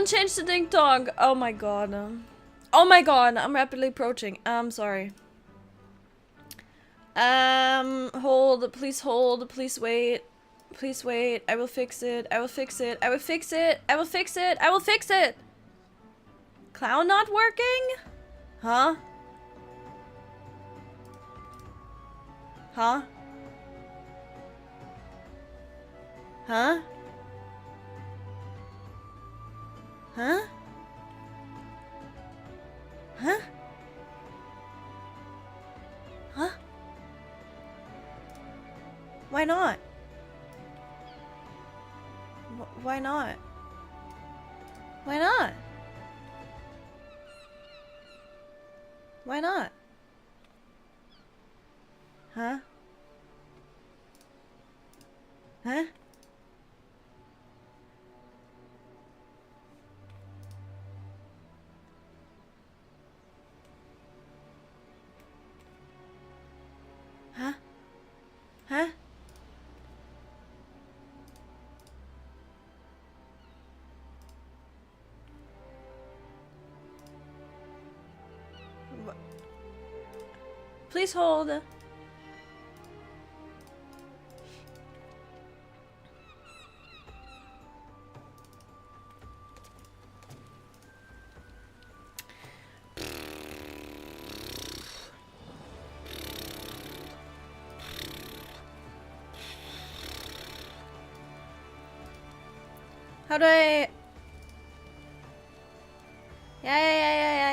change the ding dong. Oh my god. Oh my god, I'm rapidly approaching. I'm sorry. Hold, please wait. Please wait. I will fix it. I will fix it. I will fix it. I will fix it. I will fix it. Clown not working? Huh? Huh? Huh? Huh? Huh? Huh? Why not? Why not? Why not? Why not? Huh? Huh? Huh? Huh? Please hold. How do I... Yeah.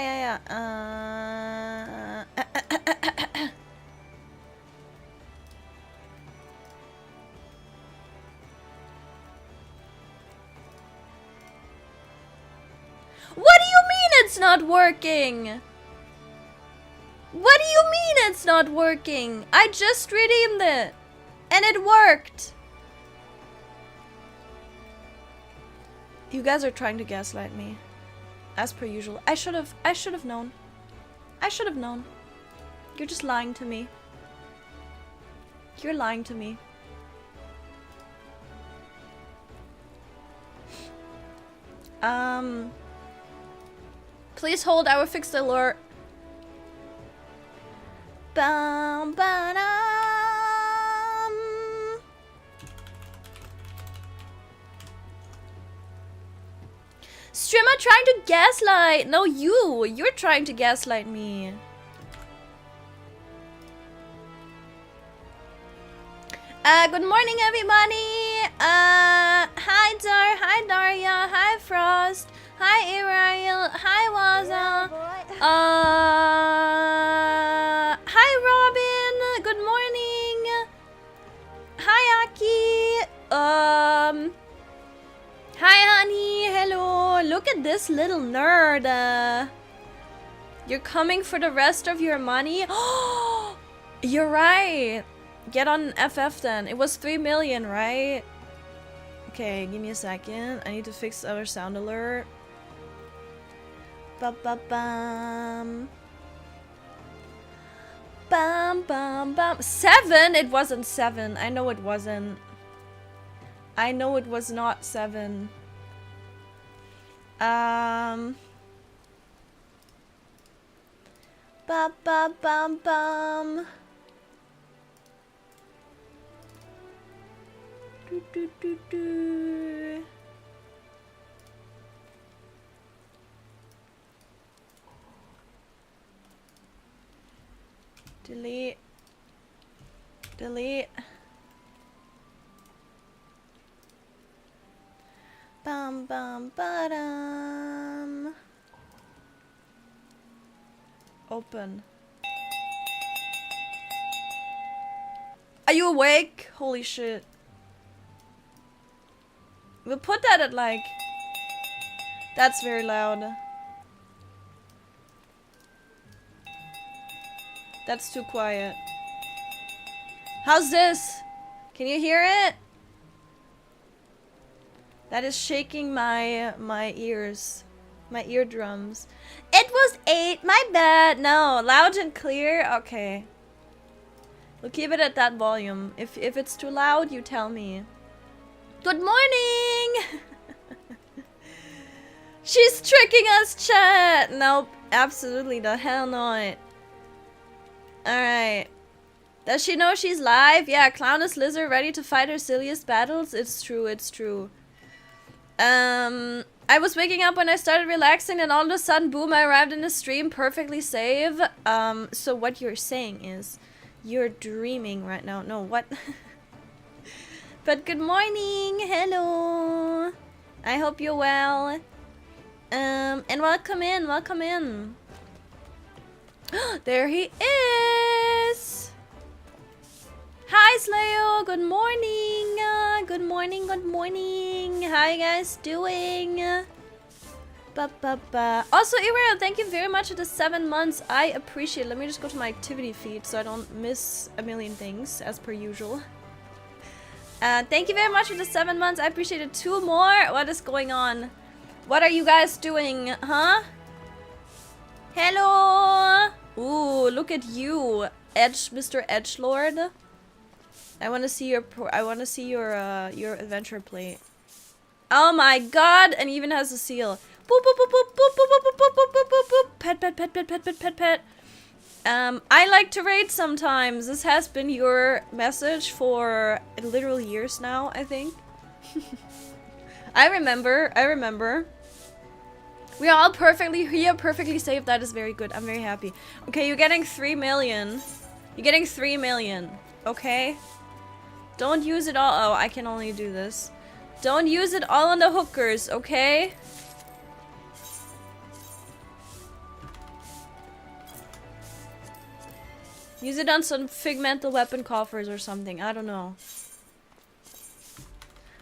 What do you mean it's not working? What do you mean it's not working? I just redeemed it. And it worked. You guys are trying to gaslight me. As per usual. I should have known. I should have known. You're just lying to me. You're lying to me. Please hold, I will fix the alert. Bam, ba-dum. Streamer trying to gaslight. No, you're trying to gaslight me. Good morning, everybody. Hi Daria, hi Frost, hi Ariel, hi Waza. Hi Robin. Good morning. Hi Aki. Hi honey. Hello. Look at this little nerd. You're coming for the rest of your money. Oh, you're right. Get on FF then. It was 3 million, right? Okay, give me a second. I need to fix the other sound alert. Ba-ba-bam. Bam, bam, bam. 7? It wasn't 7. I know it wasn't. I know it was not 7. Ba-ba-bam-bam. Do. Delete. Bam bam ba-dum. Open. Are you awake? Holy shit. We'll put that at like... That's very loud. That's too quiet. How's this? Can you hear it? That is shaking my ears. My eardrums. It was 8, my bad. No, loud and clear. Okay. We'll keep it at that volume. If it's too loud, you tell me. Good morning! She's tricking us, chat! Nope, absolutely the hell not. Alright. Does she know she's live? Yeah, Clown is Lizard ready to fight her silliest battles? It's true, it's true. I was waking up when I started relaxing and all of a sudden, boom, I arrived in the stream perfectly safe. So what you're saying is, you're dreaming right now. No, what? But good morning, hello. I hope you're well. And welcome in, welcome in. There he is. Hi, Slayo. Good morning. Good morning. Good morning. How you guys doing? Also, Ira, thank you very much for the 7 months. I appreciate it. Let me just go to my activity feed so I don't miss a million things, as per usual. Thank you very much for the 7 months. I appreciate it. 2 more. What is going on? What are you guys doing? Huh? Hello. Ooh, look at you, Mr. Edgelord. I want to see your your adventure plate. Oh my god! And even has a seal. Boop boop boop boop boop boop boop boop boop boop boop boop. Pet pet pet pet pet pet pet pet. I like to raid sometimes. This has been your message for literal years now, I think. I remember. We are all perfectly here, perfectly safe. That is very good. I'm very happy. Okay, you're getting 3 million. You're getting 3 million. Okay? Don't use it all. Oh, I can only do this. Don't use it all on the hookers, okay? Use it on some figmental weapon coffers or something. I don't know.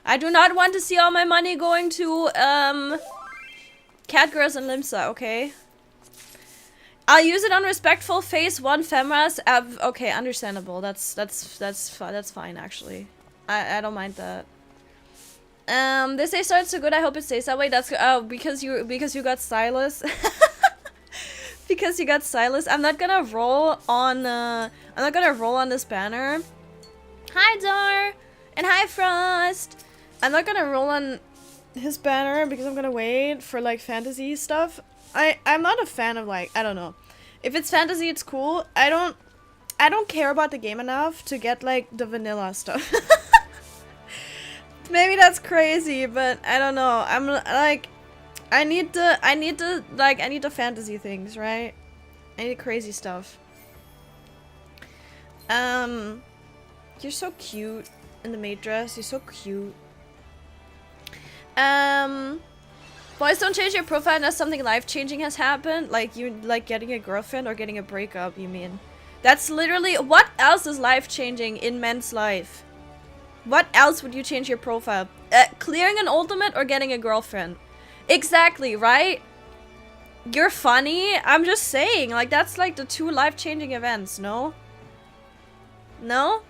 I do not want to see all my money going to, Catgirls and Limsa, okay? I'll use it on respectful phase 1 femras. Okay, understandable. That's fine actually. I don't mind that. They say starts so good. I hope it stays that way. That's because you got Silas. Because you got Silas. I'm not gonna roll on this banner. Hi Dar and hi Frost. I'm not gonna roll on his banner because I'm gonna wait for like fantasy stuff. I'm not a fan of like, I don't know. If it's fantasy, it's cool. I don't care about the game enough to get like the vanilla stuff. Maybe that's crazy, but I don't know. I'm like, I need the fantasy things, right? I need crazy stuff. You're so cute in the maid dress. You're so cute. Boys, don't change your profile unless something life-changing has happened. Like you, like getting a girlfriend or getting a breakup, you mean? That's literally, what else is life-changing in men's life? What else would you change your profile? Clearing an ultimate or getting a girlfriend? Exactly, right? You're funny. I'm just saying, like, that's like the 2 life-changing events, no? No?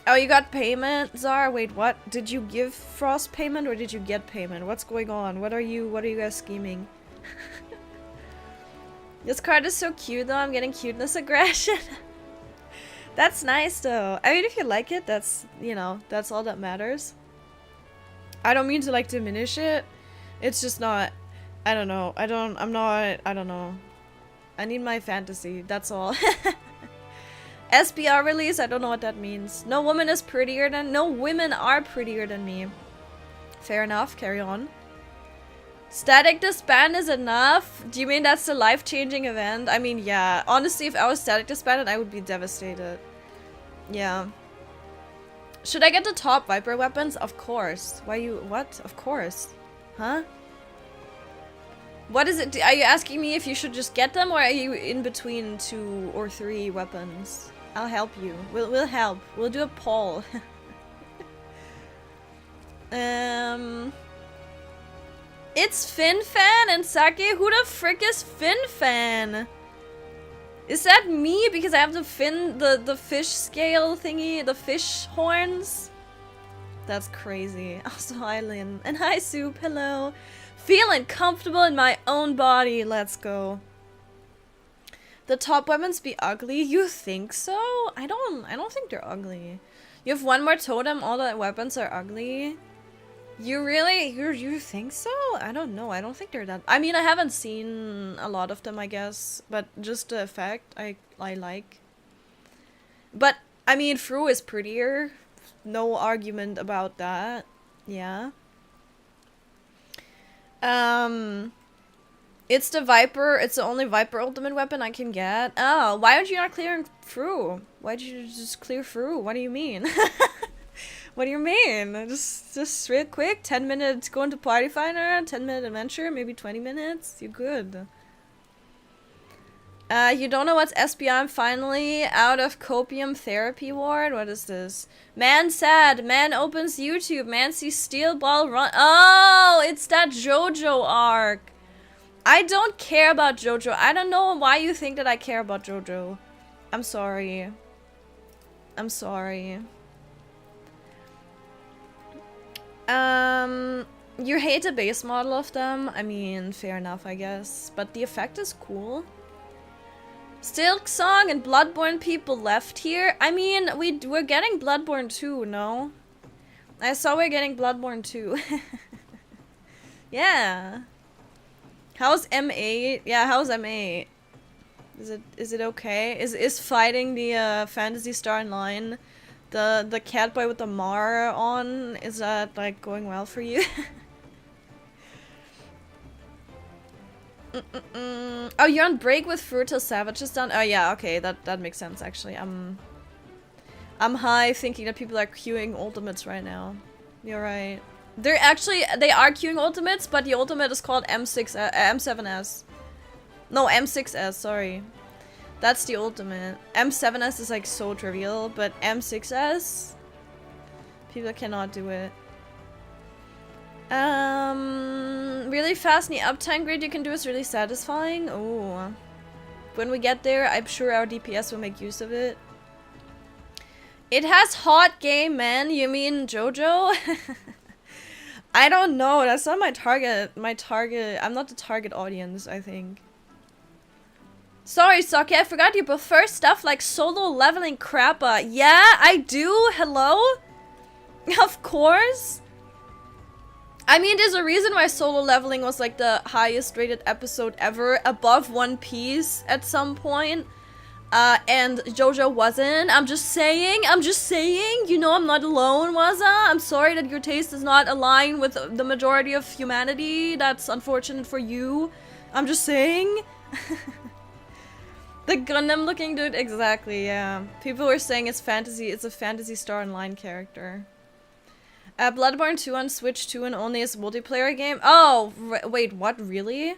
Oh, you got payment, Zara? Wait, what? Did you give Frost payment or did you get payment? What's going on? What are you guys scheming? This card is so cute though. I'm getting cuteness aggression. That's nice though. I mean, if you like it, that's, you know, that's all that matters. I don't mean to like diminish it. It's just not, I don't know. I don't know. I need my fantasy, that's all. SBR release, I don't know what that means. No woman is prettier than, no women are prettier than me. Fair enough, carry on. Static disband is enough? Do you mean that's the life-changing event? I mean, yeah. Honestly, if I was static disbanded, I would be devastated. Yeah. Should I get the top Viper weapons? Of course. Why you, what? Of course. Huh? What is it? Are you asking me if you should just get them or are you in between 2 or 3 weapons? I'll help you. We'll help. We'll do a poll. It's FinFan and Sake. Who the frick is FinFan? Is that me because I have the the fish scale thingy, the fish horns? That's crazy. Also, hi Lynn. And hi Soup, hello. Feeling comfortable in my own body. Let's go. The top weapons be ugly? You think so? I don't think they're ugly. You have 1 more totem, all the weapons are ugly. You think so? I don't know. I don't think they're that. I mean, I haven't seen a lot of them, I guess, but just the effect I like. But I mean, Fru is prettier. No argument about that. Yeah. It's the Viper. It's the only Viper ultimate weapon I can get. Oh, why aren't you not clearing Fru? Why did you just clear Fru? What do you mean? What do you mean? Just real quick, 10 minutes go into Party Finder, 10-minute adventure, maybe 20 minutes. You're good. You don't know what's SBI? I'm finally out of copium therapy ward. What is this? Man sad. Man opens YouTube. Man sees steel ball run. Oh, it's that JoJo arc. I don't care about JoJo. I don't know why you think that I care about JoJo. I'm sorry. I'm sorry. You hate the base model of them? I mean, fair enough, I guess. But the effect is cool. Silk Song and Bloodborne people left here? I mean, we're getting Bloodborne 2, no? I saw we're getting Bloodborne 2. Yeah. How's M8? Yeah, how's M8? Is it okay? Is fighting the Phantasy Star Online the cat boy with the Mar on, is that like going well for you? Oh, you're on break with Fruital Savage is done? Oh yeah, okay, that makes sense actually. I'm high thinking that people are queuing ultimates right now. You're right. They are queuing ultimates, but the ultimate is called M7S. No, M6S, sorry. That's the ultimate. M7S is like so trivial, but M6S, people cannot do it. Really fast in the uptime grid you can do is really satisfying. Oh, when we get there, I'm sure our DPS will make use of it. It has hot game, man. You mean JoJo? I don't know. That's not my target. I'm not the target audience, I think. Sorry, Saki, I forgot you prefer stuff like solo leveling crappa. Yeah, I do. Hello? Of course. I mean, there's a reason why solo leveling was like the highest rated episode ever, above One Piece at some point. And JoJo wasn't. I'm just saying. You know I'm not alone, Waza. I'm sorry that your taste does not align with the majority of humanity. That's unfortunate for you. I'm just saying. The Gundam looking dude, exactly, yeah. People were saying it's a Phantasy Star Online character. Bloodborne 2 on Switch 2 and only as multiplayer game? Oh, wait, what, really?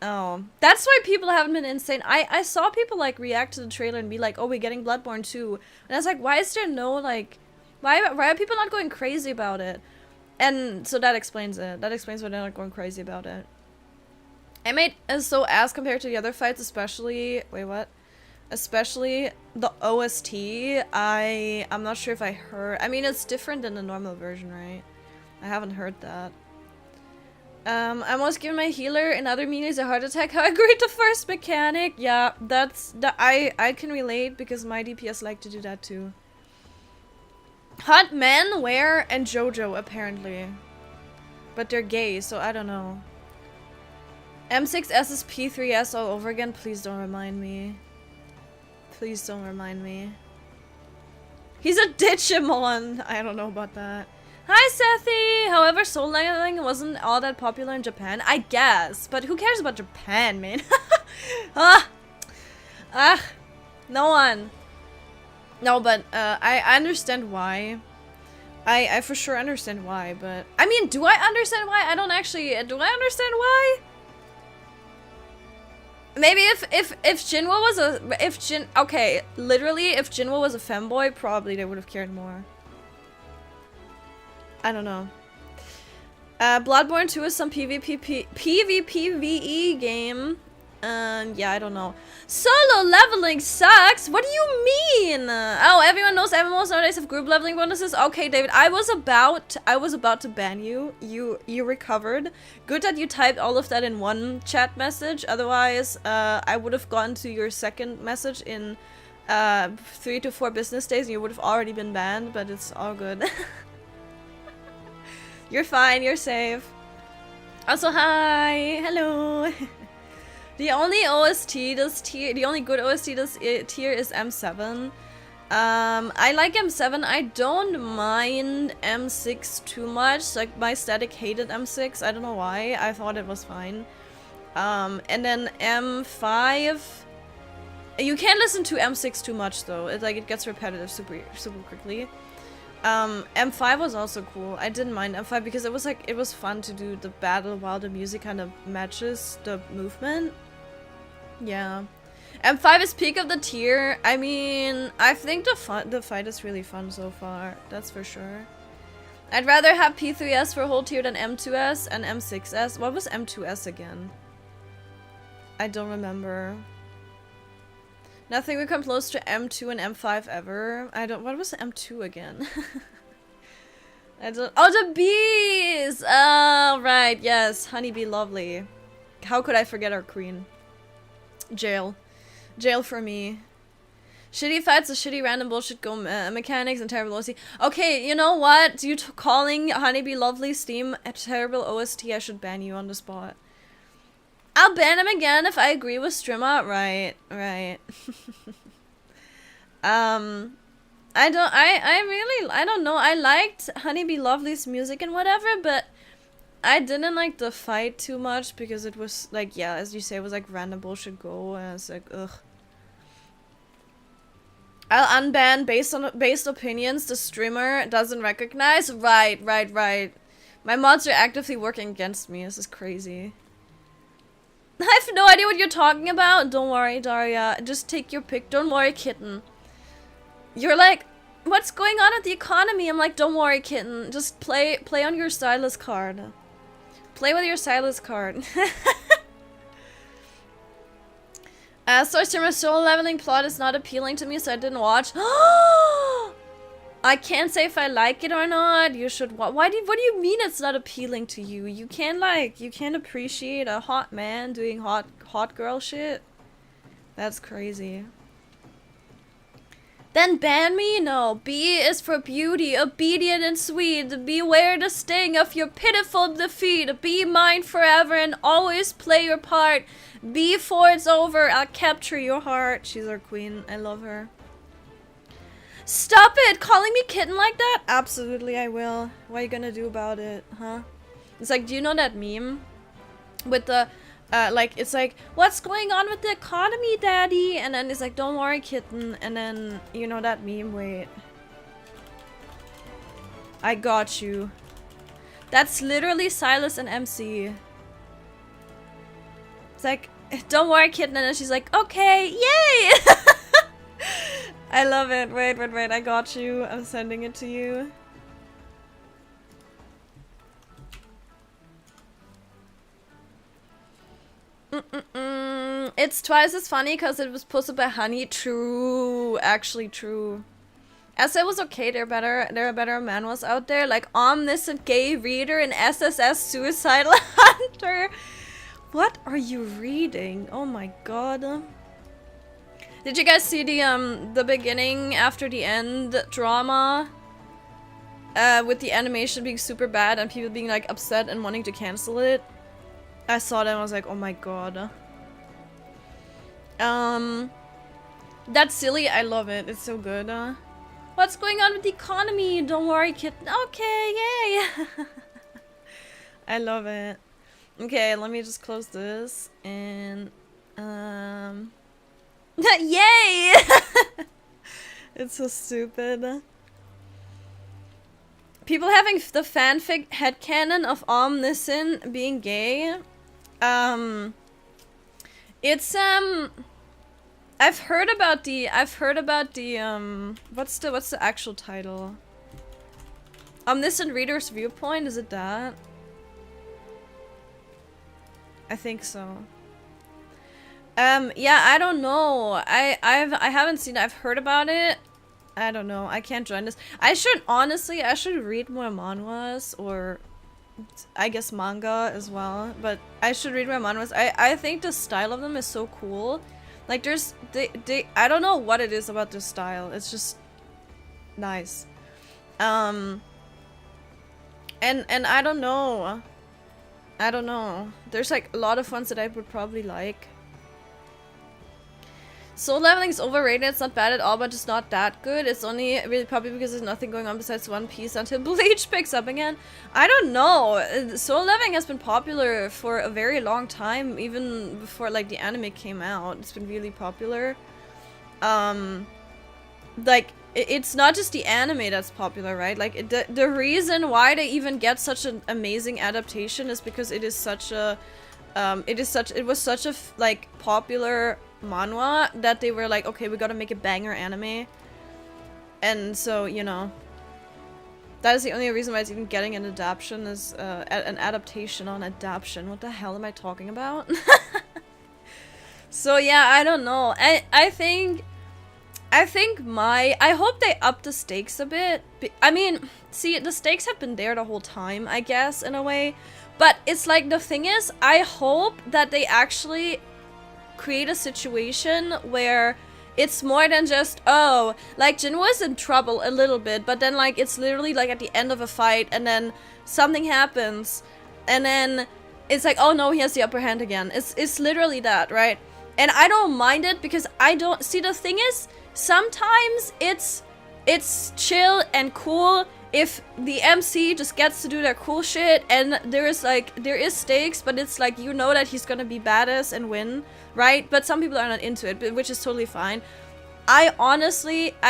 Oh, that's why people haven't been insane. I saw people like react to the trailer and be like, oh, we're getting Bloodborne 2. And I was like, why is there no like, why are people not going crazy about it? And so that explains it. That explains why they're not going crazy about it. M8 is so ass compared to the other fights, especially, wait, what? Especially the OST. I'm not sure if I heard, I mean, it's different than the normal version, right? I haven't heard that. I almost giving my healer and other minions a heart attack. How I agree the first mechanic. Yeah, I can relate because my DPS like to do that too. Hot men, Where, and JoJo apparently. But they're gay, so I don't know. M6S is P3S all over again. Please don't remind me. Please don't remind me. He's a Digimon. I don't know about that. Hi, Sethi! However, soul leveling wasn't all that popular in Japan. I guess. But who cares about Japan, man? No one. No, but I understand why. I for sure understand why, but... I mean, do I understand why? I don't actually... Do I understand why? Maybe if Jinwa was a... Okay, literally, if Jinwa was a femboy, probably they would have cared more. I don't know. Bloodborne 2 is some PvPvE game. Yeah, I don't know. Solo leveling sucks? What do you mean? Oh, everyone knows MMOs nowadays have group leveling bonuses? Okay, David, I was about to ban you. You recovered. Good that you typed all of that in one chat message. Otherwise, I would have gone to your second message in 3 to 4 business days and you would have already been banned, but it's all good. You're fine, you're safe. Also, hi! Hello! The only OST this tier, the only good OST this tier is M7. I like M7. I don't mind M6 too much. Like, my static hated M6. I don't know why. I thought it was fine. And then M5. You can't listen to M6 too much though. It gets repetitive super quickly. M5 was also cool. I didn't mind M5 because it was fun to do the battle while the music kind of matches the movement. Yeah. M5 is peak of the tier. I mean, I think the fight is really fun so far. That's for sure. I'd rather have P3S for whole tier than M2S and M6S. What was M2S again? I don't remember. Nothing will come close to M2 and M5 ever. What was M2 again? Oh, the bees! Oh, right, yes. Honeybee lovely. How could I forget our queen? Jail. Jail for me. Shitty fights, the shitty random bullshit go mechanics and terrible OST. Okay, you know what? You calling Honeybee Lovely's theme a terrible OST, I should ban you on the spot. I'll ban him again if I agree with Strimma. Right. I don't know. I liked Honeybee Lovely's music and whatever, but I didn't like the fight too much because it was like, yeah, as you say, it was like random bullshit go, and it's like, ugh. I'll unban based opinions the streamer doesn't recognize. Right. My mods are actively working against me. This is crazy. I have no idea what you're talking about. Don't worry, Daria. Just take your pick. Don't worry, kitten. You're like, what's going on with the economy? I'm like, don't worry, kitten. Just play on your stylus card. Play with your stylus card. Source streamer soul leveling plot is not appealing to me, so I didn't watch. I can't say if I like it or not. You should watch. What do you mean it's not appealing to you? You can't appreciate a hot man doing hot girl shit? That's crazy. Then ban me? No. B is for beauty, obedient and sweet. Beware the sting of your pitiful defeat. Be mine forever and always play your part. Before it's over, I'll capture your heart. She's our queen. I love her. Stop it! Calling me kitten like that? Absolutely, I will. What are you gonna do about it, huh? It's like, do you know that meme? With the, it's like, what's going on with the economy, daddy? And then it's like, don't worry, kitten. And then, you know that meme? Wait. I got you. That's literally Silas and MC. It's like, don't worry, kitten. And then she's like, okay, yay! I love it. Wait, I got you. I'm sending it to you. It's twice as funny because it was posted by Honey. True. Actually true. Essay was okay. There are better manuals out there. Like Omniscient Gay Reader and SSS Suicidal Hunter. What are you reading? Oh my god. Did you guys see the beginning after the end drama? With the animation being super bad and people being like upset and wanting to cancel it? I saw that and I was like, oh my god. That's silly. I love it. It's so good. What's going on with the economy? Don't worry, kitten. Okay, yay! I love it. Okay, let me just close this and yay! It's so stupid. People having the fanfic headcanon of Omniscient being gay. It's I've heard about the what's the actual title? Omniscient Reader's Viewpoint, is it that? I think so. Yeah, I don't know. I haven't seen it. I've heard about it. I don't know. I can't join this. I should read more manhwas, or I guess manga as well, but I should read more manhwas. I think the style of them is so cool. Like I don't know what it is about this style. It's just nice. And I don't know. I don't know. There's like a lot of ones that I would probably like. Soul leveling is overrated. It's not bad at all, but just not that good. It's only really probably because there's nothing going on besides One Piece until Bleach picks up again. I don't know. Soul leveling has been popular for a very long time, even before like the anime came out. It's been really popular. Like it's not just the anime that's popular, right? Like the reason why they even get such an amazing adaptation is because it is such a it was such a like popular manhwa that they were like, okay, we gotta make a banger anime. And so, you know, that is the only reason why it's even getting an adaptation is an adaptation on adaptation. What the hell am I talking about? So yeah, I don't know. I think I hope they up the stakes a bit. I mean, see, the stakes have been there the whole time, I guess, in a way. But it's like, the thing is, I hope that they actually create a situation where it's more than just, oh, like Jinwoo's in trouble a little bit, but then like it's literally like at the end of a fight and then something happens and then it's like, oh no, he has the upper hand again. It's literally that, right? And I don't mind it because I don't see, the thing is, sometimes it's chill and cool if the MC just gets to do their cool shit and there is stakes, but it's like, you know that he's gonna be badass and win, right? But some people are not into it, which is totally fine. I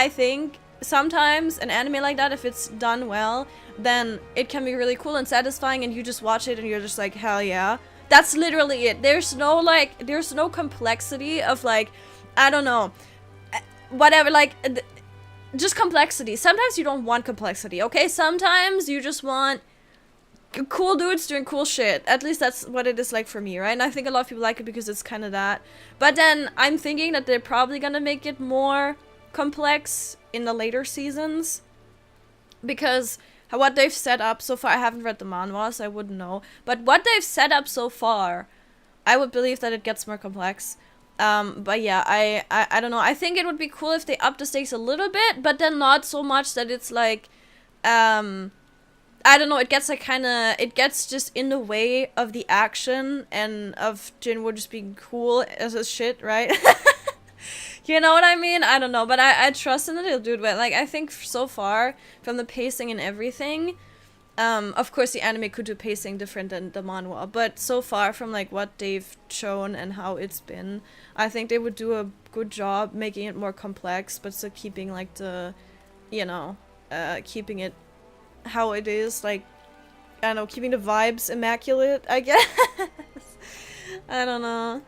think sometimes an anime like that, if it's done well, then it can be really cool and satisfying and you just watch it and you're just like, hell yeah. That's literally it. There's no complexity of like, I don't know, whatever, like, just complexity. Sometimes you don't want complexity, okay? Sometimes you just want cool dudes doing cool shit. At least that's what it is like for me, right? And I think a lot of people like it because it's kind of that. But then I'm thinking that they're probably gonna make it more complex in the later seasons. Because what they've set up so far, I haven't read the manhwa, so I wouldn't know. But what they've set up so far, I would believe that it gets more complex. But yeah, I don't know. I think it would be cool if they up the stakes a little bit, but then not so much that it's like, I don't know, it gets like it gets just in the way of the action and of Jinwoo just being cool as a shit, right? You know what I mean? I don't know, but I trust in that he'll do it well. Like, I think so far, from the pacing and everything, of course the anime could do pacing different than the manhwa, but so far from like what they've shown and how it's been, I think they would do a good job making it more complex, but still keeping like the, you know, keeping it how it is, like, I don't know, keeping the vibes immaculate, I guess. I don't know.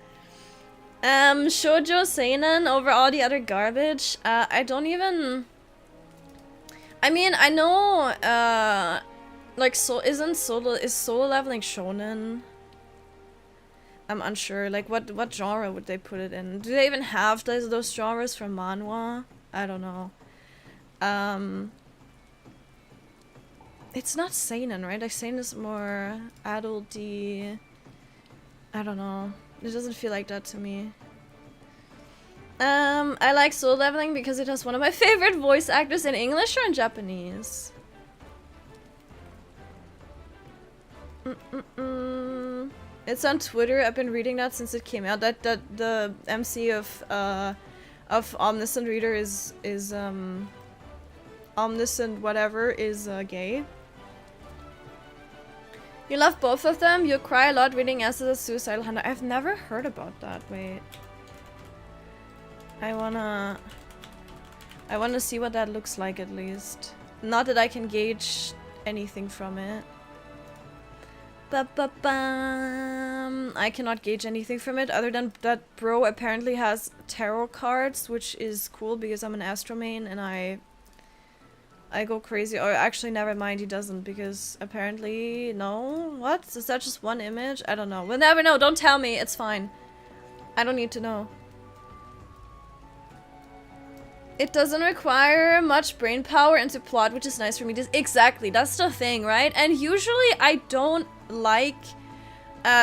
Shoujo seinen over all the other garbage. I don't even, I mean, I know, like, is solo leveling shonen? I'm unsure. Like, what genre would they put it in? Do they even have those genres from manhwa? I don't know. It's not seinen, right? Like, seinen is more adult-y. I don't know. It doesn't feel like that to me. I like solo leveling because it has one of my favorite voice actors in English or in Japanese. It's on Twitter. I've been reading that since it came out. That the MC of Omniscient Reader is Omniscient whatever is gay. You love both of them. You cry a lot reading as a suicidal hunter. I've never heard about that. Wait. I wanna see what that looks like at least. Not that I can gauge anything from it. I cannot gauge anything from it other than that bro apparently has tarot cards, which is cool because I'm an Astro main and I go crazy. Or actually, never mind, he doesn't, because apparently, no? What? Is that just one image? I don't know. We'll never know. Don't tell me. It's fine. I don't need to know. It doesn't require much brain power into plot, which is nice for me. Exactly. That's the thing, right? And usually I don't like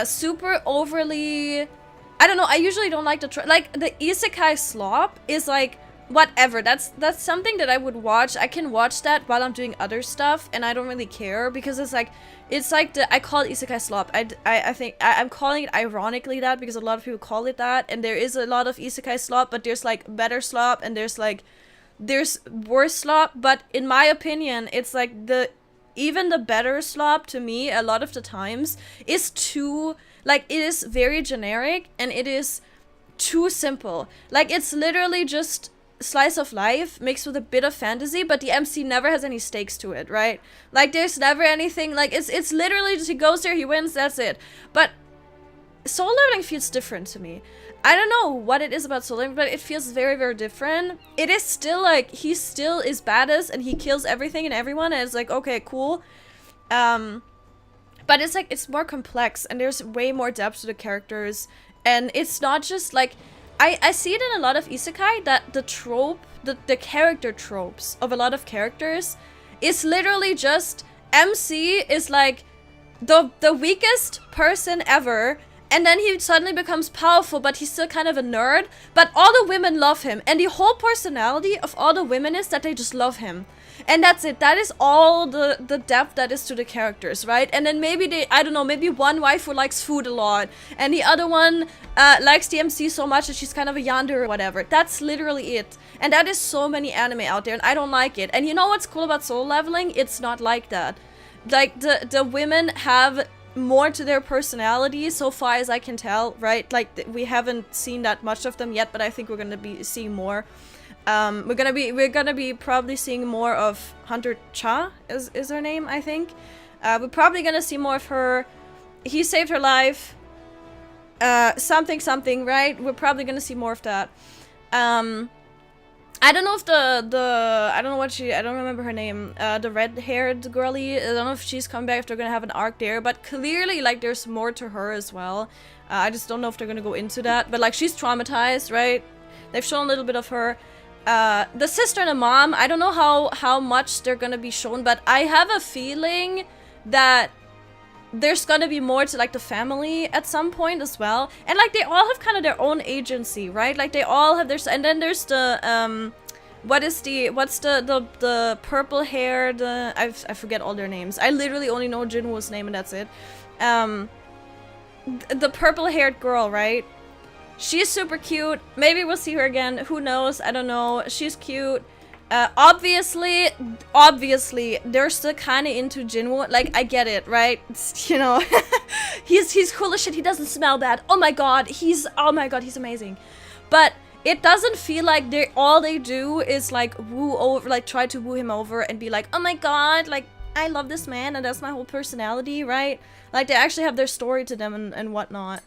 super overly... I don't know. I usually don't like the... Like, the isekai slop is like whatever. That's something that I would watch. I can watch that while I'm doing other stuff, and I don't really care because it's like I call it isekai slop. I think I'm calling it ironically that because a lot of people call it that, and there is a lot of isekai slop, but there's like better slop and there's worse slop. But in my opinion, it's like even the better slop to me a lot of the times is too, like, it is very generic and it is too simple. Like, it's literally just slice of life mixed with a bit of fantasy, but the MC never has any stakes to it, right? Like, there's never anything, like, it's literally just he goes there, he wins, that's it. But Soul Leveling feels different to me. I don't know what it is about Soul Leveling, but it feels very, very different. It is still like, he still is badass and he kills everything and everyone, and it's like, okay, cool. But it's like, it's more complex and there's way more depth to the characters, and it's not just like, I see it in a lot of isekai that the trope, the character tropes of a lot of characters is literally just MC is like the weakest person ever, and then he suddenly becomes powerful, but he's still kind of a nerd, but all the women love him, and the whole personality of all the women is that they just love him. And that's it. That is all the depth that is to the characters, right? And then maybe I don't know, maybe one waifu likes food a lot, and the other one likes the MC so much that she's kind of a yandere or whatever. That's literally it. And that is so many anime out there, and I don't like it. And you know what's cool about Soul Leveling? It's not like that. Like, the women have more to their personality so far as I can tell, right? Like, we haven't seen that much of them yet, but I think we're gonna be seeing more. We're gonna be probably seeing more of Hunter Cha is her name, I think. We're probably gonna see more of her. He saved her life. Something, right? We're probably gonna see more of that. I don't know if I don't remember her name. The red-haired girly, I don't know if she's coming back, if they're gonna have an arc there, but clearly, like, there's more to her as well. I just don't know if they're gonna go into that, but, like, she's traumatized, right? They've shown a little bit of her. The sister and the mom, I don't know how much they're gonna be shown, but I have a feeling that there's gonna be more to, like, the family at some point as well. And, like, they all have kind of their own agency, right? Like, they all have their, and then there's the, what's the purple-haired, I forget all their names. I literally only know Jinwoo's name and that's it. The purple-haired girl, right? She's super cute. Maybe we'll see her again. Who knows? I don't know. She's cute. Obviously, they're still kind of into Jinwoo. Like, I get it, right? It's, you know, he's cool as shit. He doesn't smell bad. Oh my god, he's amazing. But it doesn't feel like all they do is, like, try to woo him over and be like, oh my god, like, I love this man and that's my whole personality, right? Like, they actually have their story to them and whatnot.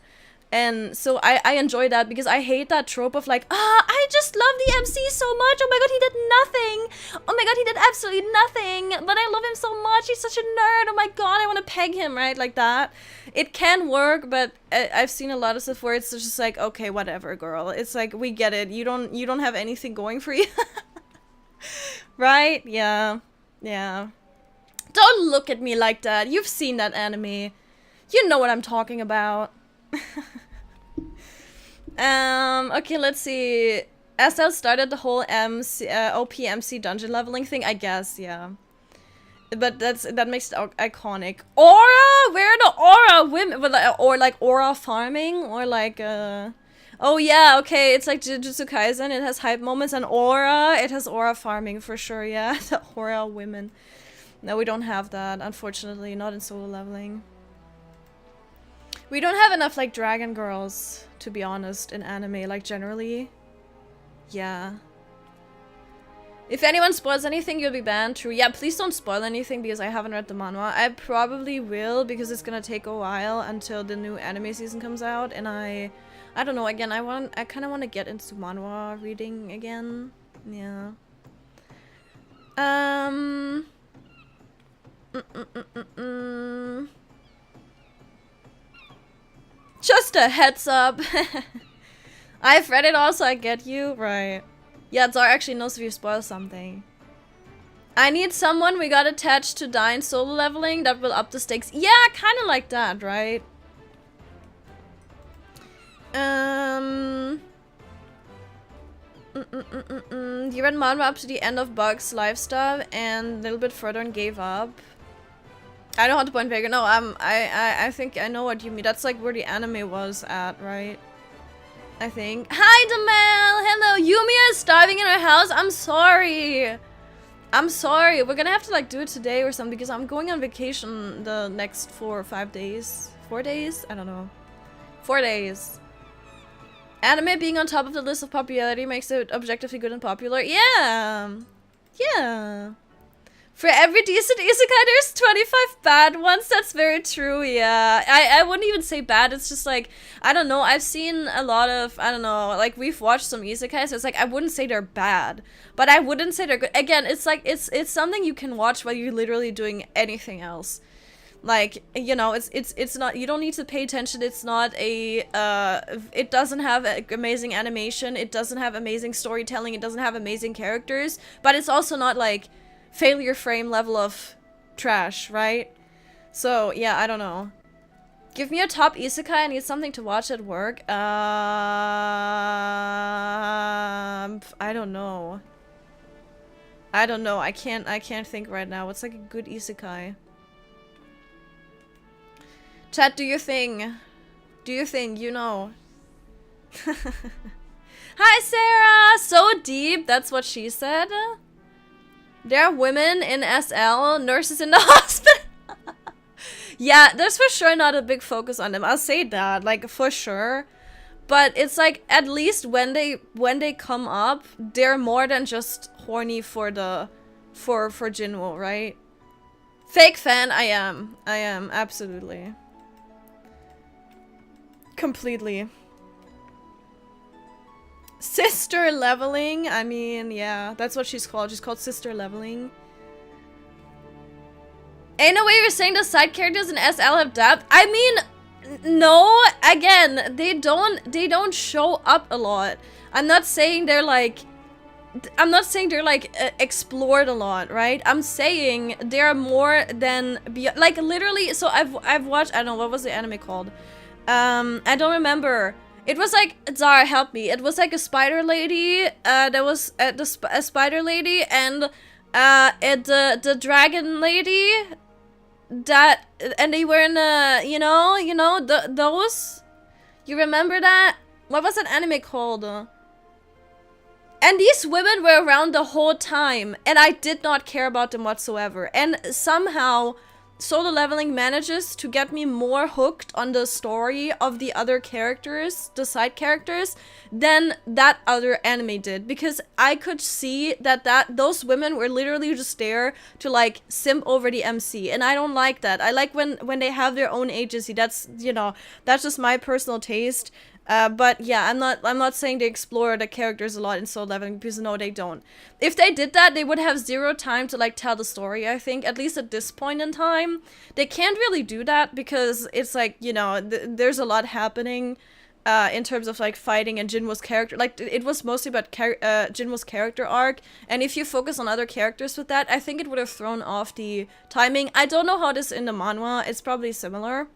And so I enjoy that because I hate that trope of like, I just love the MC so much. Oh my god, he did nothing. Oh my god, he did absolutely nothing. But I love him so much. He's such a nerd. Oh my god, I want to peg him, right? Like that. It can work, but I've seen a lot of stuff where it's just like, okay, whatever, girl. It's like, we get it. You don't have anything going for you. Right? Yeah. Yeah. Don't look at me like that. You've seen that anime. You know what I'm talking about. Okay, let's see. SL started the whole OPMC dungeon leveling thing, I guess, yeah. But that makes it iconic. Aura? Where are the Aura women? Or like Aura farming? Or like, oh yeah, okay, it's like Jujutsu Kaisen, it has hype moments, and Aura, it has Aura farming for sure, yeah. The Aura women. No, we don't have that, unfortunately, not in solo leveling. We don't have enough, like, dragon girls, to be honest, in anime, like, generally. Yeah. If anyone spoils anything, you'll be banned. True. Yeah, please don't spoil anything, because I haven't read the manhwa. I probably will, because it's gonna take a while until the new anime season comes out, and I don't know, again, I kind of want to get into manhwa reading again. Yeah. Just a heads up. I've read it also, I get you. Right. Yeah, Zara actually knows if you spoil something. I need someone we got attached to die in solo leveling that will up the stakes. Yeah, kind of like that, right? You read manga up to the end of Bug's life stuff and a little bit further and gave up. I know how to point Vega. No, I think I know what you mean. That's like where the anime was at, right? I think. Hi, Demel! Hello! Yumiya is starving in her house. I'm sorry. I'm sorry. We're gonna have to like do it today or something because I'm going on vacation the next 4 or 5 days. 4 days? I don't know. 4 days. Anime being on top of the list of popularity makes it objectively good and popular. Yeah. Yeah. For every decent isekai, there's 25 bad ones. That's very true, yeah. I wouldn't even say bad. It's just like, I don't know. I've seen a lot of, I don't know, like we've watched some isekais. So it's like, I wouldn't say they're bad, but I wouldn't say they're good. Again, it's like, it's something you can watch while you're literally doing anything else. Like, you know, it's not, you don't need to pay attention. It's not a, it doesn't have amazing animation. It doesn't have amazing storytelling. It doesn't have amazing characters, but it's also not like failure frame level of trash, right? So, yeah, I don't know. Give me a top isekai. I need something to watch at work. I don't know. I don't know. I can't think right now. What's like a good isekai? Chat, do your thing. Do your thing, you know. Hi, Sarah! So deep, that's what she said. There are women in SL, nurses in the hospital. Yeah, there's for sure not a big focus on them. I'll say that, like, for sure. But it's like, at least when they come up, they're more than just horny for Jinwoo, right? Fake fan, I am, absolutely. Completely. Sister leveling? I mean, yeah, that's what she's called. She's called sister leveling. Ain't no way you're saying the side characters in SL have depth. I mean, no, again, they don't show up a lot. I'm not saying they're like explored a lot, right? I'm saying there are more than like literally. So I've watched, I don't know, what was the anime called? I don't remember. It was like, Zara, help me. It was like a spider lady. There was a spider lady and the dragon lady. That, and they were in you know those. You remember that? What was that anime called? And these women were around the whole time, and I did not care about them whatsoever. And somehow, Solo Leveling manages to get me more hooked on the story of the other characters, the side characters, than that other anime did. Because I could see that those women were literally just there to like simp over the MC. And I don't like that. I like when they have their own agency. That's, you know, that's just my personal taste. But yeah, I'm not saying they explore the characters a lot in Soul Leveling, because no, they don't. If they did that, they would have zero time to like tell the story, I think, at least at this point in time. They can't really do that because it's like, you know, there's a lot happening in terms of like fighting and Jinwoo's character. Like, it was mostly about Jinwoo's character arc, and if you focus on other characters with that, I think it would have thrown off the timing. I don't know how it is in the manhwa. It's probably similar.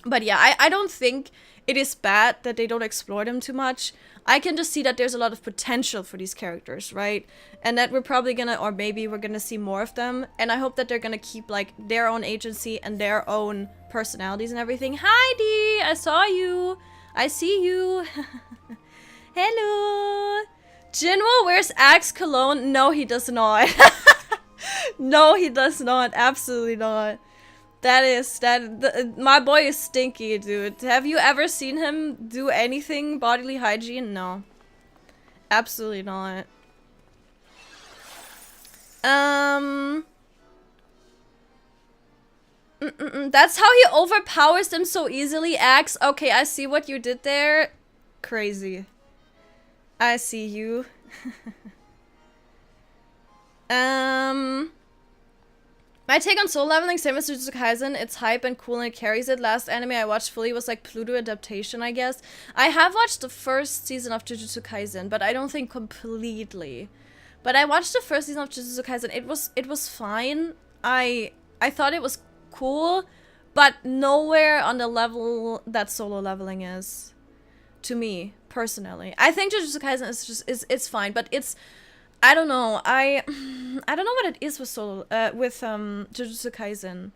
But yeah, I don't think it is bad that they don't explore them too much. I can just see that there's a lot of potential for these characters, right? And that we're probably gonna, or maybe we're gonna see more of them. And I hope that they're gonna keep like their own agency and their own personalities and everything. Hi, Dee! I saw you! I see you! Hello! Jinwoo wears Axe cologne? No, he does not. No, he does not. Absolutely not. My boy is stinky, dude. Have you ever seen him do anything bodily hygiene? No. Absolutely not. That's how he overpowers them so easily, Axe. Okay, I see what you did there. Crazy. I see you. My take on Soul Leveling, same as Jujutsu Kaisen, it's hype and cool and it carries it. Last anime I watched fully was like Pluto adaptation, I guess. I have watched the first season of Jujutsu Kaisen, but I don't think completely. But I watched the first season of Jujutsu Kaisen. It was fine. I thought it was cool, but nowhere on the level that Solo Leveling is. To me, personally. I think Jujutsu Kaisen is just it's fine, but it's I don't know. I don't know what it is with Jujutsu Kaisen.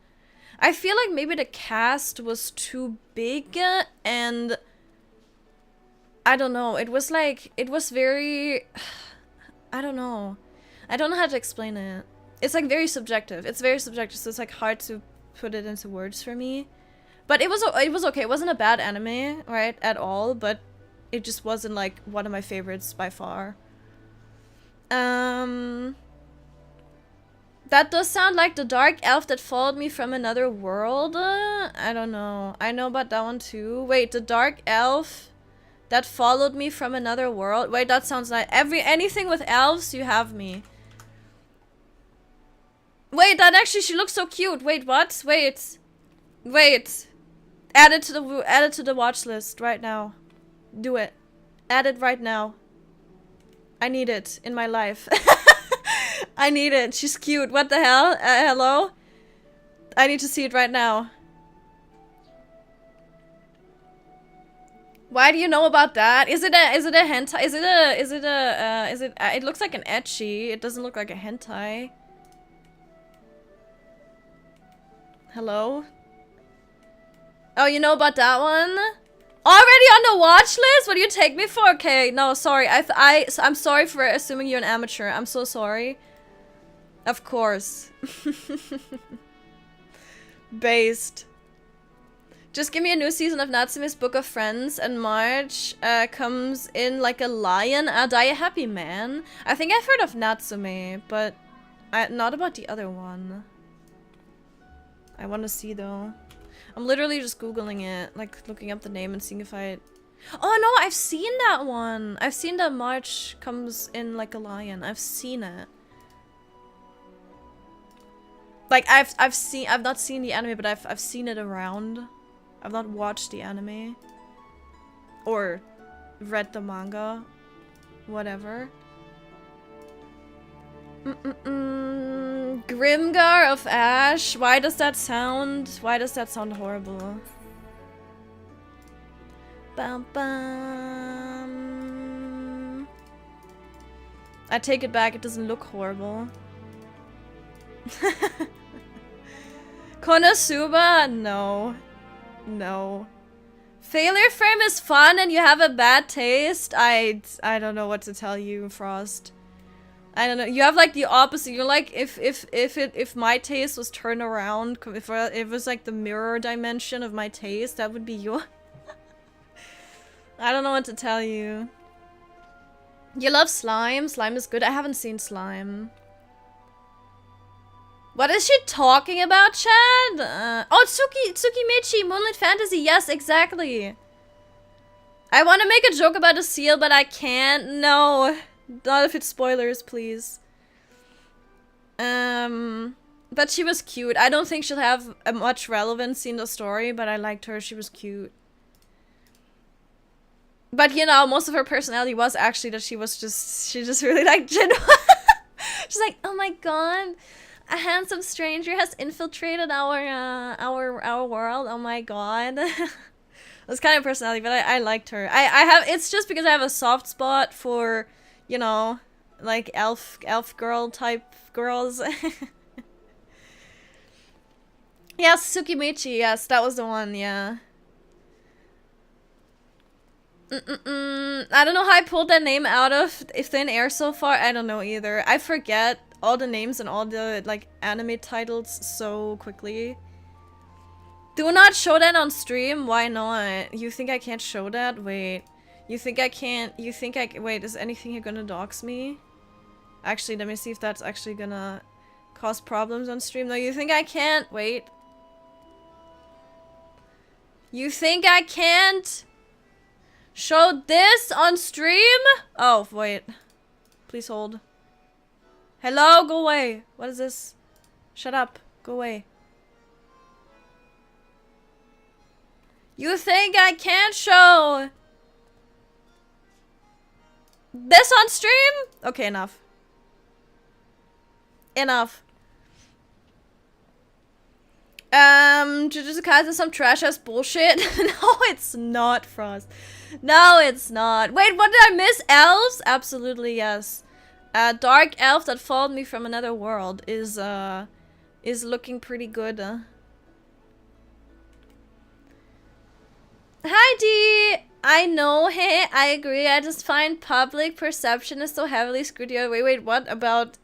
I feel like maybe the cast was too big and I don't know. It was very I don't know. I don't know how to explain it. It's like very subjective. It's very subjective, so it's like hard to put it into words for me. But it was okay. It wasn't a bad anime, right, at all, but it just wasn't like one of my favorites by far. That does sound like the dark elf that followed me from another world. I don't know. I know about that one too. Wait, the dark elf that followed me from another world. Wait, that sounds like anything with elves, you have me. Wait, that actually, she looks so cute. Wait, what? Wait. Add it to the watch list right now. Do it. Add it right now. I need it in my life. I need it. She's cute. What the hell? Hello? I need to see it right now. Why do you know about that? Is it a hentai? It looks like an ecchi. It doesn't look like a hentai. Hello? Oh, you know about that one? Already on the watch list? What do you take me for? Okay, no, sorry. I'm sorry for assuming you're an amateur. I'm so sorry. Of course. Based. Just give me a new season of Natsume's Book of Friends and March comes in like a lion. Die a happy man. I think I've heard of Natsume, but not about the other one. I want to see though. I'm literally just googling it, like looking up the name and seeing if I... Oh no, I've seen that one! I've seen that March comes in like a lion. I've seen it. Like I've not seen the anime, but I've seen it around. I've not watched the anime. Or read the manga. Whatever. Grimgar of Ash. Why does that sound horrible? Bum bum. I take it back, it doesn't look horrible. Konosuba? No. No. Failure Frame is fun and you have a bad taste? I don't know what to tell you, Frost. I don't know. You have like the opposite. You're like if my taste was turned around, if it was like the mirror dimension of my taste, that would be your. I don't know what to tell you. You love Slime. Slime is good. I haven't seen Slime. What is she talking about, Chad? Oh, Tsukimichi, Moonlit Fantasy. Yes, exactly. I want to make a joke about a seal, but I can't. No. Not if it's spoilers, please. But she was cute. I don't think she'll have much relevance in the story, but I liked her. She was cute. But you know, most of her personality was actually that she just really liked Jinwa. She's like, oh my god, a handsome stranger has infiltrated our world. Oh my god. That's kind of personality, but I liked her. It's just because I have a soft spot for, you know, like elf girl type girls. Yes, Tsukimichi, yes, that was the one, yeah. I don't know how I pulled that name out of thin air so far. I don't know either. I forget all the names and all the, like, anime titles so quickly. Do not show that on stream? Why not? You think I can't show that? Wait. You think I can't? You think I... Wait, is anything here gonna dox me? Actually, let me see if that's actually gonna cause problems on stream. No, you think I can't? Wait. You think I can't show this on stream? Oh, wait. Please hold. Hello? Go away. What is this? Shut up. Go away. You think I can't show this on stream? Okay, enough. Enough. Jujutsu Kaisen some trash ass bullshit. No, it's not, Frost. No, it's not. Wait, what did I miss? Elves? Absolutely, yes. Dark elf that followed me from another world is looking pretty good. Hi D! I know, hey, I agree. I just find public perception is so heavily skewed. Wait, what? About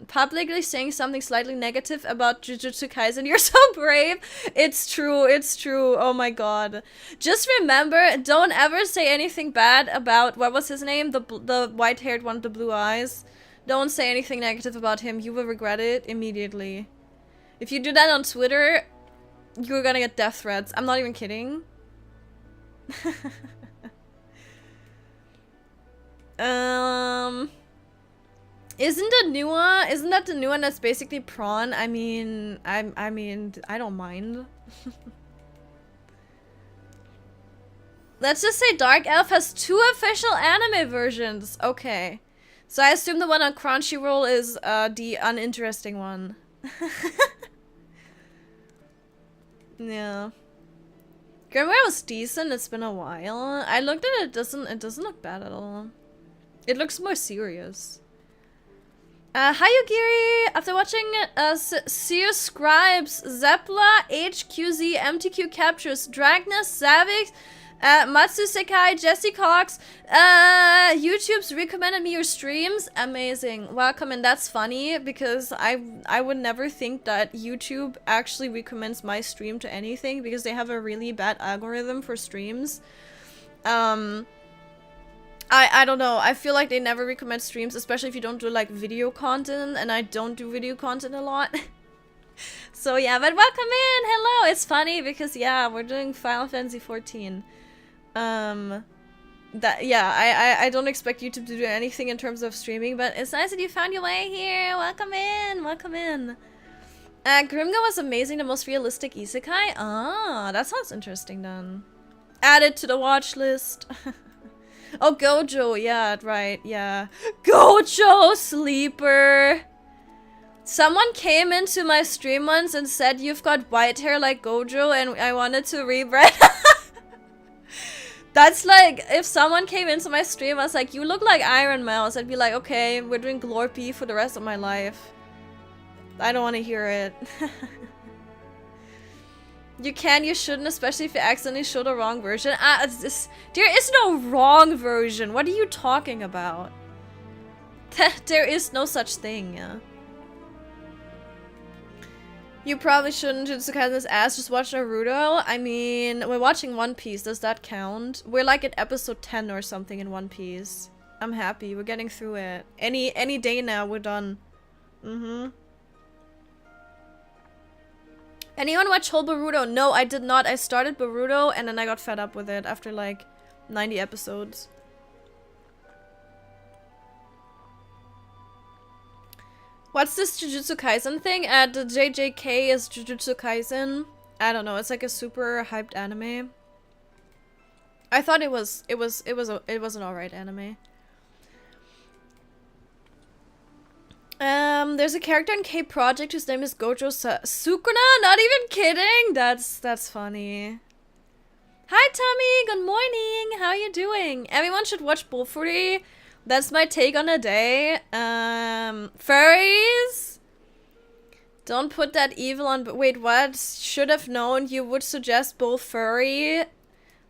publicly saying something slightly negative about Jujutsu Kaisen? You're so brave! It's true. Oh my god. Just remember, don't ever say anything bad about, what was his name? The white-haired one with the blue eyes. Don't say anything negative about him. You will regret it immediately. If you do that on Twitter, you're gonna get death threats. I'm not even kidding. Isn't that the new one that's basically prawn? I mean, I don't mind. Let's just say Dark Elf has 2 official anime versions. Okay. So I assume the one on Crunchyroll is the uninteresting one. Yeah. Grimware was decent, it's been a while. I looked at it, it doesn't look bad at all. It looks more serious. Hi Yugiri! After watching Seer Scribes, Zepla, HQZ, MTQ Captures, Dragnas, Zavix, Matsu Sekai, Jesse Cox, YouTube's recommended me your streams. Amazing. Welcome, and that's funny because I would never think that YouTube actually recommends my stream to anything because they have a really bad algorithm for streams. I don't know. I feel like they never recommend streams, especially if you don't do like video content, and I don't do video content a lot. So yeah, but welcome in. Hello. It's funny because yeah, we're doing Final Fantasy 14. I don't expect you to do anything in terms of streaming, but it's nice that you found your way here. Welcome in. Grimga was amazing, the most realistic isekai. Ah, that sounds interesting then. Add it to the watch list. Oh, Gojo, yeah, right, yeah. Gojo, sleeper. Someone came into my stream once and said, you've got white hair like Gojo, and I wanted to rebrand. That's like, if someone came into my stream, I was like, you look like Iron Mouse. I'd be like, okay, we're doing Glorpy for the rest of my life. I don't want to hear it. You can, you shouldn't, especially if you accidentally show the wrong version. There is no wrong version. What are you talking about? There is no such thing. You probably shouldn't Jujutsu Kaisen's ass, just watch Naruto. I mean, we're watching One Piece, does that count? We're like at episode 10 or something in One Piece. I'm happy, we're getting through it. Any day now, we're done. Anyone watch whole Boruto? No, I did not. I started Boruto and then I got fed up with it after like 90 episodes. What's this Jujutsu Kaisen thing? The JJK is Jujutsu Kaisen. I don't know. It's like a super hyped anime. I thought it was an alright anime. There's a character in K-Project whose name is Gojo Sukuna. Not even kidding. That's funny. Hi Tommy. Good morning. How are you doing? Everyone should watch Bofuri. That's my take on a day. Furries? Don't put that evil on... Wait, what? Should have known you would suggest both furry.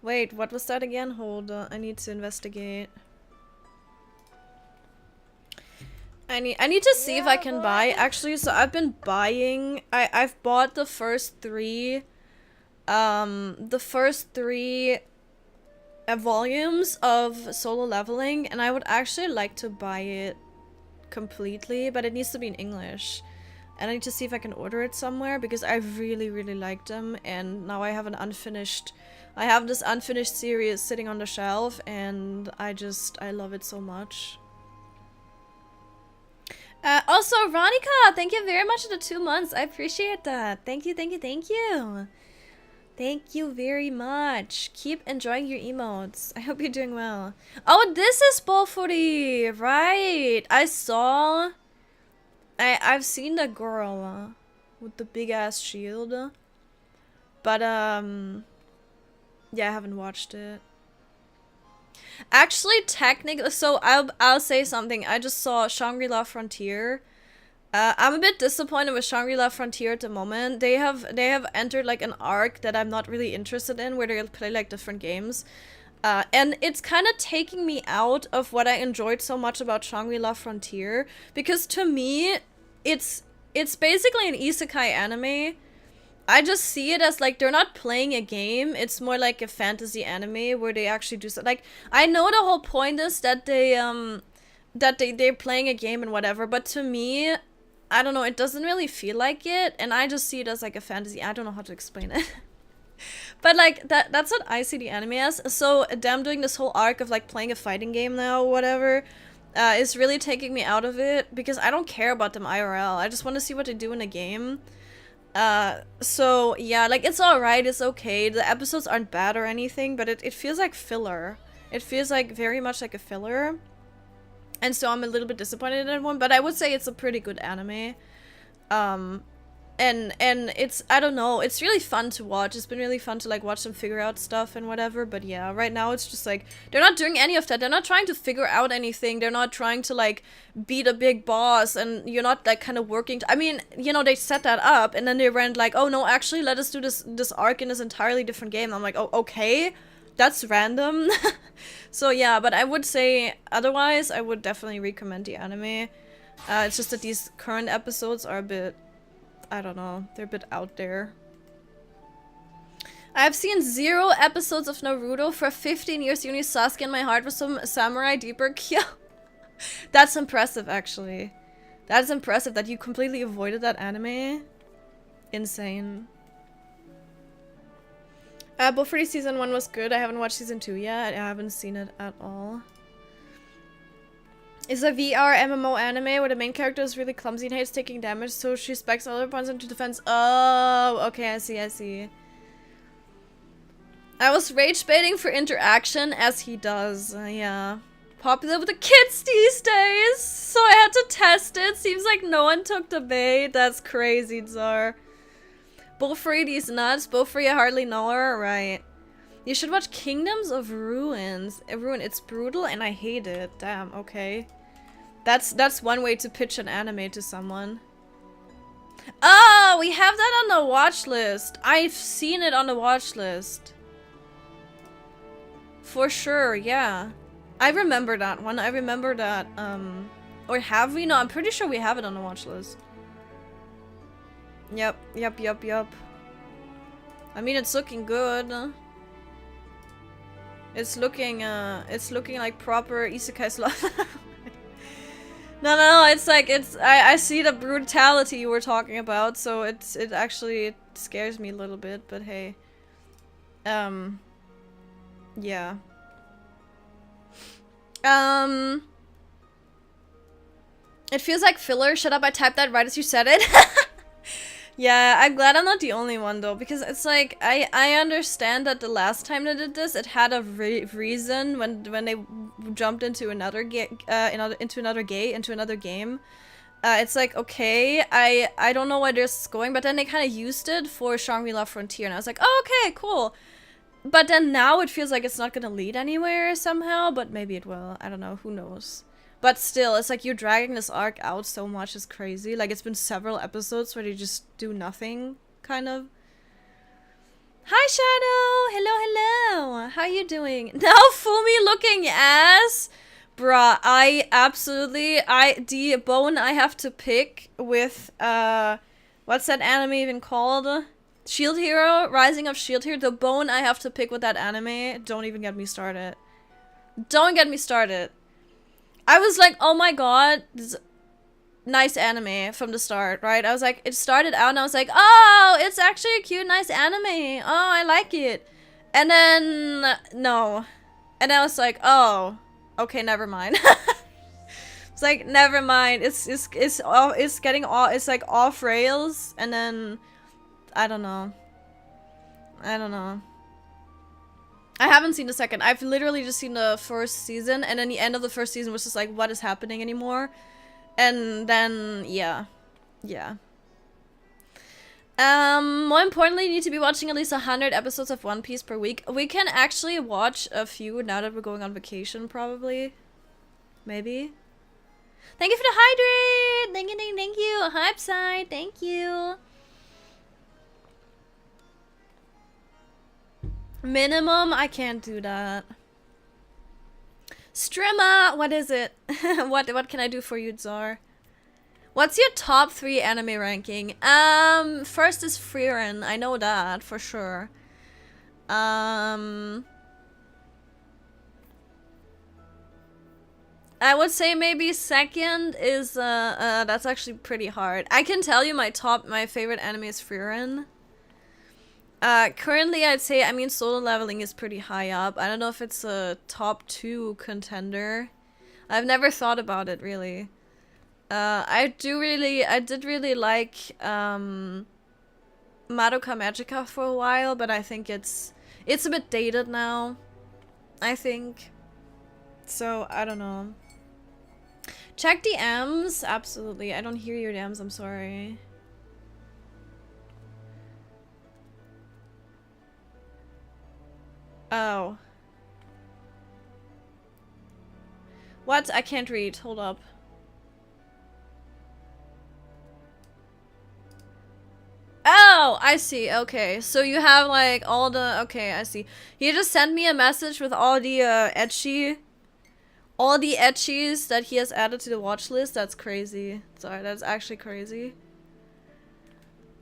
Wait, what was that again? Hold on. I need to investigate. I need to see if I can buy. Actually, so I've been buying... I've bought the first three... volumes of Solo Leveling, and I would actually like to buy it completely, but it needs to be in English. And I need to see if I can order it somewhere, because I really, really liked them, and now I have I have this unfinished series sitting on the shelf, and I love it so much. Also, Ronica, thank you very much for the 2 months. I appreciate that. Thank you, thank you, thank you. Thank you very much. Keep enjoying your emotes. I hope you're doing well. Oh, this is Bofuri, right? I've seen the girl with the big ass shield, but yeah, I haven't watched it. Actually, technically, so I'll say something. I just saw Shangri-La Frontier. I'm a bit disappointed with Shangri-La Frontier at the moment. They have entered like an arc that I'm not really interested in, where they play like different games. And it's kind of taking me out of what I enjoyed so much about Shangri-La Frontier, because to me, it's basically an isekai anime. I just see it as like they're not playing a game. It's more like a fantasy anime where they actually do so. Like, I know the whole point is that they're playing a game and whatever, but to me, I don't know, it doesn't really feel like it, and I just see it as like a fantasy. I don't know how to explain it. But like that's what I see the anime as. So them doing this whole arc of like playing a fighting game now or whatever is really taking me out of it, because I don't care about them IRL. I just want to see what they do in the game. So yeah, like it's alright, it's okay. The episodes aren't bad or anything, but it feels like filler. It feels like very much like a filler. And so I'm a little bit disappointed in that one, but I would say it's a pretty good anime. And it's, I don't know, it's really fun to watch. It's been really fun to like watch them figure out stuff and whatever, but yeah, right now it's just like, they're not doing any of that. They're not trying to figure out anything. They're not trying to like beat a big boss, and you're not like kind of working I mean, you know, they set that up and then they went like, oh no, actually let us do this arc in this entirely different game. I'm like, oh, okay, that's random. So yeah, but I would say otherwise, I would definitely recommend the anime. It's just that these current episodes are a bit, I don't know, they're a bit out there. I've seen 0 episodes of Naruto for 15 years. Uni Sasuke in my heart with some samurai deeper kill. That's impressive, actually. That's impressive that you completely avoided that anime. Insane. But for season 1 was good. I haven't watched season 2 yet. I haven't seen it at all. Is a VR MMO anime where the main character is really clumsy and hates taking damage, so she specs other opponents into defense. Oh, okay, I see. I was rage baiting for interaction, as he does. Yeah. Popular with the kids these days, so I had to test it. Seems like no one took the bait. That's crazy, Tsar. Bullfrey, these nuts. Bullfrey, I hardly know her. Right. You should watch Kingdoms of Ruins. It's brutal and I hate it. Damn, okay. That's one way to pitch an anime to someone. Oh, we have that on the watch list. I've seen it on the watch list. For sure, yeah. I remember that one. I remember that, or have we? No, I'm pretty sure we have it on the watch list. Yep. I mean, it's looking good. It's looking like proper isekai slot. No, it's like, I see the brutality you were talking about, so it actually scares me a little bit, but hey. Yeah. It feels like filler. Shut up, I typed that right as you said it. Yeah, I'm glad I'm not the only one though, because it's like, I understand that the last time they did this, it had a reason when they jumped into another game. It's like, okay, I don't know where this is going, but then they kind of used it for Shangri-La Frontier, and I was like, oh, okay, cool. But then now it feels like it's not gonna lead anywhere somehow, but maybe it will. I don't know, who knows. But still, it's like you're dragging this arc out so much, it's crazy. Like, it's been several episodes where they just do nothing, kind of. Hi, Shadow! Hello! How you doing? Now, Fumi looking ass! Bruh, the bone I have to pick with, what's that anime even called? Shield Hero? Rising of Shield Hero? The bone I have to pick with that anime, don't even get me started. Don't get me started. I was like, oh my god, this nice anime from the start, right? I was like, it started out and I was like, oh, it's actually a cute, nice anime. Oh, I like it. And then, no. And I was like, oh, okay, never mind. It's like, never mind. It's getting all, it's like off rails. And then, I don't know. I haven't seen the second. I've literally just seen the first season, and then the end of the first season was just like, what is happening anymore? And then, yeah. More importantly, you need to be watching at least 100 episodes of One Piece per week. We can actually watch a few now that we're going on vacation, probably. Maybe. Thank you for the hydrate! Thank you, thank you. Hype side, thank you. Minimum, I can't do that. Strimma, what is it? What can I do for you, Tsar? What's your top 3 anime ranking? First is Frieren. I know that for sure. I would say maybe second is that's actually pretty hard. I can tell you my favorite anime is Frieren. Currently I'd say, I mean, Solo Leveling is pretty high up. I don't know if it's a top 2 contender. I've never thought about it really. I did really like Madoka Magica for a while, but I think it's a bit dated now, I think. So, I don't know. Check DMs? Absolutely. I don't hear your DMs, I'm sorry. Oh. What? I can't read. Hold up. Oh, I see. Okay. So you have like all the... Okay, I see. He just sent me a message with all the all the ecchis that he has added to the watch list. That's crazy. Sorry, that's actually crazy.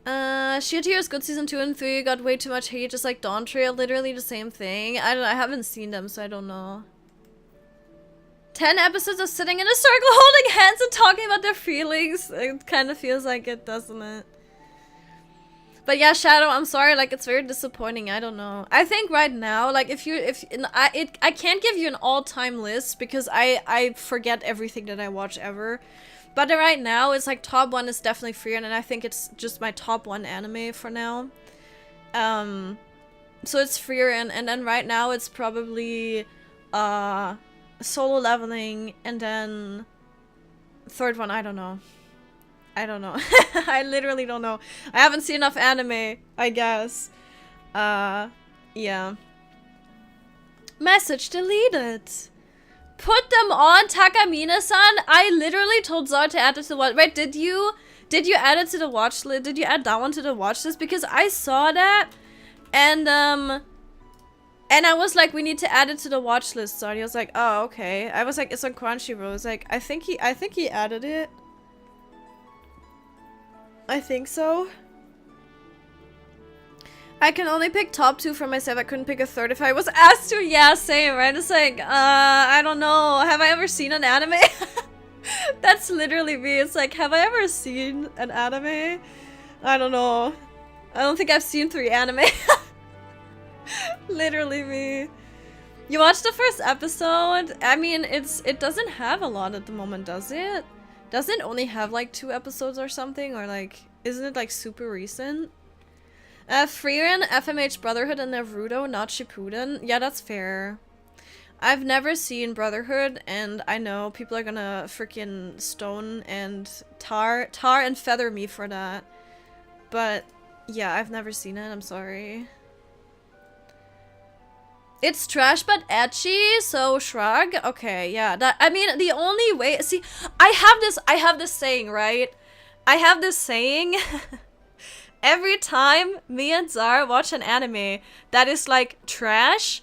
Sheer Tears Good Season 2 and 3 got way too much hate, just like Dawn Trail, literally the same thing. I haven't seen them, so I don't know. 10 episodes of sitting in a circle holding hands and talking about their feelings. It kind of feels like it, doesn't it? But yeah, Shadow, I'm sorry, like, it's very disappointing. I don't know. I think right now, like, I can't give you an all-time list because I forget everything that I watch ever. But right now, it's like top 1 is definitely Frieren, and I think it's just my top 1 anime for now. So it's Frieren, and then right now it's probably Solo Leveling, and then third one, I don't know. I don't know. I literally don't know. I haven't seen enough anime, I guess. Yeah. Message deleted. Put them on, Takamina-san. I literally told Zara to add it to the watch. Wait, did you add it to the watch list? Did you add that one to the watch list? Because I saw that, and I was like, we need to add it to the watch list. So I was like, oh, okay. I was like, it's on Crunchyroll. I was like, I think he added it. I think so. I can only pick top 2 for myself. I couldn't pick a third if I was asked to. Yeah, same, right? It's like, I don't know. Have I ever seen an anime? That's literally me. It's like, have I ever seen an anime? I don't know. I don't think I've seen 3 anime. Literally me. You watched the first episode? I mean, it doesn't have a lot at the moment, does it? Doesn't it only have like 2 episodes or something? Or like, isn't it like super recent? Frieren, FMH Brotherhood, and Naruto, not Shippuden. Yeah, that's fair. I've never seen Brotherhood, and I know people are gonna freaking stone and tar and feather me for that. But yeah, I've never seen it. I'm sorry. It's trash but etchy, so shrug. Okay, yeah. That, I mean, the only way. See, I have this saying, right? I have this saying. Every time me and Zar watch an anime that is like trash,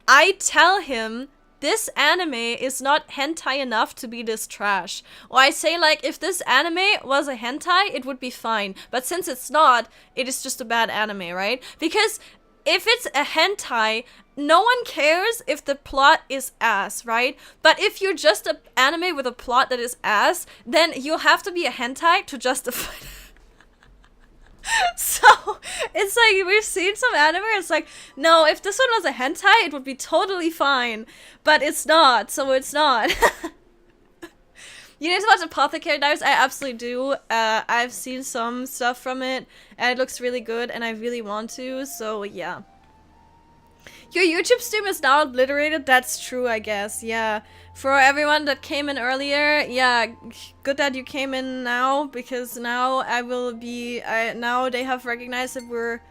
I tell him this anime is not hentai enough to be this trash. Or I say like, if this anime was a hentai, it would be fine. But since it's not, it is just a bad anime, right? Because if it's a hentai, no one cares if the plot is ass, right? But if you're just an anime with a plot that is ass, then you'll have to be a hentai to justify it. So, it's like, we've seen some anime, it's like, no, if this one was a hentai, it would be totally fine. But it's not, so it's not. You need to watch Apothecary Diaries. I absolutely do. I've seen some stuff from it, and it looks really good, and I really want to, so yeah. Your YouTube stream is now obliterated? That's true, I guess. Yeah. For everyone that came in earlier, yeah, good that you came in now, because now I will be... now they have recognized that we're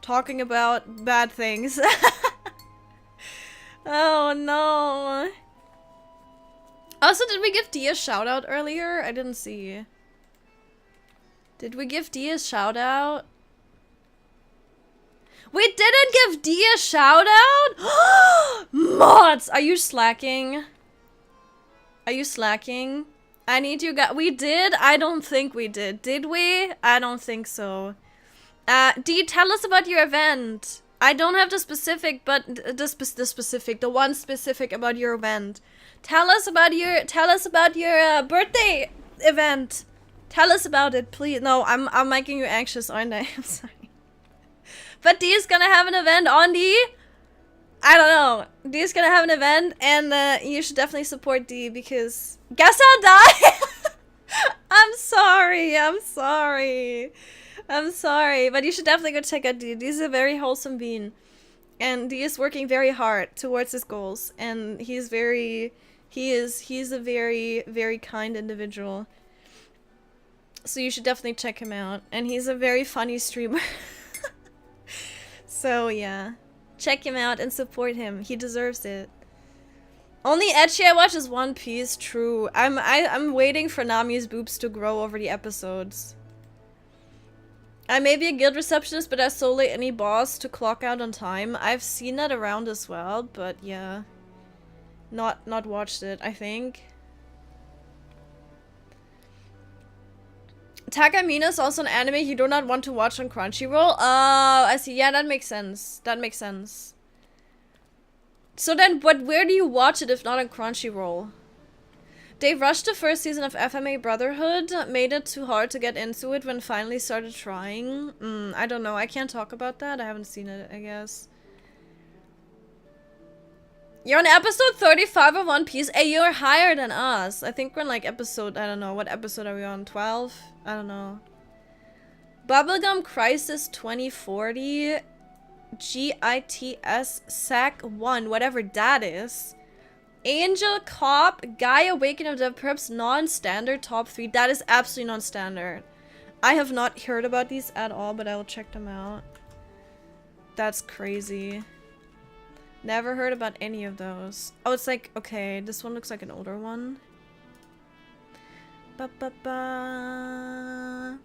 talking about bad things. Oh, no. Also, did we give D a shout out earlier? I didn't see. Did we give D a shout out? We didn't give D a shout out? Mods, are you slacking? Are you slacking? I need you guys. We did? I don't think we did. Did we? I don't think so. D, tell us about your event. I don't have the specific, but the one specific about your event. Tell us about your birthday event. Tell us about it, please. No, I'm making you anxious, aren't I? I'm sorry. But D is gonna have an event on D. I don't know. D is gonna have an event, and you should definitely support D because guess I'll die. I'm sorry. I'm sorry. I'm sorry, but you should definitely go check out D. D is a very wholesome being, and D is working very hard towards his goals, and he's a very, very kind individual. So you should definitely check him out, and he's a very funny streamer. So yeah, check him out and support him. He deserves it. Only ecchi I watch is One Piece. True. I'm waiting for Nami's boobs to grow over the episodes. I may be a guild receptionist, but I so late any boss to clock out on time. I've seen that around as well, but yeah, not watched it. I think. Takamina is also an anime you do not want to watch on Crunchyroll. I see. Yeah, that makes sense. That makes sense. So then, where do you watch it if not on Crunchyroll? They rushed the first season of FMA Brotherhood, made it too hard to get into it when finally started trying. I don't know. I can't talk about that. I haven't seen it, I guess. You're on episode 35 of One Piece. Hey, you're higher than us. I think we're on like episode, I don't know. What episode are we on? 12? I don't know. Bubblegum Crisis 2040. GITS SAC 1. Whatever that is. Angel Cop. Guy Awakening of the perhaps non-standard top 3. That is absolutely non-standard. I have not heard about these at all, but I will check them out. That's crazy. Never heard about any of those. Oh, it's like, okay, this one looks like an older one. Ba-ba-ba.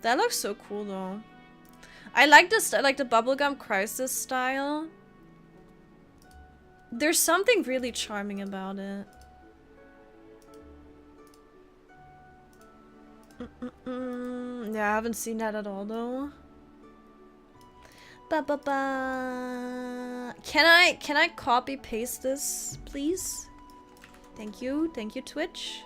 That looks so cool, though. I like this, like the Bubblegum Crisis style. There's something really charming about it. Yeah, I haven't seen that at all, though. Ba-ba-ba. Can I copy paste this, please? Thank you, Twitch.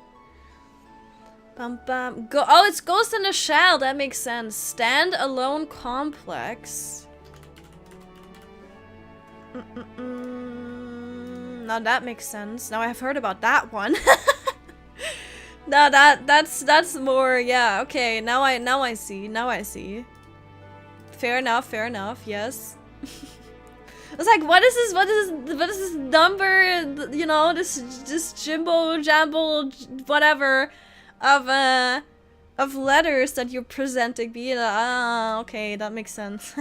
Bum bum. Go. Oh, it's Ghost in the Shell. That makes sense. Stand-alone complex. Now that makes sense. Now I've heard about that one. No, that's more. Yeah. Okay. Now I see. Now I see. Fair enough, yes. I was like, what is this number, you know, this jimbo jamble whatever of letters that you're presenting me. Okay, that makes sense.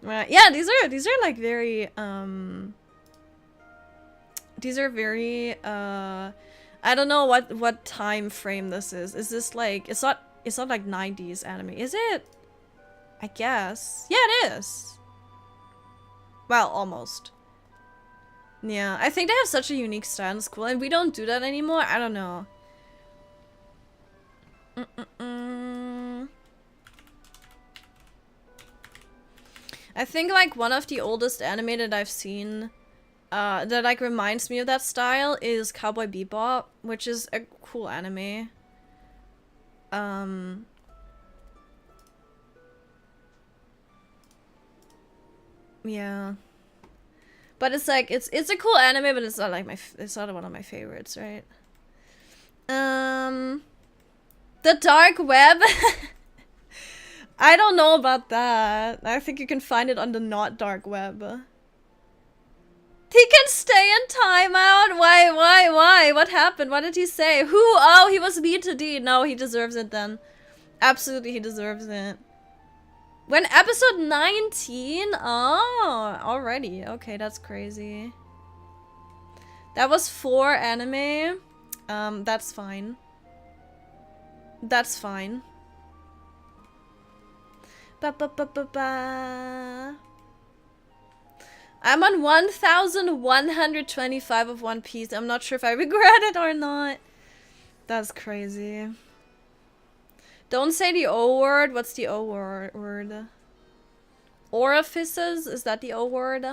Right. Yeah, these are like very these are very I don't know what time frame this is. Is this like it's not like 90s anime, is it? I guess. Yeah, it is. Well, almost. Yeah, I think they have such a unique style in school, and we don't do that anymore. I don't know. I think like one of the oldest anime that I've seen that like reminds me of that style is Cowboy Bebop, which is a cool anime. Yeah, but it's like it's a cool anime, but it's not like it's not one of my favorites, right? The dark web. I don't know about that. I think you can find it on the not dark web. He can stay in timeout? Why? What happened? What did he say? Who? Oh, he was mean to D. No, he deserves it then. Absolutely, he deserves it. When episode 19? Oh, already. Okay, that's crazy. That was 4 anime. That's fine. That's fine. Ba. I'm on 1125 of One Piece. I'm not sure if I regret it or not. That's crazy. Don't say the O word. What's the O word? Orifices? Is that the O word?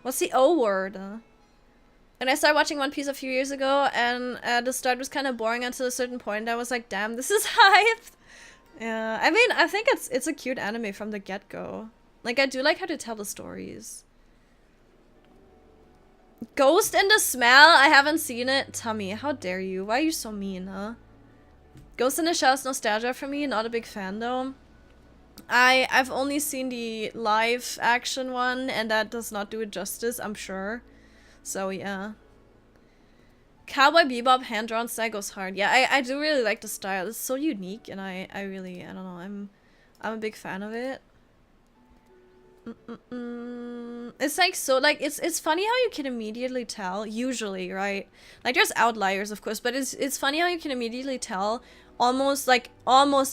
What's the O word? And I started watching One Piece a few years ago, and the start was kind of boring until a certain point. I was like, damn, this is hyped. Yeah, I mean, I think it's a cute anime from the get-go. Like, I do like how to tell the stories. Ghost in the Smell? I haven't seen it. Tummy, how dare you? Why are you so mean, huh? Ghost in the Shell is nostalgia for me. Not a big fan, though. I've only seen the live action one, and that does not do it justice, I'm sure. So, yeah. Cowboy Bebop hand-drawn style goes hard. Yeah, I do really like the style. It's so unique, and I really, I don't know, I'm a big fan of it. It's like, so, like, it's funny how you can immediately tell, usually, right? Like, there's outliers, of course, but it's funny how you can immediately tell, almost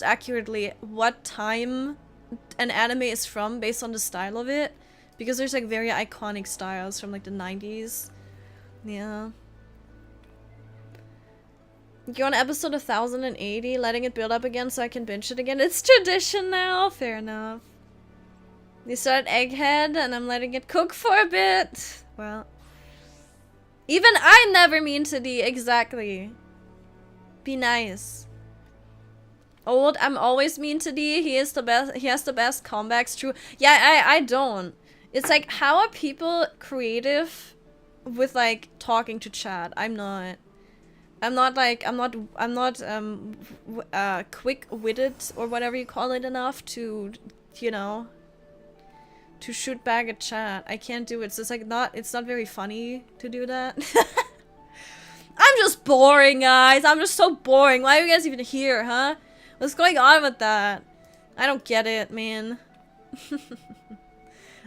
accurately, what time an anime is from based on the style of it. Because there's, like, very iconic styles from, like, the 90s. Yeah. You're on episode 1080, letting it build up again so I can binge it again. It's tradition now. Fair enough. You start Egghead, and I'm letting it cook for a bit. Well. Even I never mean to be. Exactly. Be nice. Old, I'm always mean to D. He is the best. He has the best comebacks. True. Yeah, I don't. It's like, how are people creative with, like, talking to chat? I'm not quick-witted or whatever you call it enough to, you know, to shoot back at chat. I can't do it. So it's like it's not very funny to do that. I'm just boring, guys. I'm just so boring. Why are you guys even here, huh? What's going on with that? I don't get it, man.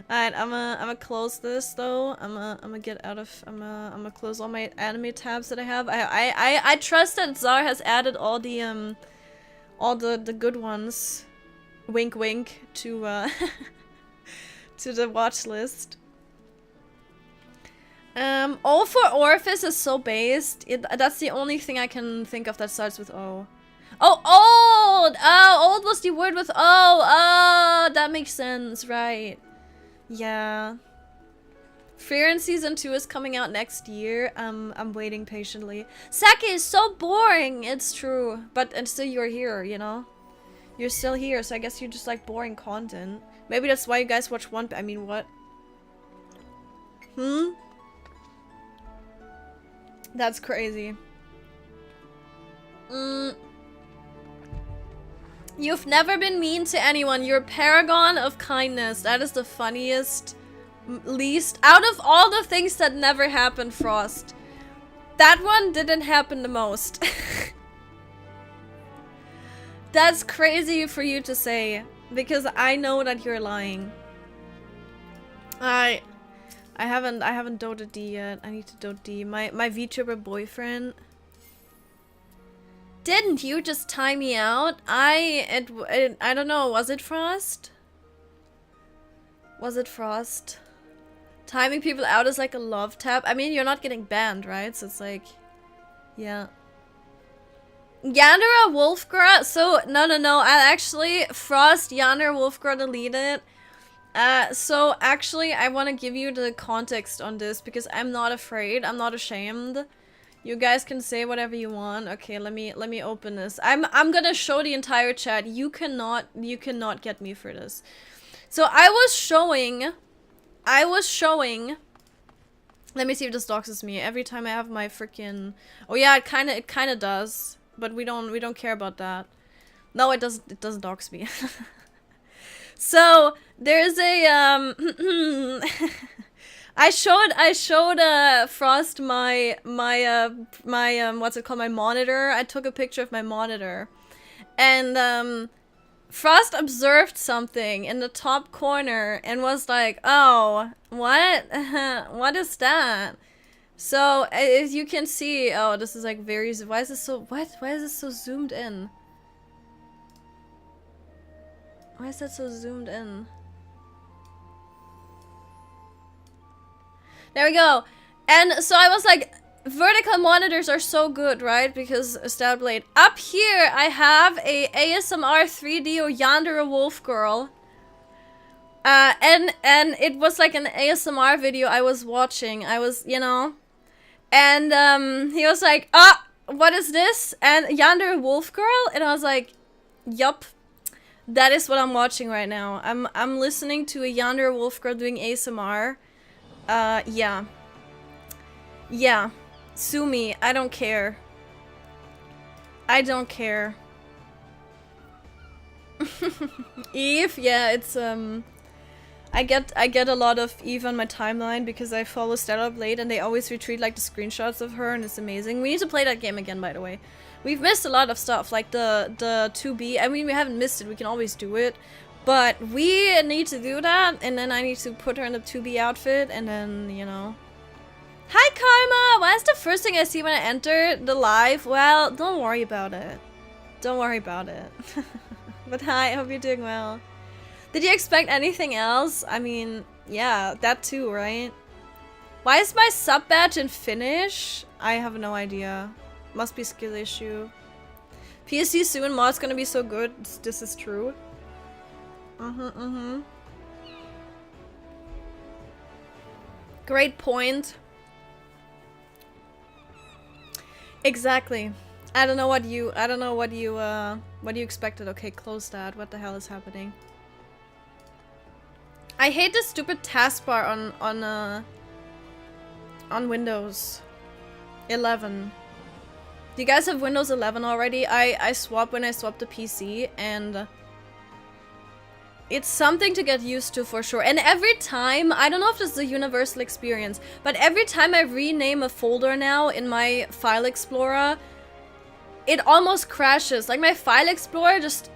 Alright, I'm gonna close this though. I'm gonna get out of. I'm gonna close all my anime tabs that I have. I trust that Zar has added all the good ones. Wink, wink to to the watch list. O for Orifice is so based. That's the only thing I can think of that starts with O. Oh, old! Oh, old was the word with O. Oh, that makes sense, right? Yeah. Fear in season 2 is coming out next year. I'm waiting patiently. Sake is so boring. It's true, but and still you're here. You know, you're still here. So I guess you just like boring content. Maybe that's why you guys watch One. I mean, what? That's crazy. You've never been mean to anyone. You're a paragon of kindness. That is the funniest, least... Out of all the things that never happened, Frost, that one didn't happen the most. That's crazy for you to say, because I know that you're lying. I haven't doted D yet. I need to dote D. My VTuber boyfriend... Didn't you just tie me out? I don't know. Was it Frost? Was it Frost? Timing people out is like a love tap. I mean, you're not getting banned, right? So it's like, yeah. Yandere Wolfgra. So no. I actually Frost Yandere Wolfgra deleted. So actually, I want to give you the context on this because I'm not afraid. I'm not ashamed. You guys can say whatever you want. Okay, let me open this. I'm gonna show the entire chat. You cannot get me for this. So I was showing. Let me see if this doxes me. Every time I have my freaking. Oh yeah, it kinda does. But we don't care about that. No, it doesn't dox me. So there's a I showed Frost my what's it called, my monitor. I took a picture of my monitor. And Frost observed something in the top corner and was like, "Oh, what? What is that?" So as you can see, oh, this is like very. Why is this so? What? Why is this so zoomed in? Why is that so zoomed in? There we go. And so I was like, vertical monitors are so good, right? Because Stab Blade. Up here, I have a ASMR 3D or Yandere Wolf Girl. And it was like an ASMR video I was watching. I was, you know. And he was like, "Ah, what is this?" And Yandere Wolf Girl? And I was like, yup. That is what I'm watching right now. I'm listening to a Yandere Wolf Girl doing ASMR. Yeah. Yeah. Sue me. I don't care. I don't care. Eve, yeah, it's I get a lot of Eve on my timeline because I follow Stellar Blade and they always retweet like the screenshots of her and it's amazing. We need to play that game again, by the way. We've missed a lot of stuff, like the 2B. I mean, we haven't missed it, we can always do it. But we need to do that, and then I need to put her in the 2B outfit, and then, you know. Hi, Karma! Why is the first thing I see when I enter the live? Well, don't worry about it. Don't worry about it. But hi, I hope you're doing well. Did you expect anything else? I mean, yeah, that too, right? Why is my sub badge in Finnish? I have no idea. Must be skill issue. PSC soon, mod's gonna be so good. This is true. Great point. Exactly. I don't know what you expected. Okay, close that. What the hell is happening? I hate this stupid taskbar on Windows 11. Do you guys have Windows 11 already? I swapped when I swapped the PC, and it's something to get used to for sure. And every time, I don't know if this is a universal experience, but every time I rename a folder now in my file explorer, it almost crashes. Like my file explorer just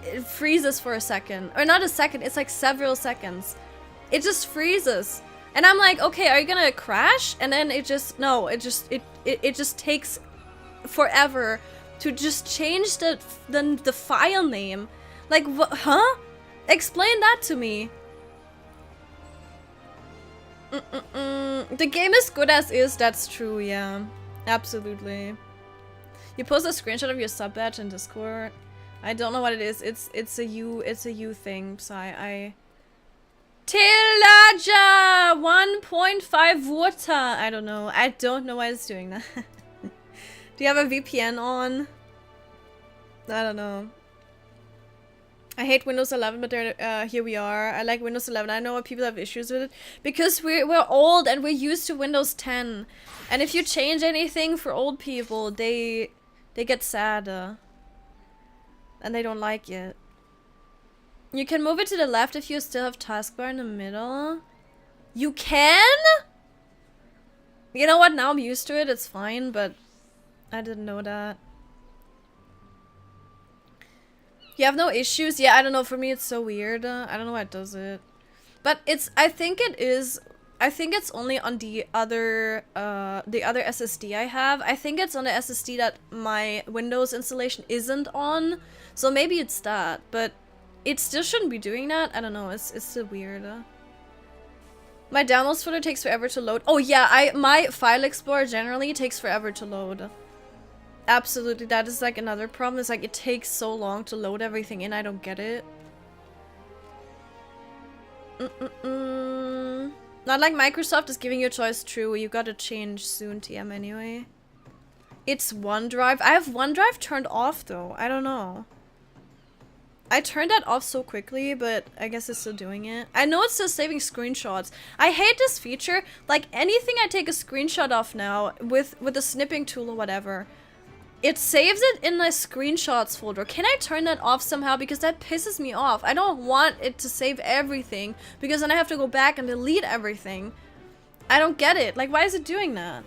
it freezes for a second. Or not a second, it's like several seconds. It just freezes. And I'm like, okay, are you gonna crash? And then it just, no, it just takes forever to just change the file name. Like, huh? Explain that to me. The game is good as is, that's true, yeah. Absolutely. You post a screenshot of your sub badge in Discord. I don't know what it is. It's a you thing, so I Tilaja 1.5 water. I don't know. I don't know why it's doing that. Do you have a VPN on? I don't know. I hate Windows 11, but here we are. I like Windows 11. I know why people have issues with it. Because we're old and we're used to Windows 10. And if you change anything for old people, they get sad. And they don't like it. You can move it to the left if you still have taskbar in the middle. You can? You know what? Now I'm used to it. It's fine, but I didn't know that. You have no issues? Yeah, I don't know. For me, it's so weird. I don't know why it does it. But I think it's only on the other SSD I have. I think it's on the SSD that my Windows installation isn't on. So maybe it's that. But it still shouldn't be doing that. I don't know. It's still weird. My downloads folder takes forever to load. Oh yeah, my file explorer generally takes forever to load. Absolutely, that is like another problem. It's like it takes so long to load everything in. I don't get it. Not like Microsoft is giving you a choice. True, you gotta change soon, TM anyway. It's OneDrive. I have OneDrive turned off though. I don't know. I turned that off so quickly, but I guess it's still doing it. I know it's still saving screenshots. I hate this feature. Like anything I take a screenshot of now with the snipping tool or whatever, it saves it in the screenshots folder. Can I turn that off somehow? Because that pisses me off. I don't want it to save everything because then I have to go back and delete everything. I don't get it. Like, why is it doing that?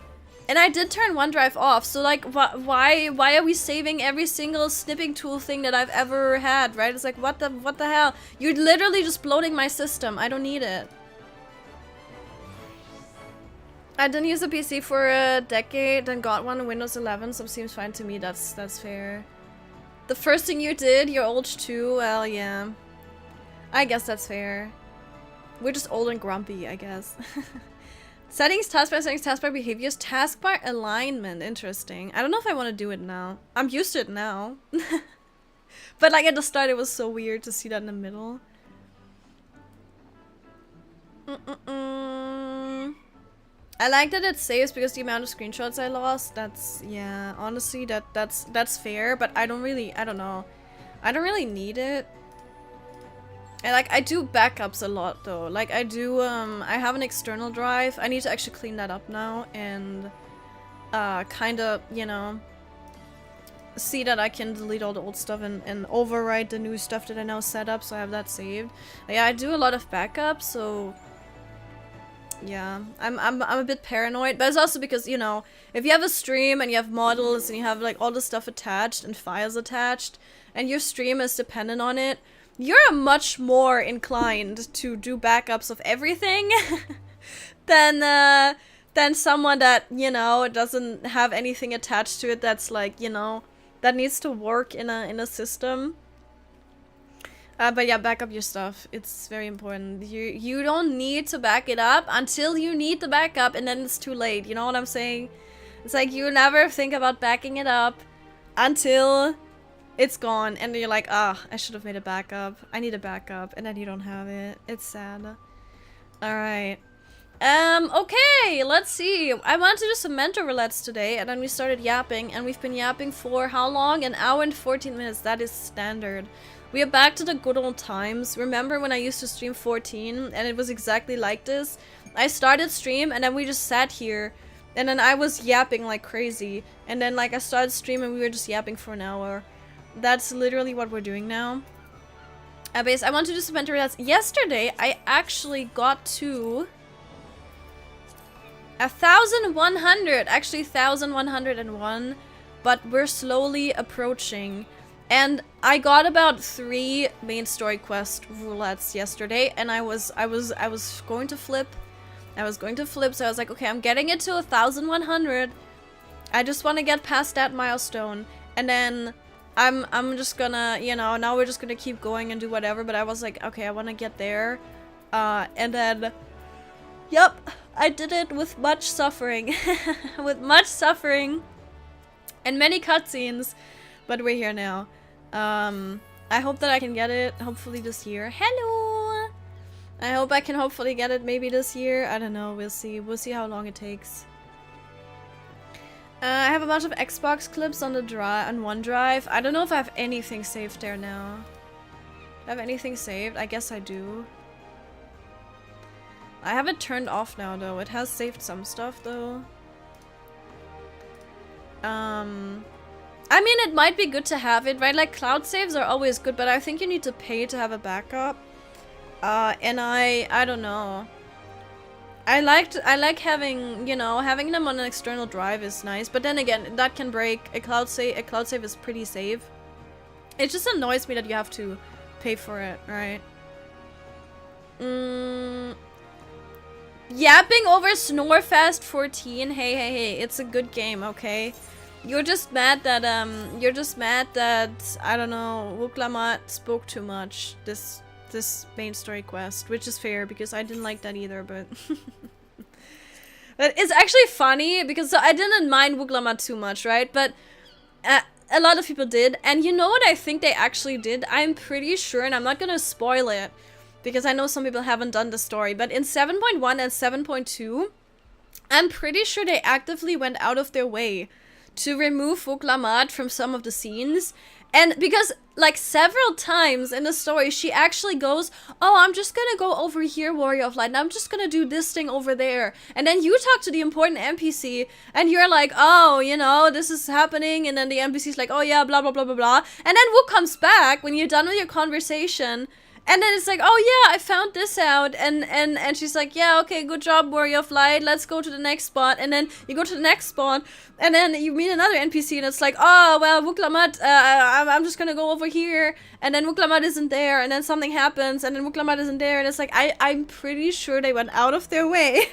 And I did turn OneDrive off, so like, why are we saving every single snipping tool thing that I've ever had, right? It's like, what the hell? You're literally just bloating my system. I don't need it. I didn't use a PC for a decade, then got one in Windows 11, so it seems fine to me. That's fair. The first thing you did, you're old too. Well, yeah. I guess that's fair. We're just old and grumpy, I guess. Settings, taskbar behaviors, taskbar alignment. Interesting. I don't know if I want to do it now. I'm used to it now. But like at the start, it was so weird to see that in the middle. I like that it saves because the amount of screenshots I lost. That's, yeah, honestly, that's fair. But I don't know. I don't really need it. And like, I do backups a lot though. Like I do, I have an external drive. I need to actually clean that up now and kind of, you know, see that I can delete all the old stuff and overwrite the new stuff that I now set up, so I have that saved. Yeah, I do a lot of backups, so yeah, I'm a bit paranoid, but it's also because, you know, if you have a stream and you have models and you have like all the stuff attached and files attached and your stream is dependent on it, you're much more inclined to do backups of everything than someone that, you know, doesn't have anything attached to it that's like, you know, that needs to work in a system. But yeah, back up your stuff. It's very important. You don't need to back it up until you need the backup, and then it's too late. You know what I'm saying? It's like you never think about backing it up until it's gone, and you're like, ah, I should have made a backup. I need a backup, and then you don't have it. It's sad. Alright. Okay, let's see. I wanted to do some mentor roulettes today, and then we started yapping, and we've been yapping for how long? An hour and 14 minutes. That is standard. We are back to the good old times. Remember when I used to stream 14, and it was exactly like this? I started stream, and then we just sat here, and then I was yapping like crazy, and then like I started stream, and we were just yapping for an hour. That's literally what we're doing now. Base, I want to do some mentor roulettes. Yesterday, I actually got to 1,100, actually 1,101, but we're slowly approaching. And I got about 3 main story quest roulettes yesterday, and I was going to flip. So I was like, okay, I'm getting it to 1,100. I just want to get past that milestone, and then I'm just gonna, you know, now we're just gonna keep going and do whatever. But I was like, okay, I want to get there, and then, yep, I did it with much suffering, with much suffering, and many cutscenes. But we're here now. I hope that I can get it, hopefully this year. Hello! I hope I can hopefully get it maybe this year. I don't know, we'll see. We'll see how long it takes. I have a bunch of Xbox clips on OneDrive. I don't know if I have anything saved there now. Do I have anything saved? I guess I do. I have it turned off now though. It has saved some stuff though. I mean, it might be good to have it, right? Like, cloud saves are always good, but I think you need to pay to have a backup. And I don't know. I like having, you know, having them on an external drive is nice, but then again, that can break. A cloud save is pretty safe. It just annoys me that you have to pay for it, right? Yapping over Snorefast 14. Hey, it's a good game, okay? You're just mad that, I don't know, Wuklamat spoke too much this main story quest, which is fair, because I didn't like that either, but... But it's actually funny, because I didn't mind Wuklamat too much, right? But a lot of people did, and you know what I think they actually did? I'm pretty sure, and I'm not gonna spoil it, because I know some people haven't done the story, but in 7.1 and 7.2, I'm pretty sure they actively went out of their way to remove Wuklamat from some of the scenes. And because, like, several times in the story, she actually goes, oh, I'm just gonna go over here, Warrior of Light, and I'm just gonna do this thing over there. And then you talk to the important NPC, and you're like, oh, you know, this is happening, and then the NPC's like, oh yeah, blah, blah, blah, blah, blah. And then Wook comes back when you're done with your conversation, And then it's like, oh yeah, I found this out, and she's like, yeah, okay, good job, warrior of light, let's go to the next spot. And then you go to the next spot, and then you meet another NPC, and it's like, oh, well, Wuklamat, I'm just gonna go over here, and then Wuklamat isn't there, and then something happens, and then Wuklamat isn't there, and it's like, I'm pretty sure they went out of their way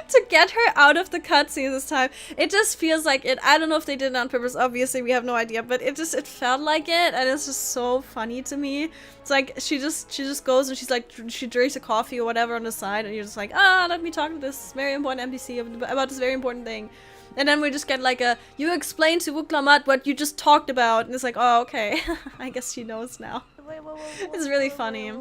to get her out of the cutscene this time. It just feels like it. I don't know if they did it on purpose. Obviously, we have no idea, but it felt like it, and it's just so funny to me. It's like she just goes and she's like, she drinks a coffee or whatever on the side, and you're just like, let me talk to this very important NPC about this very important thing. And then we just get like a, you explain to Wuklamat what you just talked about, and it's like, oh, okay. I guess she knows now. It's really funny.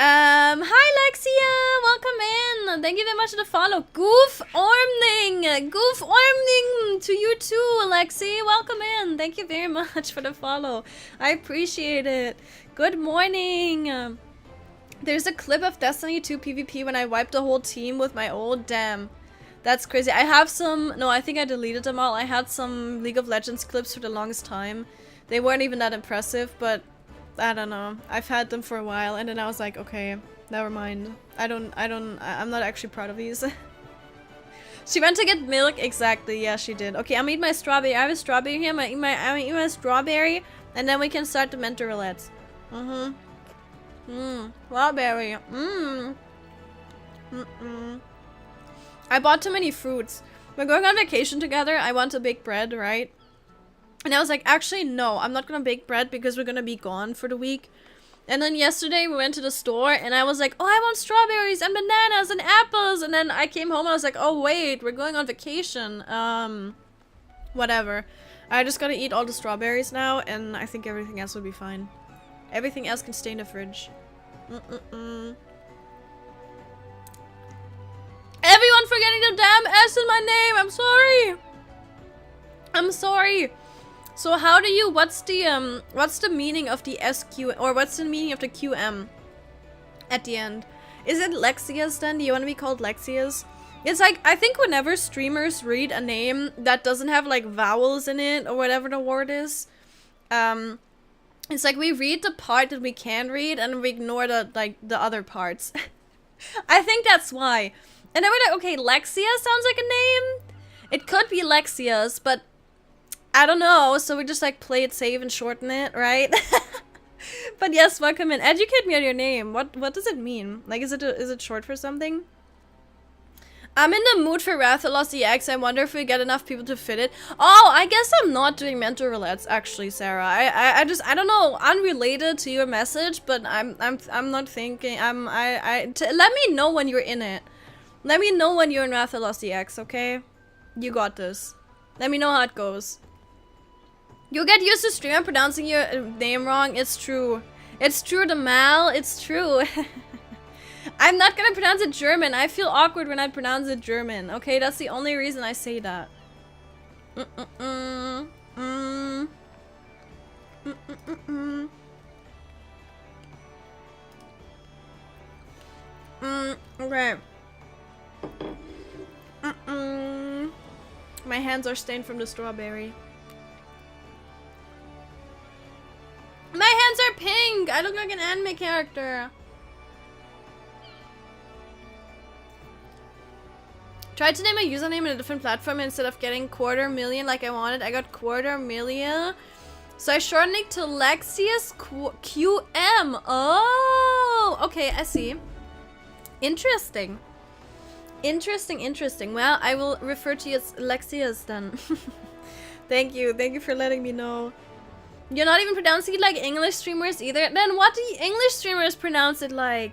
Hi Lexia! Welcome in! Thank you very much for the follow. Goof Ormning! Goof Ormning to you too, Lexi! Welcome in! Thank you very much for the follow. I appreciate it. Good morning! There's a clip of Destiny 2 PvP when I wiped the whole team with my old damn. That's crazy. I have some... No, I think I deleted them all. I had some League of Legends clips for the longest time. They weren't even that impressive, but I don't know. I've had them for a while, and then I was like, okay, never mind. I'm not actually proud of these. She went to get milk. Exactly. Yeah, she did. Okay, I'm eating my strawberry. I have a strawberry here. I'm gonna eat my strawberry, and then we can start the mental roulettes. Strawberry. I bought too many fruits. We're going on vacation together. I want to bake bread, right? And I was like, actually, no, I'm not gonna bake bread because we're gonna be gone for the week. And then yesterday we went to the store and I was like, oh, I want strawberries and bananas and apples. And then I came home and I was like, oh, wait, we're going on vacation. Whatever. I just gotta eat all the strawberries now, and I think everything else will be fine. Everything else can stay in the fridge. Everyone forgetting the damn S in my name! I'm sorry! I'm sorry! So how do you, what's the meaning of the SQ, or what's the meaning of the QM at the end? Is it Lexias then? Do you want to be called Lexias? It's like, I think whenever streamers read a name that doesn't have like vowels in it, or whatever the word is, it's like we read the part that we can read and we ignore the other parts. I think that's why. And then we're like, okay, Lexia sounds like a name? It could be Lexias, but I don't know, so we just like play it safe and shorten it, right? But yes, welcome in. Educate me on your name. What does it mean? Like, is it short for something? I'm in the mood for Rathalos EX. I wonder if we get enough people to fit it. Oh, I guess I'm not doing mental roulettes, actually, Sarah. I don't know, unrelated to your message, but I'm not thinking. Let me know when you're in it. Let me know when you're in Rathalos EX, okay? You got this. Let me know how it goes. You'll get used to streamer pronouncing your name wrong. It's true. It's true, Damal. It's true. I'm not gonna pronounce it German. I feel awkward when I pronounce it German. Okay, that's the only reason I say that. Okay. My hands are stained from the strawberry. My hands are pink! I look like an anime character. Tried to name a username in a different platform instead of getting 250,000 like I wanted. I got 250,000. So I shortened it to Lexius QM. Oh! Okay, I see. Interesting. Interesting. Well, I will refer to you as Lexius then. Thank you for letting me know. You're not even pronouncing it like English streamers either. Then what do English streamers pronounce it like?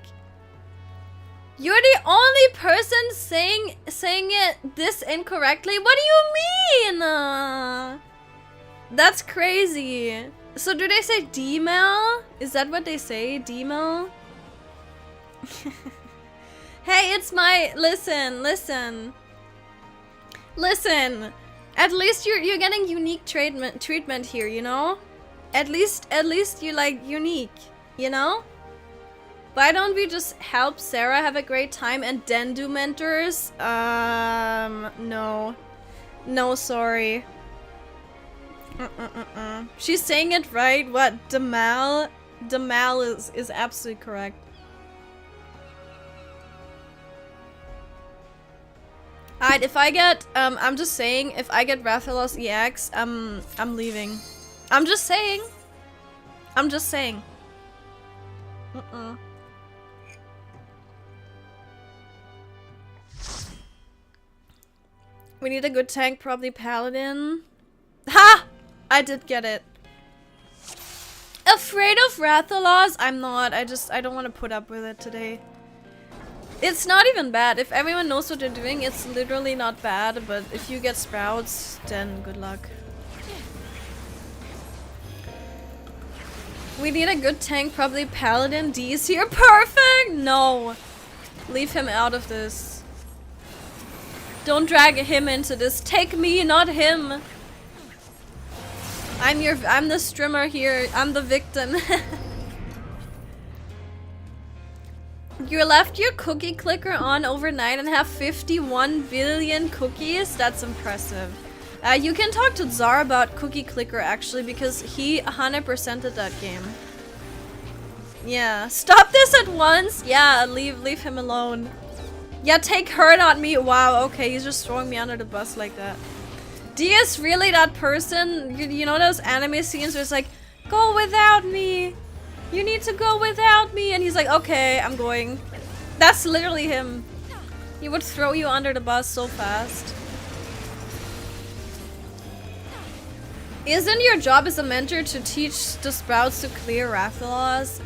You're the only person saying it this incorrectly? What do you mean? That's crazy. So do they say D-Mel? Is that what they say? D-Mel? Hey, it's my... Listen. At least you're getting unique treatment here, you know? At least you're like unique, you know? Why don't we just help Sarah have a great time and then do mentors? No. No, sorry. She's saying it right. What? Damal? Demal is absolutely correct. Alright, if I get, I'm just saying, if I get Rathalos EX, I'm leaving. I'm just saying. I'm just saying. We need a good tank, probably Paladin. Ha! I did get it. Afraid of Rathalos? I'm not. I don't want to put up with it today. It's not even bad. If everyone knows what they're doing, it's literally not bad. But if you get sprouts, then good luck. We need a good tank, probably Paladin. D is here. Perfect! No. Leave him out of this. Don't drag him into this. Take me, not him. I'm the streamer here. I'm the victim. You left your cookie clicker on overnight and have 51 billion cookies? That's impressive. You can talk to Czar about cookie clicker actually, because he 100%ed that game. Yeah. Stop this at once! Yeah, leave him alone. Yeah, take her, not me. Wow, okay, he's just throwing me under the bus like that. D is really that person? You know those anime scenes where it's like, go without me! You need to go without me! And he's like, okay, I'm going. That's literally him. He would throw you under the bus so fast. Isn't your job as a mentor to teach the sprouts to clear Rathalos?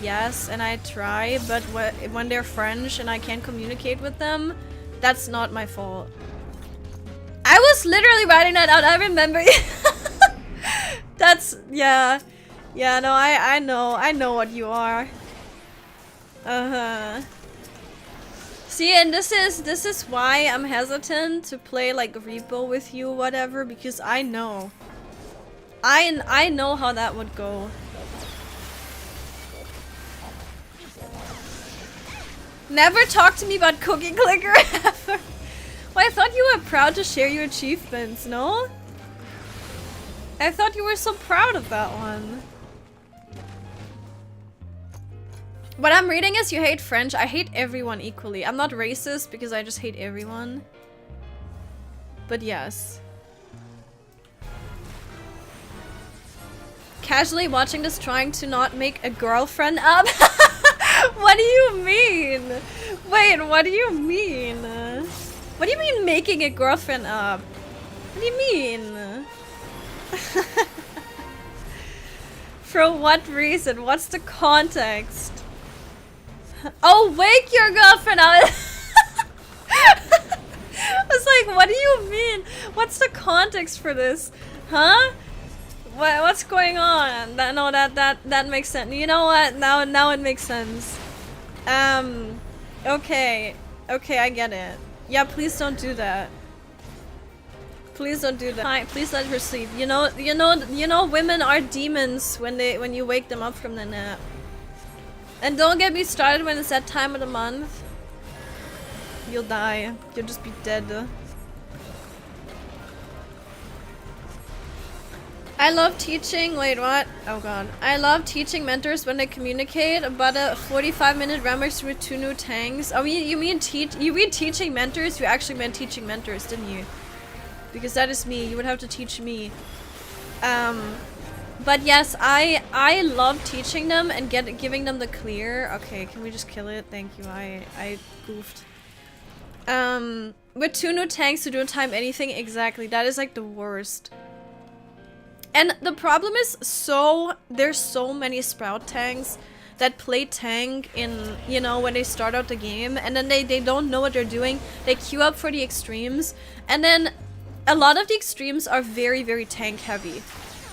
Yes, and I try, but when they're French and I can't communicate with them, that's not my fault. I was literally writing that out, I remember. That's, yeah. Yeah, no, I know what you are. See, and this is why I'm hesitant to play like repo with you, whatever, because I know. I know how that would go. Never talk to me about cookie clicker ever. Well, I thought you were proud to share your achievements, no? I thought you were so proud of that one. What I'm reading is you hate French. I hate everyone equally. I'm not racist because I just hate everyone. But yes. Casually watching this, trying to not make a girlfriend up. What do you mean? Wait, what do you mean? What do you mean making a girlfriend up? What do you mean? For what reason? What's the context? Oh, wake your girlfriend up! I was like, what do you mean? What's the context for this? Huh? What's going on? No, that makes sense. You know what? Now it makes sense. Okay. Okay, I get it. Yeah, please don't do that. Please don't do that. Hi, please let her sleep. You know women are demons when you wake them up from the nap. And don't get me started when it's that time of the month. You'll die. You'll just be dead. I love teaching. Wait, what? Oh god. I love teaching mentors when they communicate about a 45-minute ramage with 2 new tanks. Oh, you mean teaching mentors? You actually meant teaching mentors, didn't you? Because that is me. You would have to teach me. But yes, I love teaching them and giving them the clear. Okay, can we just kill it? Thank you. I goofed. With 2 new tanks to do time anything, exactly. That is like the worst. And the problem is, there's so many sprout tanks that play tank in, you know, when they start out the game, and then they don't know what they're doing. They queue up for the extremes, and then a lot of the extremes are very, very tank heavy.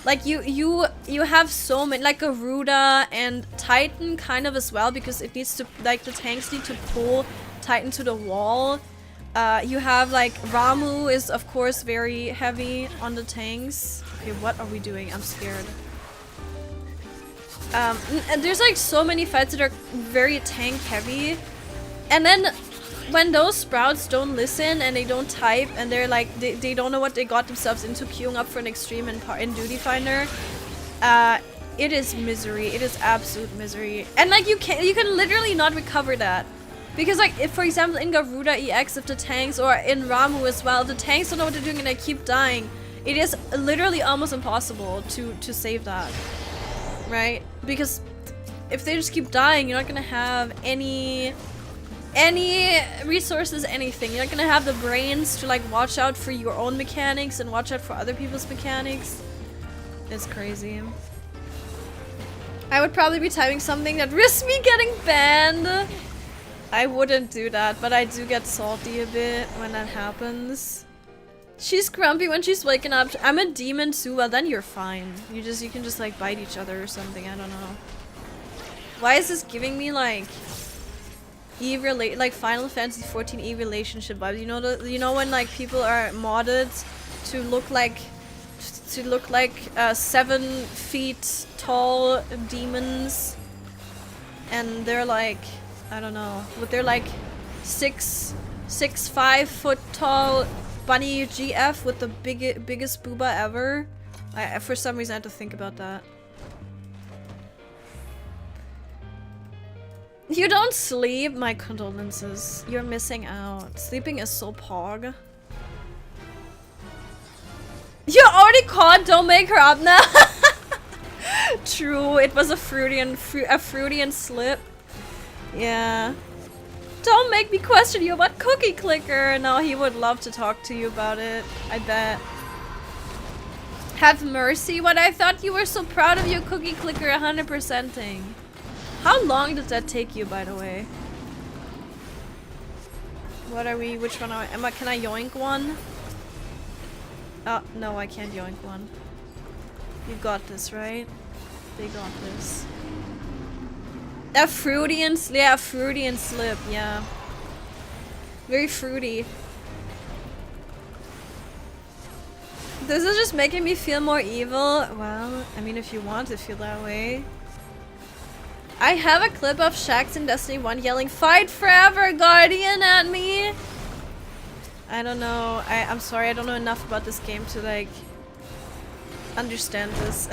Like you have so many, like Garuda and Titan kind of as well, because it needs to, like, the tanks need to pull Titan to the wall. You have like Ramu is of course very heavy on the tanks. Okay, what are we doing? I'm scared. And there's like so many fights that are very tank heavy, and then when those sprouts don't listen and they don't type and they're like they don't know what they got themselves into queuing up for an extreme in Duty Finder, It is misery. It is absolute misery. And like you can literally not recover that. Because like if for example in Garuda EX, if the tanks, or in Ramu as well, if the tanks don't know what they're doing and they keep dying, it is literally almost impossible to save that. Right? Because if they just keep dying, you're not gonna have any resources, anything. You're not gonna have the brains to like watch out for your own mechanics and watch out for other people's mechanics. It's crazy. I would probably be typing something that risks me getting banned. I wouldn't do that, but I do get salty a bit when that happens. She's grumpy when she's waking up. I'm a demon too. Well, then you're fine. You can just like bite each other or something. I don't know. Why is this giving me like like Final Fantasy 14 E relationship vibes? You know when like people are modded to look like 7 feet tall demons, and they're like, I don't know, but they're like 5 foot tall bunny GF with the biggest booba ever. For some reason I had to think about that. You don't sleep? My condolences. You're missing out. Sleeping is so pog. You already caught, don't make her up now. True, it was a Freudian slip. Yeah. Don't make me question you about Cookie Clicker. No, he would love to talk to you about it. I bet. Have mercy. What, I thought you were so proud of your Cookie Clicker 100%ing. How long does that take you, by the way? What are we? Which one are I? Can I yoink one? Oh, no, I can't yoink one. You got this, right? They got this. A Freudian slip, yeah. Very fruity. This is just making me feel more evil. Well, I mean, if you want to feel that way. I have a clip of Shaxx in Destiny 1 yelling, "Fight forever, Guardian," at me. I don't know. I'm sorry, I don't know enough about this game to like understand this.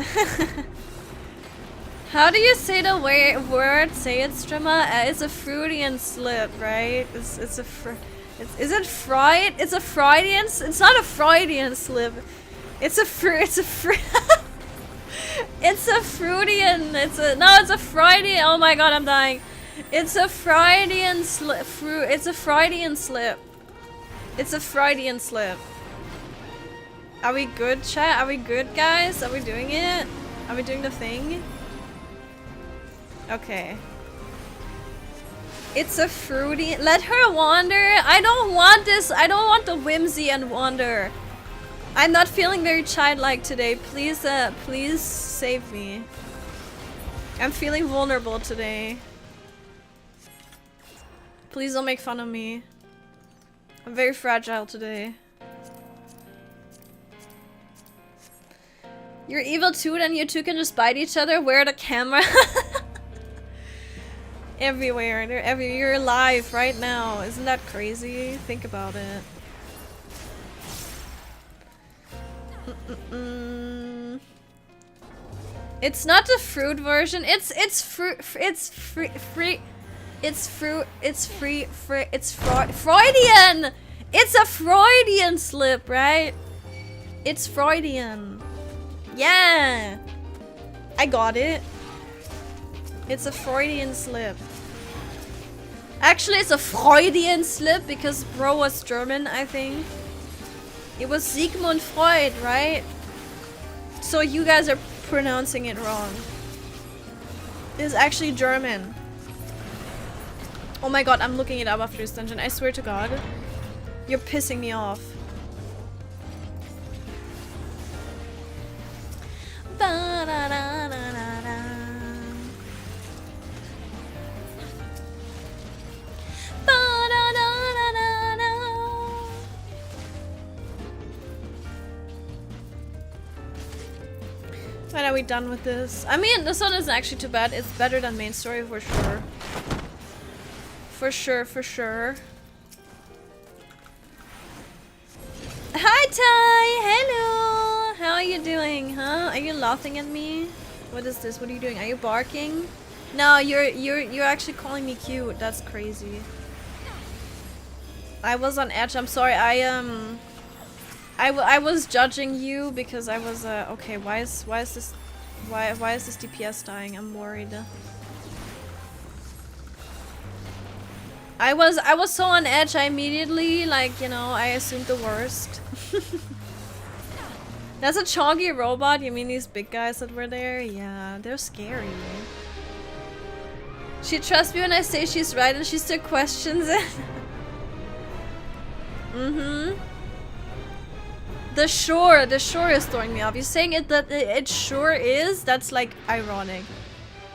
How do you say the word? Say it, streamer. It's a Freudian slip, right? Is it Freud? It's a Freudian. It's not a Freudian slip. It's a It's a Freudian. It's a Freudian. Oh my god, I'm dying. It's a Freudian slip. It's a Freudian slip. It's a Freudian slip. Are we good, chat? Are we good, guys? Are we doing it? Are we doing the thing? Okay. It's a fruity. Let her wander. I don't want this. I don't want the whimsy and wander. I'm not feeling very childlike today. Please, please save me. I'm feeling vulnerable today. Please don't make fun of me. I'm very fragile today. You're evil too, then you two can just bite each other. Where the camera? Everywhere. They're everywhere. You're alive right now. Isn't that crazy? Think about it. It's not the fruit version. It's Freudian. It's a Freudian slip, right? It's Freudian. Yeah. I got it. It's a Freudian slip. Actually, it's a Freudian slip because bro was German, I think. It was Sigmund Freud, right? So you guys are pronouncing it wrong. It's actually German. Oh my god, I'm looking it up after this dungeon. I swear to god. You're pissing me off. When are we done with this? I mean, this one isn't actually too bad. It's better than main story for sure. For sure, for sure. Hi, Ty! Hello! How are you doing, huh? Are you laughing at me? What is this? What are you doing? Are you barking? No, you're actually calling me cute. That's crazy. I was on edge. I'm sorry. I was judging you because I was okay. Why is this DPS dying? I'm worried. I was so on edge. I immediately, like, you know, I assumed the worst. That's a chonky robot. You mean these big guys that were there? Yeah, they're scary. She trusts me when I say she's right, and she still questions it. The shore is throwing me off. You're saying it sure is? That's like ironic.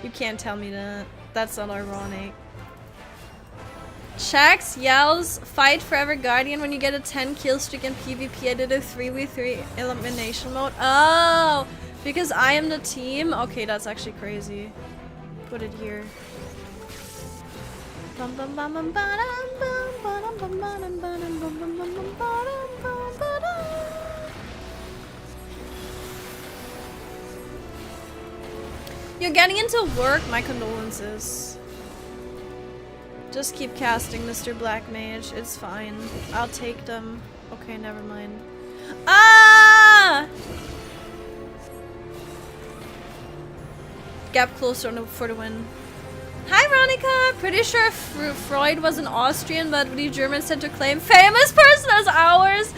You can't tell me that. That's not ironic. Shax yells, fight forever guardian when you get a 10 kill streak in PvP. I did a 3v3 elimination mode. Oh, because I am the team? Okay, that's actually crazy. Put it here. You're getting into work? My condolences. Just keep casting, Mr. Black Mage. It's fine. I'll take them. Okay, never mind. Ah! Gap closer for the win. Hi, Ronica! Pretty sure Freud was an Austrian, but the Germans tend to claim famous person as ours.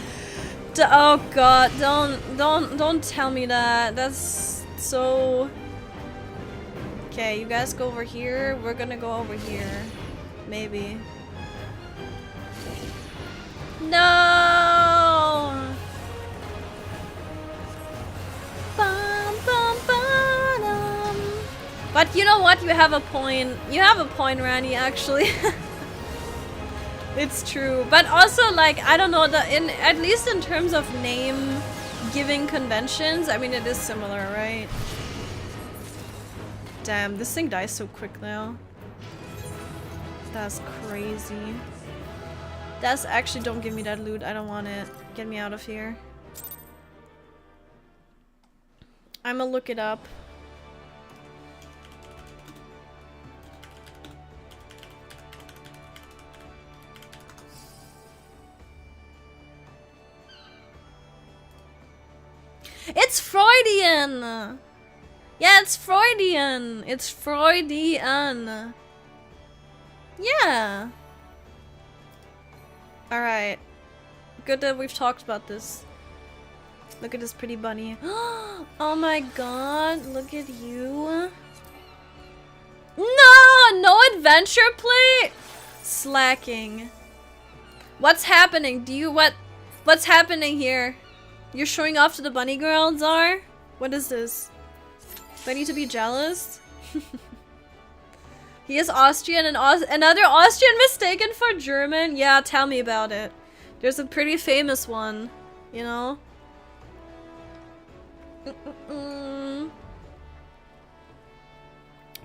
Oh god, don't tell me that. That's so... Okay, you guys go over here. We're gonna go over here. Maybe. No! Bum, bum, ba-dum. But you know what? You have a point. You have a point, Rani, actually. It's true. But also, like, I don't know, at least in terms of name-giving conventions, I mean, it is similar, right? Damn, this thing dies so quick now. That's crazy. That's actually, don't give me that loot. I don't want it. Get me out of here. I'ma look it up. It's Freudian! Yeah, it's Freudian! It's Freudian! Yeah. Alright. Good that we've talked about this. Look at this pretty bunny. Oh my god, look at you. No! No adventure play? Slacking. What's happening? What's happening here? You're showing off to the bunny girl, Czar? What is this? Do I need to be jealous? He is Austrian and another Austrian mistaken for German? Yeah, tell me about it. There's a pretty famous one, you know?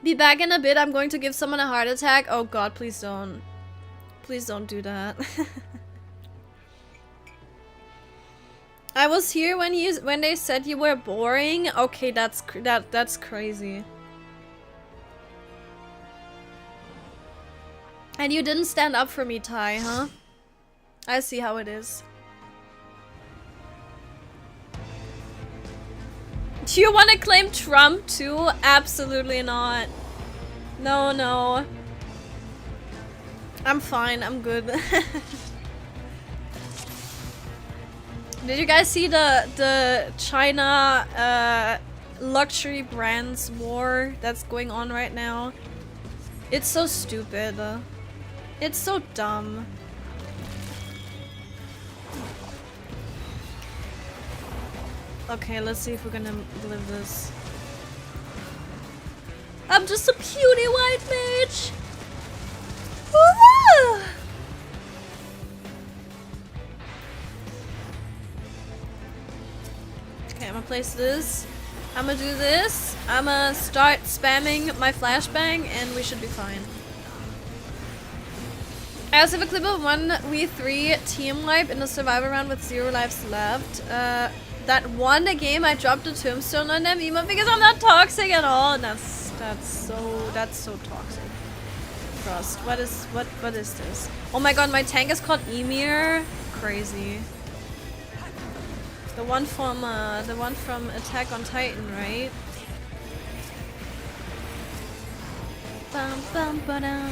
Be back in a bit. I'm going to give someone a heart attack. Oh god, please don't. Please don't do that. I was here when they said you were boring. Okay, that's crazy. And you didn't stand up for me, Ty, huh? I see how it is. Do you want to claim Trump too? Absolutely not. No, no. I'm fine. I'm good. Did you guys see the China luxury brands war that's going on right now? It's so stupid. It's so dumb. Okay, let's see if we're gonna live this. I'm just a puny white mage! Woo! Okay, I'm gonna place this. I'm gonna do this. I'm gonna start spamming my flashbang and we should be fine. I also have a clip of 1v3 team wipe in a survival round with 0 lives left. that won the game, I dropped a tombstone on them emote because I'm not toxic at all. And that's so toxic. Trust. What is this? Oh my god, my tank is called Emir. Crazy. The one from Attack on Titan, right? Bum bum ba-dum.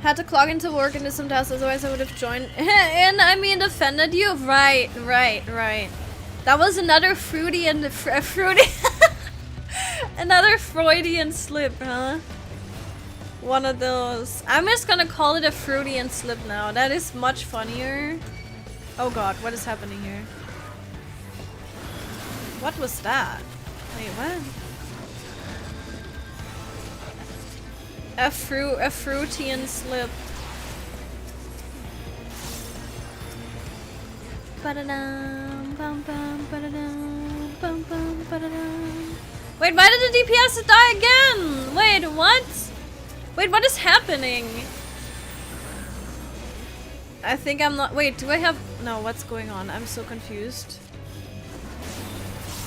Had to clog into work and do some tasks, otherwise I would have joined and I mean defended you. Right. That was another fruity another Freudian slip, huh? One of those. I'm just gonna call it a Freudian slip now. That is much funnier. Oh god, what is happening here? What was that? Wait, what? A Freudian slip. Ba-da-dum, bum bum, ba-da-dum, bum bum, ba-da-dum. Wait, why did the DPS die again? Wait, what? Wait, what is happening? I think I'm not. Wait, do I have. No, what's going on? I'm so confused.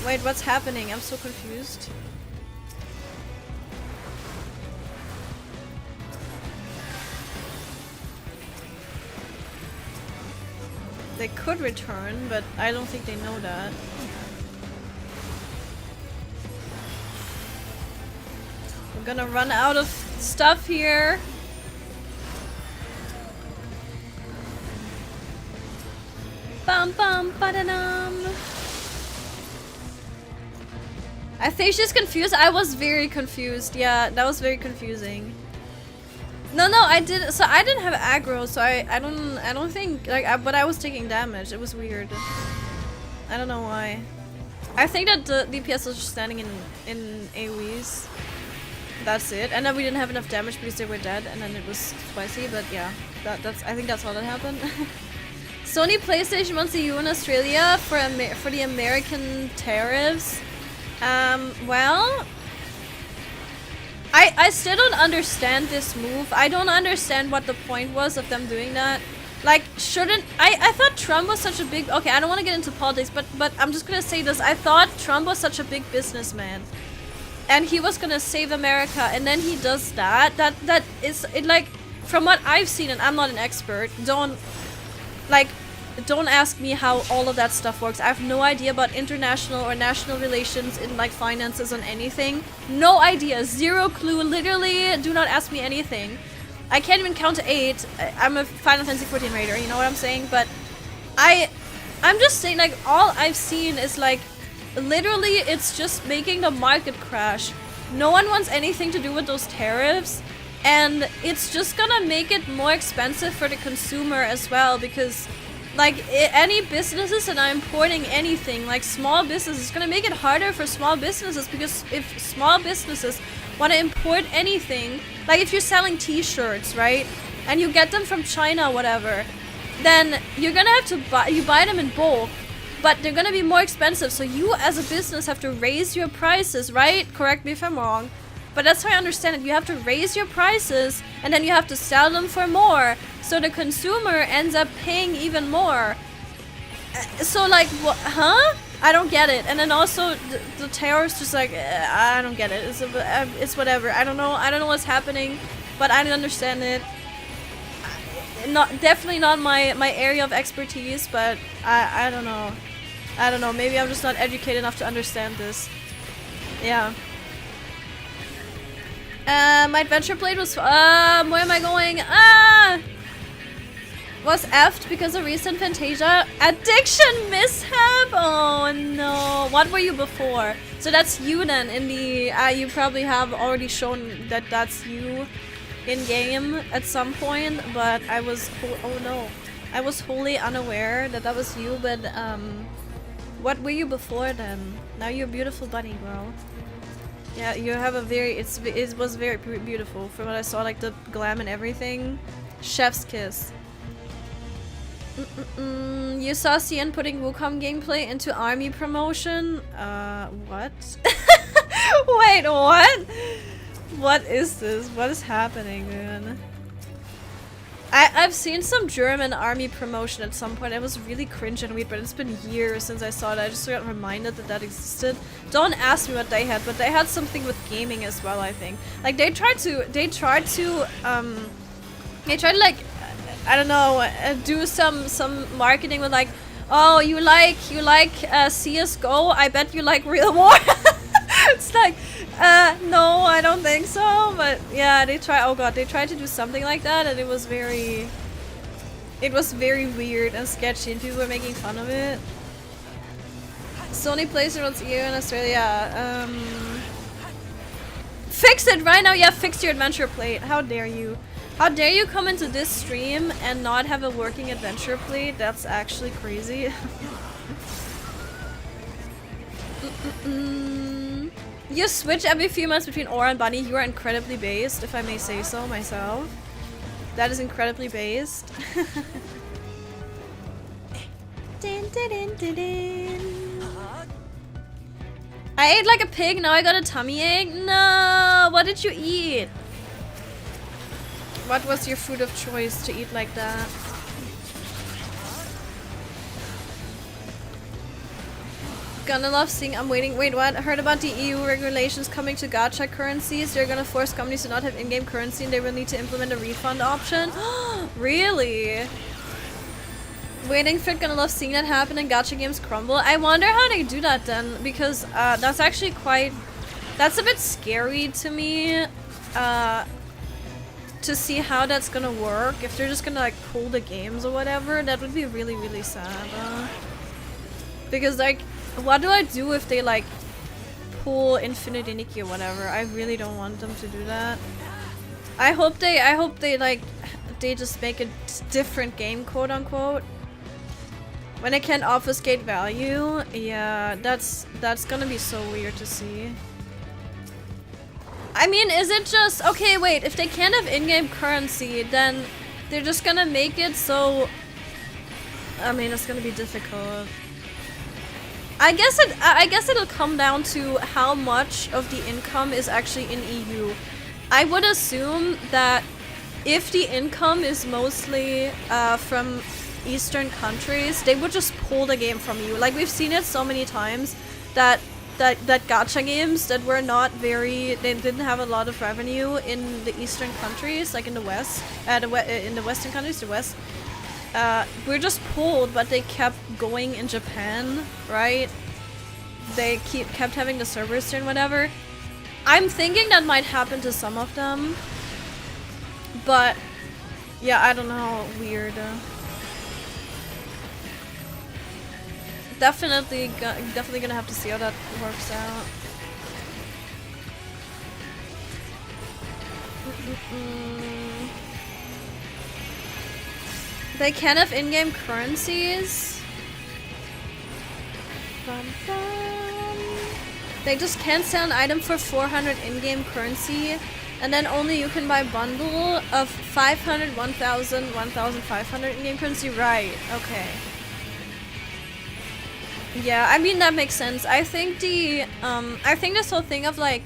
Wait, what's happening? I'm so confused. They could return, but I don't think they know that. We're gonna run out of stuff here. Bum bum ba-da-dum. I think she's confused. I was very confused. Yeah, that was very confusing. No, I did. So I didn't have aggro, so I don't think like. But I was taking damage. It was weird. I don't know why. I think that the DPS was just standing in AoEs. That's it. And then we didn't have enough damage because they were dead, and then it was spicy. But yeah, that's. I think that's all that happened. Sony PlayStation wants the EU in Australia for the American tariffs. Well. I still don't understand this move. I don't understand what the point was of them doing that. Like, shouldn't... I thought Trump was such a big... Okay, I don't want to get into politics, but I'm just gonna say this. I thought Trump was such a big businessman. And he was gonna save America, and then he does that. That is... It, like, from what I've seen, and I'm not an expert, don't ask me how all of that stuff works. I have no idea about international or national relations in like finances on anything. No idea. Zero clue. Literally, do not ask me anything. I can't even count to 8. I'm a Final Fantasy 14 raider, you know what I'm saying? But I'm just saying, like, all I've seen is like literally it's just making the market crash. No one wants anything to do with those tariffs, and it's just gonna make it more expensive for the consumer as well, because like, any businesses that are importing anything, like small businesses, it's gonna make it harder for small businesses, because if small businesses want to import anything, like if you're selling t-shirts, right, and you get them from China or whatever, then you're gonna have to buy them in bulk, but they're gonna be more expensive, so you as a business have to raise your prices, right? Correct me if I'm wrong. But that's how I understand it. You have to raise your prices, and then you have to sell them for more. So the consumer ends up paying even more. So like, what? Huh? I don't get it. And then also the tariffs, just like, I don't get it. It's whatever. I don't know what's happening, but I don't understand it. Definitely not my area of expertise, but I don't know. I don't know. Maybe I'm just not educated enough to understand this. Yeah. My adventure blade was, where am I going? Was effed because of recent Fantasia addiction mishap? Oh no. What were you before? So that's you then in the, you probably have already shown that that's you in game at some point, but I was, oh no. I was wholly unaware that that was you, but, what were you before then? Now you're a beautiful bunny, girl. Yeah, you have a very, it was very beautiful from what I saw, like the glam and everything. Chef's kiss. You saw CN putting Wukong gameplay into army promotion? What? Wait, what? What is this? What is happening, man? I've seen some German army promotion at some point. It was really cringe and weird, but it's been years since I saw it. I just got reminded that that existed. Don't ask me what they had, but they had something with gaming as well, I think. Like they tried to like, I don't know, do some marketing with like, oh, you like CS:GO? I bet you like Real War. It's like, no, I don't think so. But yeah, they tried to do something like that, and it was very weird and sketchy, and people were making fun of it. Sony PlayStation wants EU in Australia. Fix it right now. Yeah, fix your adventure plate. How dare you? How dare you come into this stream and not have a working adventure plate? That's actually crazy. You switch every few months between Aura and Bunny. You are incredibly based, if I may say so myself. That is incredibly based. I ate like a pig, now I got a tummy ache? No! What did you eat? What was your food of choice to eat like that? Gonna love seeing. I'm waiting. Wait, what? I heard about the EU regulations coming to gacha currencies. They're gonna force companies to not have in-game currency, and they will need to implement a refund option. Really? Waiting for it. Gonna love seeing that happen and gacha games crumble. I wonder how they do that then, because that's actually quite. That's a bit scary to me. To see how that's gonna work. If they're just gonna like pull the games or whatever, that would be really, really sad. Because like, what do I do if they like pull Infinite Iniki or whatever? I really don't want them to do that. I hope they like, they just make a different game, quote unquote. When they can't obfuscate value, yeah, that's gonna be so weird to see. I mean, is it just... Okay, wait. If they can't have in-game currency, then they're just gonna make it so... I mean, it's gonna be difficult. I guess it'll come down to how much of the income is actually in EU. I would assume that if the income is mostly from Eastern countries, they would just pull the game from you. Like, we've seen it so many times that gacha games that were not very, they didn't have a lot of revenue in the Eastern countries, like in the West, in the Western countries, the West, were just pulled, but they kept going in Japan, right? They kept having the servers there and whatever. I'm thinking that might happen to some of them, but yeah, I don't know, weird. Definitely gonna have to see how that works out. They can have in-game currencies. They just can't sell an item for 400 in-game currency, and then only you can buy a bundle of 500, 1000, 1500 in-game currency. Right, okay. Yeah, I mean, that makes sense. I think this whole thing of like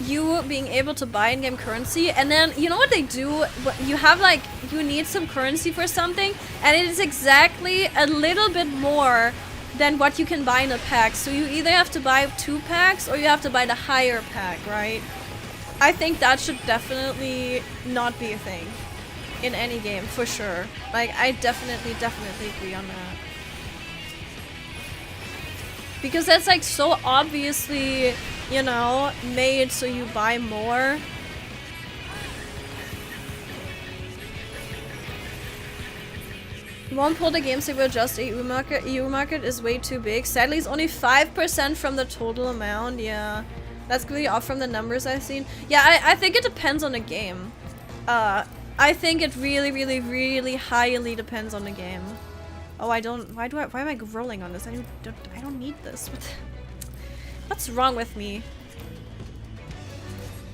you being able to buy in-game currency, and then you know what they do? You have like, you need some currency for something, and it is exactly a little bit more than what you can buy in a pack. So you either have to buy 2 packs or you have to buy the higher pack, right? I think that should definitely not be a thing in any game, for sure. Like, I definitely agree on that. Because that's like so obviously, you know, made so you buy more. Won't pull the games if we adjust EU market. EU market is way too big. Sadly, it's only 5% from the total amount. Yeah, that's really off from the numbers I've seen. Yeah, I think it depends on the game. I think it really highly depends on the game. Oh, I don't. Why am I rolling on this? I don't need this. What's wrong with me?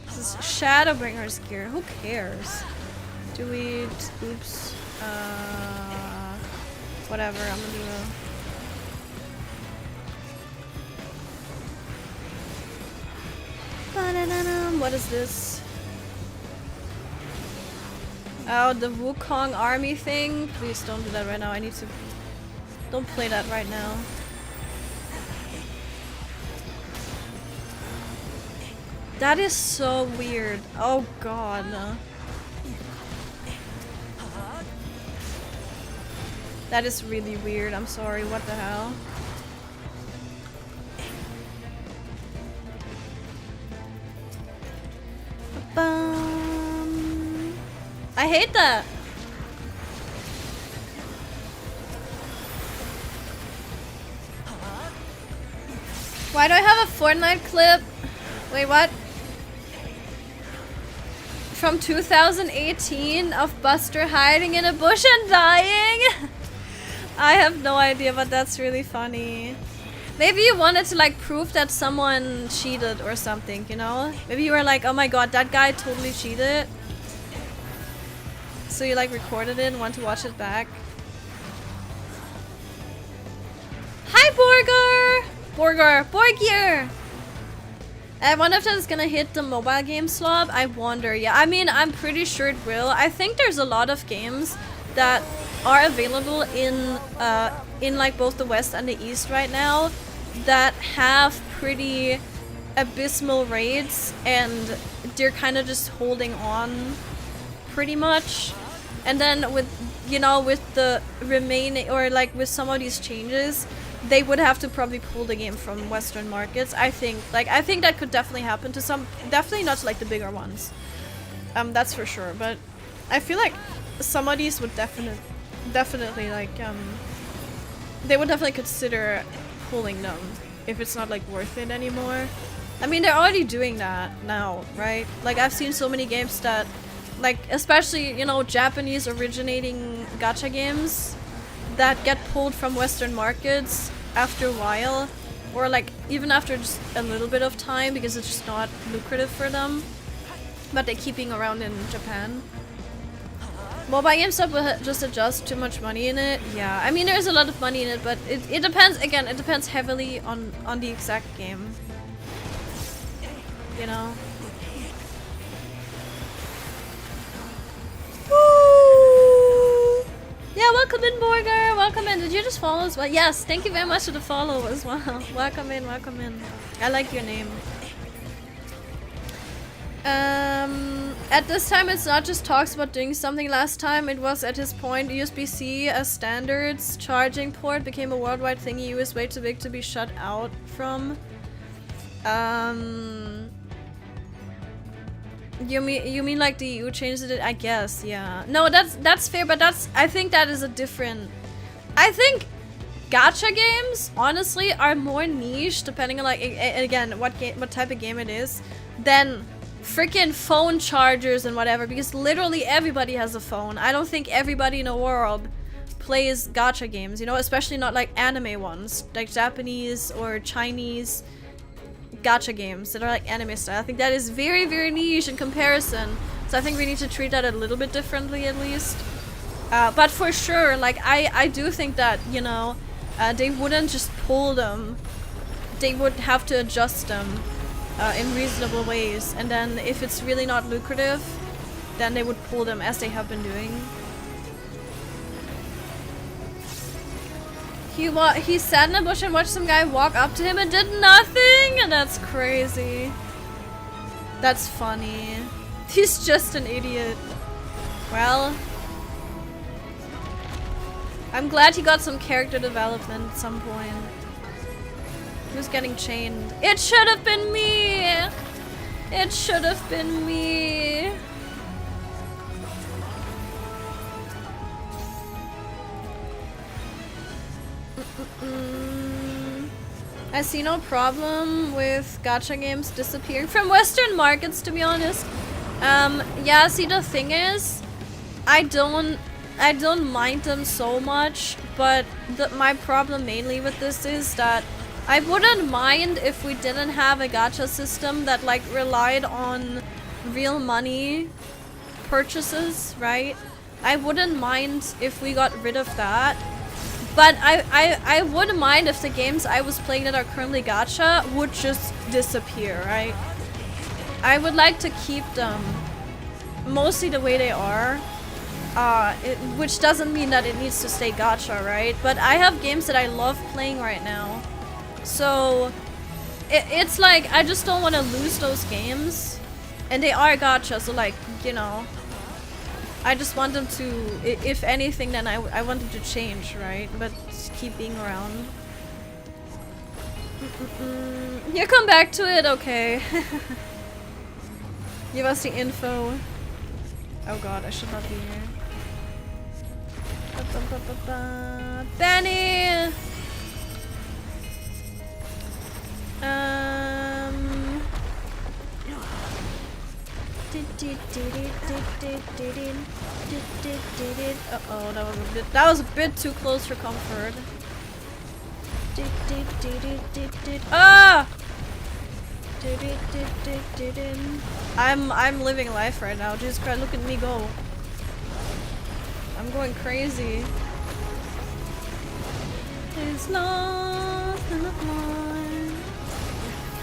This is Shadowbringer's gear. Who cares? Do we? Oops. Whatever. I'm gonna do a. What is this? Oh, the Wukong army thing? Please don't do that right now. I need to... Don't play that right now. That is so weird. Oh god. That is really weird. I'm sorry. What the hell? I hate that. Why do I have a Fortnite clip? Wait, what? From 2018 of Buster hiding in a bush and dying? I have no idea, but that's really funny. Maybe you wanted to like prove that someone cheated or something, you know? Maybe you were like, oh my god, that guy totally cheated. So you like recorded it and want to watch it back. Hi Borgir! I wonder if that's gonna hit the mobile game slot. I wonder. Yeah, I mean, I'm pretty sure it will. I think there's a lot of games that are available in like both the West and the East right now that have pretty abysmal rates, and they're kind of just holding on pretty much. And then with, you know, with the remaining, or like with some of these changes, they would have to probably pull the game from Western markets. I think that could definitely happen to some, definitely not to like the bigger ones. That's for sure. But I feel like some of these would definitely like, they would definitely consider pulling them if it's not like worth it anymore. I mean, they're already doing that now, right? Like I've seen so many games that, like, especially, you know, Japanese originating gacha games that get pulled from Western markets after a while, or like even after just a little bit of time because it's just not lucrative for them, but they're keeping around in Japan. Mobile GameStop will just adjust too much money in it. Yeah, I mean there's a lot of money in it, but it depends, again, it depends heavily on the exact game, you know. Woo! Yeah, welcome in, Borger. Welcome in. Did you just follow as well? Yes, thank you very much for the follow as well. Welcome in, welcome in. I like your name. At this time, it's not just talks about doing something. Last time, it was at his point, USB-C as standards charging port became a worldwide thing. EU is way too big to be shut out from. You mean like the EU changed it? I guess, yeah. No, that's fair, but I think that is a different. I think gacha games honestly are more niche, depending on like again what type of game it is, than freaking phone chargers and whatever, because literally everybody has a phone. I don't think everybody in the world plays gacha games, you know, especially not like anime ones, like Japanese or Chinese gacha games that are like anime style. I think that is very, very niche in comparison. So I think we need to treat that a little bit differently at least. But for sure, like I do think that, you know, they wouldn't just pull them. They would have to adjust them in reasonable ways. And then if it's really not lucrative, then they would pull them as they have been doing. He sat in a bush and watched some guy walk up to him and did nothing? And that's crazy. That's funny. He's just an idiot. Well, I'm glad he got some character development at some point. Who's getting chained? It should have been me! It should have been me! I see no problem with gacha games disappearing from Western markets, to be honest. Yeah, see, the thing is, I don't mind them so much, but my problem mainly with this is that I wouldn't mind if we didn't have a gacha system that like relied on real money purchases, right? I wouldn't mind if we got rid of that. But I wouldn't mind if the games I was playing that are currently gacha would just disappear, right? I would like to keep them mostly the way they are. Which doesn't mean that it needs to stay gacha, right? But I have games that I love playing right now. So it's like I just don't want to lose those games. And they are gacha, so like, you know, I just want them to, if anything, then I want them to change, right? But just keep being around. You come back to it, okay. Give us the info. Oh god, I should not be here. Benny! Uh-oh, that was a bit too close for comfort. Ah! I'm living life right now. Jesus Christ, look at me go. I'm going crazy. It's lost in the blind.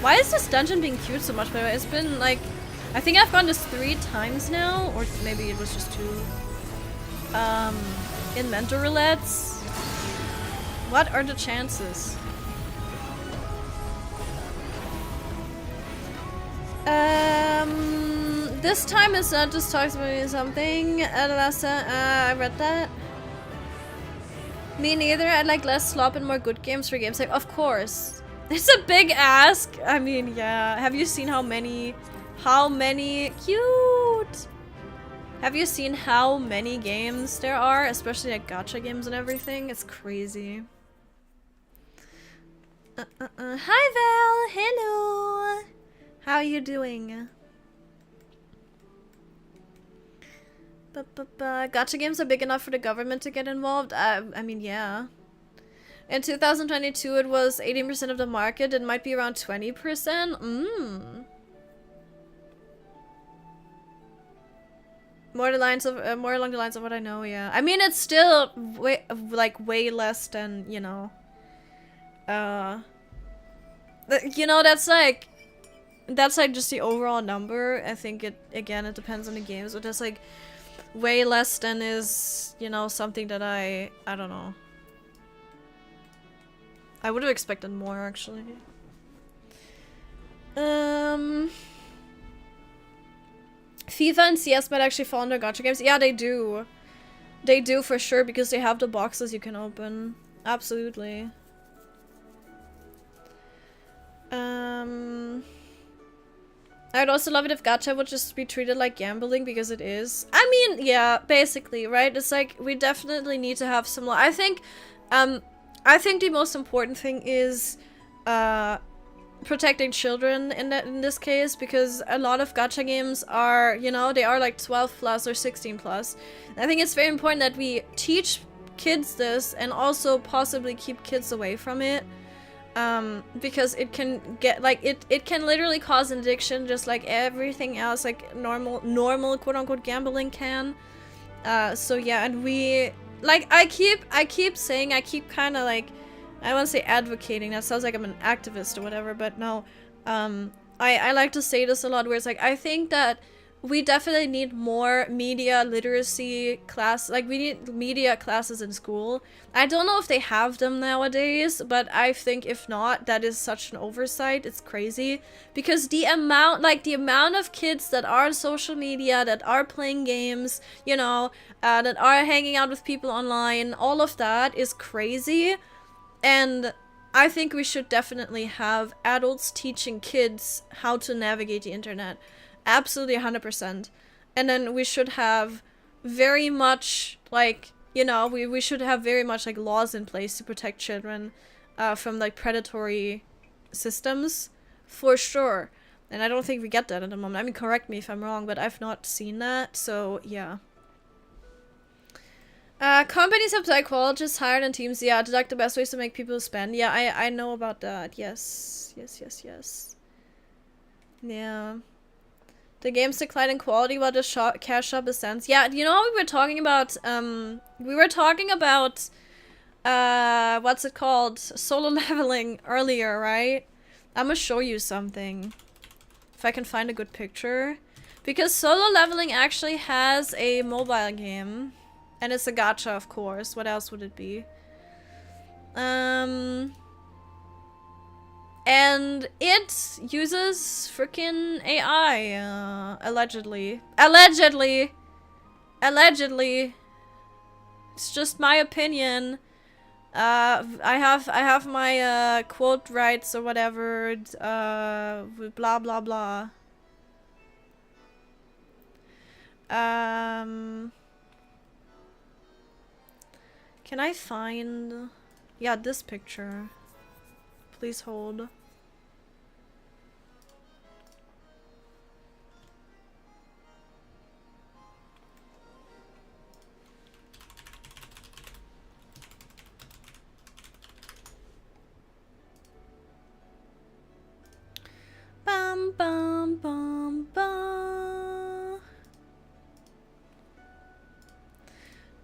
Why is this dungeon being queued so much, by the way? It's been like, I think I've gone this 3 times now, or maybe it was just 2. In mental roulettes. What are the chances? This time it's not just talks about me something. I read that. Me neither. I'd like less slop and more good games for games. Like, of course. It's a big ask. I mean, yeah. Have you seen how many cute? Have you seen how many games there are? Especially like gacha games and everything. It's crazy. Hi Val! Hello! How are you doing? Gacha games are big enough for the government to get involved? I mean, yeah. In 2022 it was 18% of the market. It might be around 20%. More along the lines of what I know, yeah. I mean, it's still way less than, you know. You know, that's like just the overall number. I think it depends on the games, but that's like way less than is, you know, something that I don't know. I would have expected more, actually. FIFA and CS might actually fall under gacha games. Yeah, they do. They do for sure, because they have the boxes you can open. Absolutely. I'd also love it if gacha would just be treated like gambling, because it is. I mean, yeah, basically, right? It's like, we definitely need to have some I think the most important thing is protecting children in this case, because a lot of gacha games are, you know, they are like 12 plus or 16 plus. I think it's very important that we teach kids this and also possibly keep kids away from it. Because it can get like it can literally cause an addiction, just like everything else, like normal quote-unquote gambling can. So yeah, and we like I keep saying, I keep kind of like, I want to say advocating, that sounds like I'm an activist or whatever, but no, I like to say this a lot, where it's like, I think that we definitely need more media literacy class, like we need media classes in school. I don't know if they have them nowadays, but I think if not, that is such an oversight. It's crazy, because the amount of kids that are on social media, that are playing games, you know, that are hanging out with people online, all of that is crazy. And I think we should definitely have adults teaching kids how to navigate the internet. Absolutely 100%. And then we should have very much, like, you know, we should have very much, like, laws in place to protect children from, like, predatory systems, for sure. And I don't think we get that at the moment. I mean, correct me if I'm wrong, but I've not seen that, so, yeah. Companies have psychologists hired on teams, yeah, to like the best ways to make people spend. Yeah, I know about that, yes. Yeah. The game's decline in quality while the cash shop ascends. Yeah, you know how we were talking about, what's it called? Solo leveling earlier, right? I'm gonna show you something. If I can find a good picture. Because solo leveling actually has a mobile game. And it's a gacha, of course. What else would it be? And it uses freaking AI, allegedly. Allegedly! Allegedly! It's just my opinion. I have my quote rights or whatever. Blah blah blah. Can I find? Yeah, this picture. Please hold. Bum bum bum bum.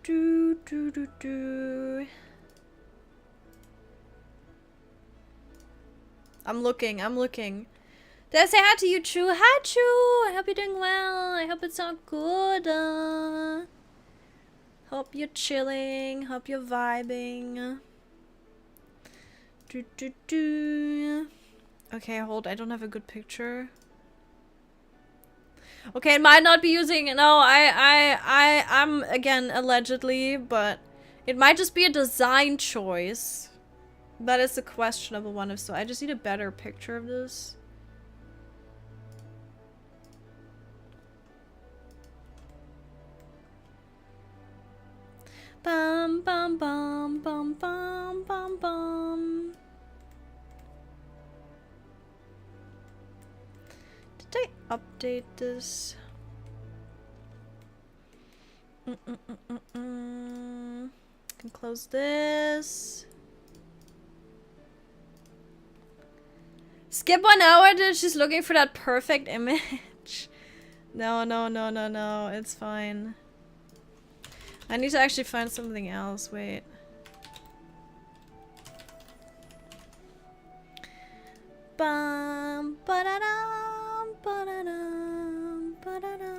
Do do do do. I'm looking. Did I say hi to you, Chu? Hi, Chu! I hope you're doing well. I hope it's all good. Hope you're chilling. Hope you're vibing. Do do do. Okay, hold. I don't have a good picture. Okay, it might not be using. No, I'm again allegedly, but it might just be a design choice. That is a questionable one. If so, I just need a better picture of this. Bum bum bum bum bum bum bum. Did I update this? Can close this. Skip 1 hour, dude. She's looking for that perfect image. No, it's fine. I need to actually find something else. Wait. Bum ba-da-dum ba-da-dum ba-da-dum.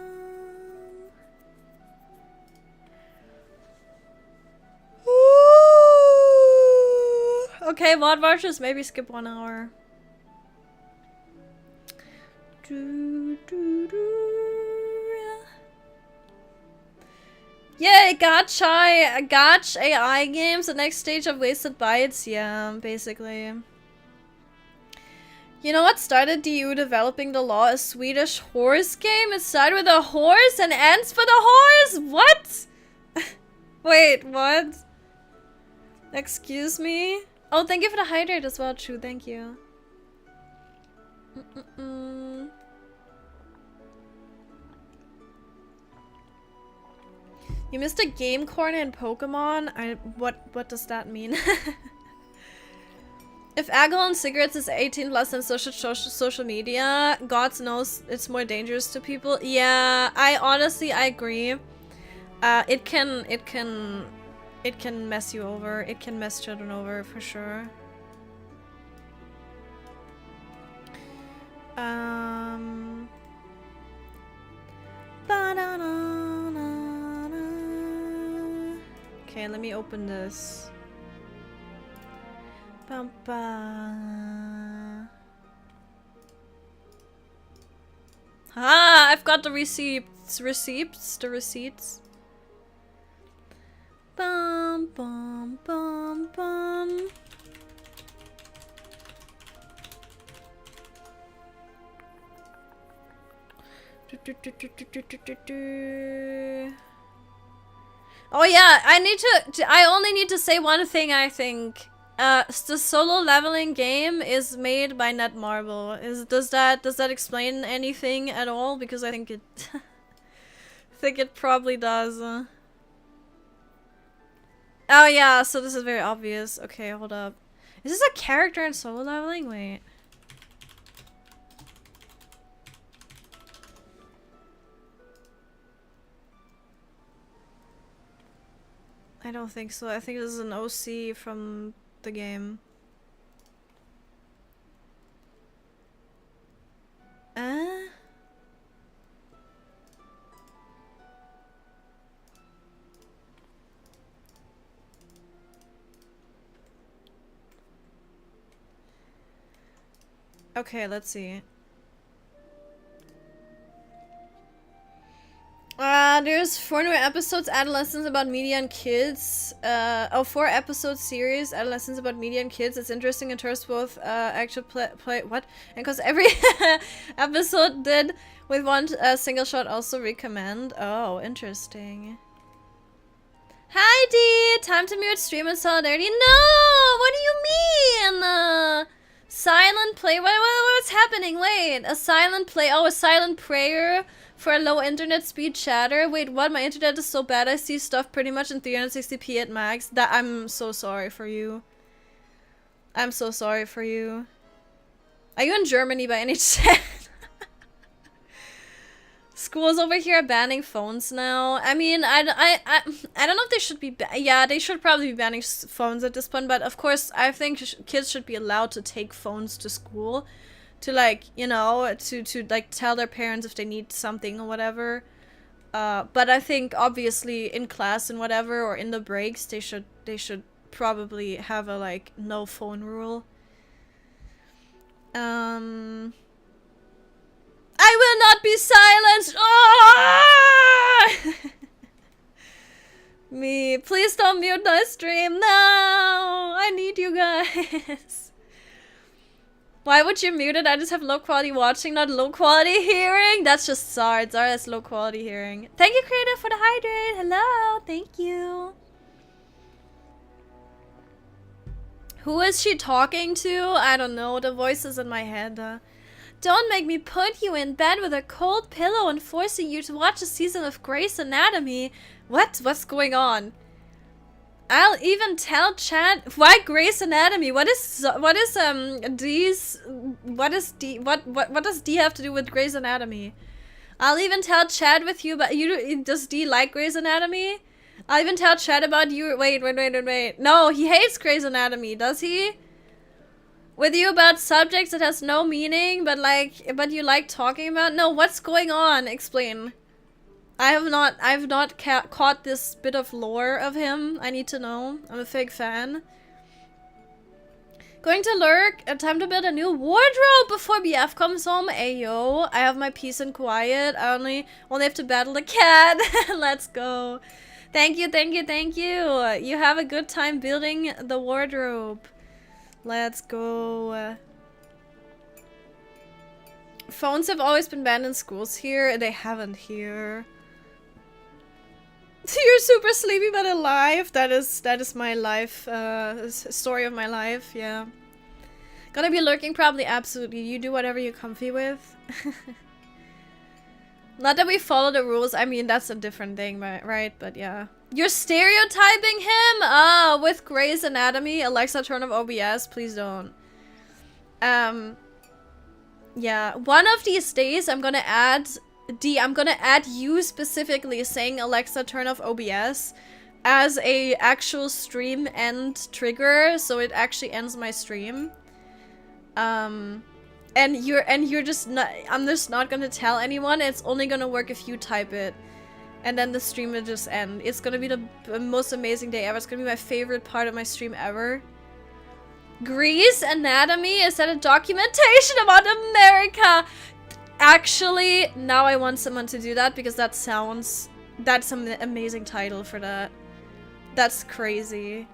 Okay, mod watchers, maybe skip 1 hour. Do, do, do. Yeah, gotcha AI games, the next stage of Wasted Bytes, yeah, basically. You know what started DU developing the law? A Swedish horse game? It started with a horse and ends for the horse? What? Wait, what? Excuse me? Oh, thank you for the hydrate as well, True, thank you. You missed a game corner in Pokemon? What does that mean? If alcohol and cigarettes is 18 plus and social media, God knows it's more dangerous to people. Yeah, I agree. It can mess you over. It can mess children over for sure. Okay, let me open this. Ah, I've got the receipts. The receipts. Bum bum bum bum. Oh yeah, I only need to say one thing, I think. The solo leveling game is made by Netmarble. Does that explain anything at all? Because I think it I think it probably does. Oh yeah, so this is very obvious. Okay, hold up. Is this a character in solo leveling? Wait. I don't think so. I think this is an OC from the game. Ah. Okay, let's see. There's 4 new episodes, Adolescents about media and kids. 4 episode series, Adolescents about media and kids. It's interesting in terms of both actual play what? And because every episode did with one single shot, also recommend. Oh, interesting. Hi, D! Time to mute stream in solidarity. No! What do you mean? Silent play? What's happening? Wait, a silent play? Oh, a silent prayer for a low internet speed chatter? Wait, what? My internet is so bad I see stuff pretty much in 360p at max. That I'm so sorry for you. I'm so sorry for you. Are you in Germany by any chance? Schools over here are banning phones now. I mean, I don't know if they should be yeah, they should probably be banning phones at this point, but of course I think kids should be allowed to take phones to school to, like, you know, to like tell their parents if they need something or whatever. But I think obviously in class and whatever, or in the breaks, they should probably have a, like, no phone rule. I will not be silenced! Oh! Me, please don't mute my stream. No! I need you guys. Why would you mute it? I just have low quality watching, not low quality hearing. That's just Zard. Zard has low quality hearing. Thank you, Creative, for the hydrate. Hello. Thank you. Who is she talking to? I don't know. The voice is in my head. Don't make me put you in bed with a cold pillow and forcing you to watch a season of Grey's Anatomy. What? What's going on? I'll even tell Chad. Why Grey's Anatomy? What does D have to do with Grey's Anatomy? I'll even tell Chad with you, but does D like Grey's Anatomy? I'll even tell Chad about you. Wait. No, he hates Grey's Anatomy, does he? With you about subjects that has no meaning, but you like talking about? No, what's going on? Explain. I have not caught this bit of lore of him. I need to know. I'm a fake fan. Going to lurk. Time to build a new wardrobe before BF comes home. Ayo. I have my peace and quiet. I only have to battle the cat. Let's go. Thank you. You have a good time building the wardrobe. Let's go. Phones have always been banned in schools here. They haven't here. You're super sleepy but alive. That is my life, story of my life. Yeah. Gonna be lurking probably. Absolutely. You do whatever you're comfy with. Not that we follow the rules. I mean, that's a different thing, right? But yeah. You're stereotyping him? With Grey's Anatomy? Alexa, turn off OBS. Please don't. Yeah. One of these days, I'm gonna add you specifically saying Alexa, turn off OBS as a actual stream end trigger, so it actually ends my stream. And you're just not, I'm just not gonna tell anyone. It's only gonna work if you type it. And then the stream will just end. It's gonna be the most amazing day ever. It's gonna be my favorite part of my stream ever. Grey's Anatomy? Is that a documentation about America? Actually, now I want someone to do that because that's an amazing title for that. That's crazy.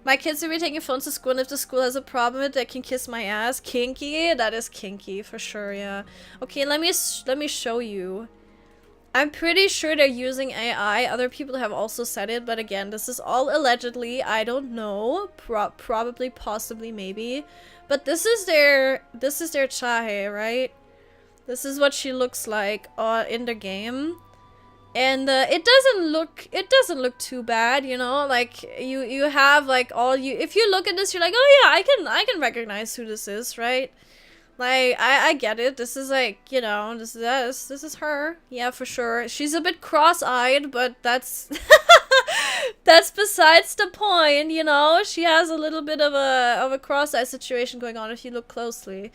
My kids will be taking phones to school, and if the school has a problem with it, they can kiss my ass. Kinky? That is kinky for sure, yeah. Okay, let me show you. I'm pretty sure they're using AI. Other people have also said it, but again, this is all allegedly. I don't know. Probably, possibly, maybe. But this is their Chahe, right? This is what she looks like in the game. And it doesn't look too bad, you know? Like you have like if you look at this, you're like, "Oh yeah, I can recognize who this is," right? Like, I get it. This is like, you know, this is her. Yeah, for sure. She's a bit cross-eyed, but that's that's besides the point, you know? She has a little bit of a cross-eye situation going on if you look closely.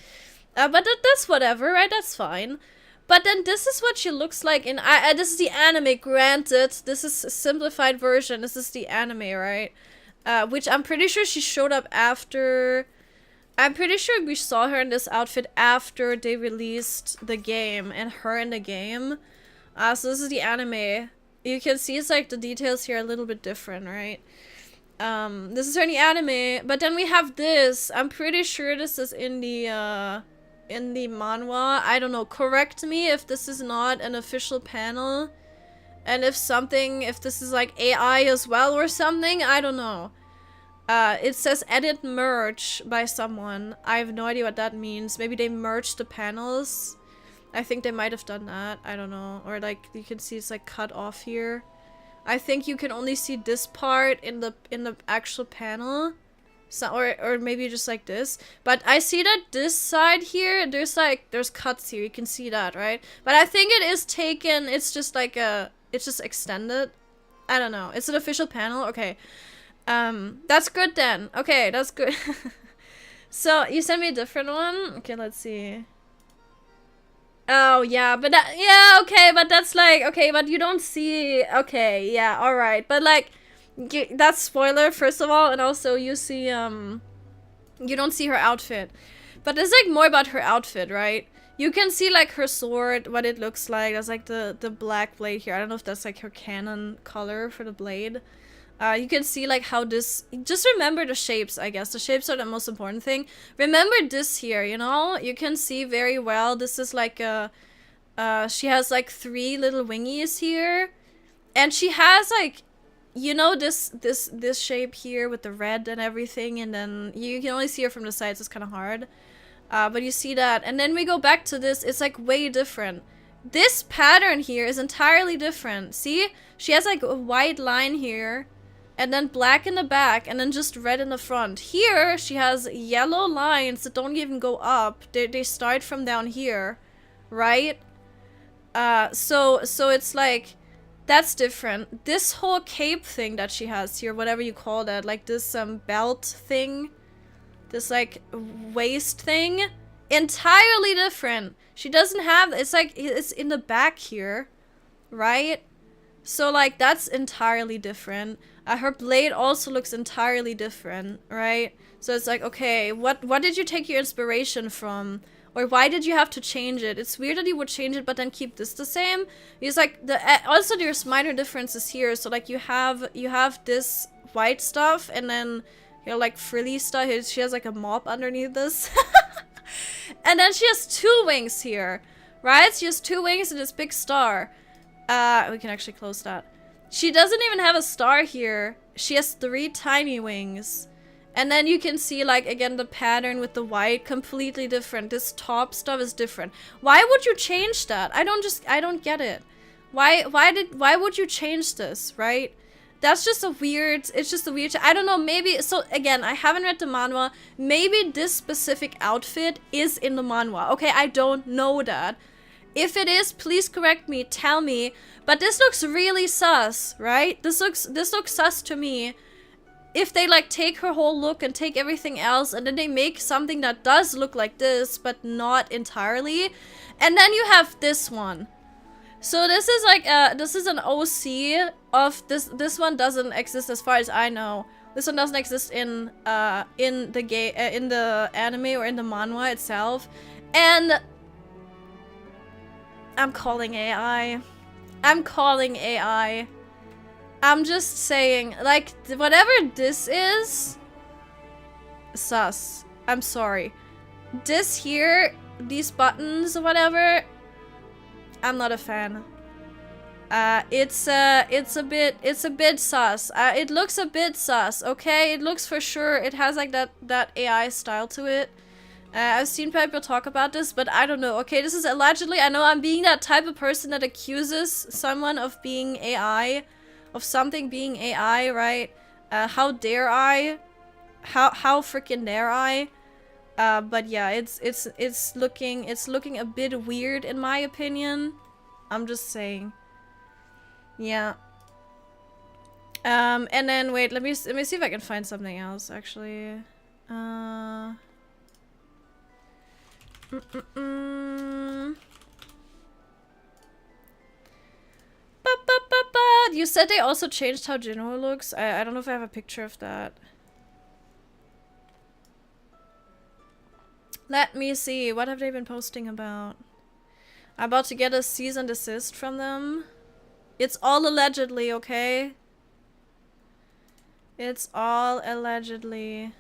But that's whatever, right? That's fine. But then this is what she looks like in this is the anime, granted. This is a simplified version. This is the anime, right? Which I'm pretty sure she showed up after I'm pretty sure we saw her in this outfit after they released the game and her in the game. So this is the anime. You can see it's like the details here are a little bit different, right? This is her in the anime, but then we have this. I'm pretty sure this is in the manhwa. I don't know. Correct me if this is not an official panel. And if this is like AI as well or something, I don't know. It says edit merge by someone. I have no idea what that means. Maybe they merged the panels. I think they might have done that. I don't know. Or like you can see it's like cut off here. I think you can only see this part in the actual panel. So or maybe just like this. But I see that this side here, there's cuts here. You can see that, right? But I think it is taken, it's just like it's just extended. I don't know. It's an official panel. Okay. That's good then. Okay, that's good. So, you sent me a different one? Okay, let's see. Oh, yeah, but that, yeah, okay, but that's like, okay, but you don't see, okay, yeah, alright, but like, that's spoiler, first of all, and also you see, you don't see her outfit. But there's like more about her outfit, right? You can see like her sword, what it looks like. There's like the black blade here. I don't know if that's like her canon color for the blade. You can see like how this, just remember the shapes, I guess. The shapes are the most important thing. Remember this here, you know? You can see very well, this is like a, she has like 3 little wingies here. And she has like, you know, this shape here with the red and everything. And then you can only see her from the sides, it's kind of hard. But you see that. And then we go back to this, it's like way different. This pattern here is entirely different. See? She has like a white line here. And then black in the back, and then just red in the front. Here, she has yellow lines that don't even go up. They start from down here, right? So it's like, that's different. This whole cape thing that she has here, whatever you call that, like this belt thing, this like waist thing, entirely different. She doesn't have, it's like, it's in the back here, right? So like, that's entirely different. Her blade also looks entirely different, right? So it's like, okay, what did you take your inspiration from? Or why did you have to change it? It's weird that you would change it but then keep this the same. Because like, also there's minor differences here. So like, you have this white stuff and then, you know, like frilly stuff. She has like a mop underneath this. And then she has 2 wings here, right? She has 2 wings and this big star. We can actually close that. She doesn't even have a star here. She has 3 tiny wings. And then you can see, like, again, the pattern with the white, completely different. This top stuff is different. Why would you change that? I don't get it. Why would you change this, right? That's just a weird, it's just a weird, I don't know, maybe, so again, I haven't read the manhwa. Maybe this specific outfit is in the manhwa. Okay, I don't know that. If it is, please correct me, tell me. But this looks really sus, right? This looks sus to me. If they like take her whole look and take everything else and then they make something that does look like this, but not entirely. And then you have this one. So this is like this is an OC of this one doesn't exist as far as I know. This one doesn't exist in the anime or in the manhwa itself. And I'm calling AI. I'm calling AI. I'm just saying, like, whatever this is, sus. I'm sorry. This here, these buttons or whatever, I'm not a fan. It's a bit sus. It looks a bit sus, okay? It looks for sure, it has like that AI style to it. I've seen people talk about this, but I don't know. Okay, this is allegedly, I know I'm being that type of person that accuses someone of being AI, of something being AI, right? How dare I? How freaking dare I? But yeah, it's looking a bit weird in my opinion. I'm just saying. Yeah. And then wait, let me see if I can find something else actually. You said they also changed how Jinwoo looks. I don't know if I have a picture of that. Let me see. What have they been posting about? I'm about to get a cease and desist from them. It's all allegedly, okay? It's all allegedly.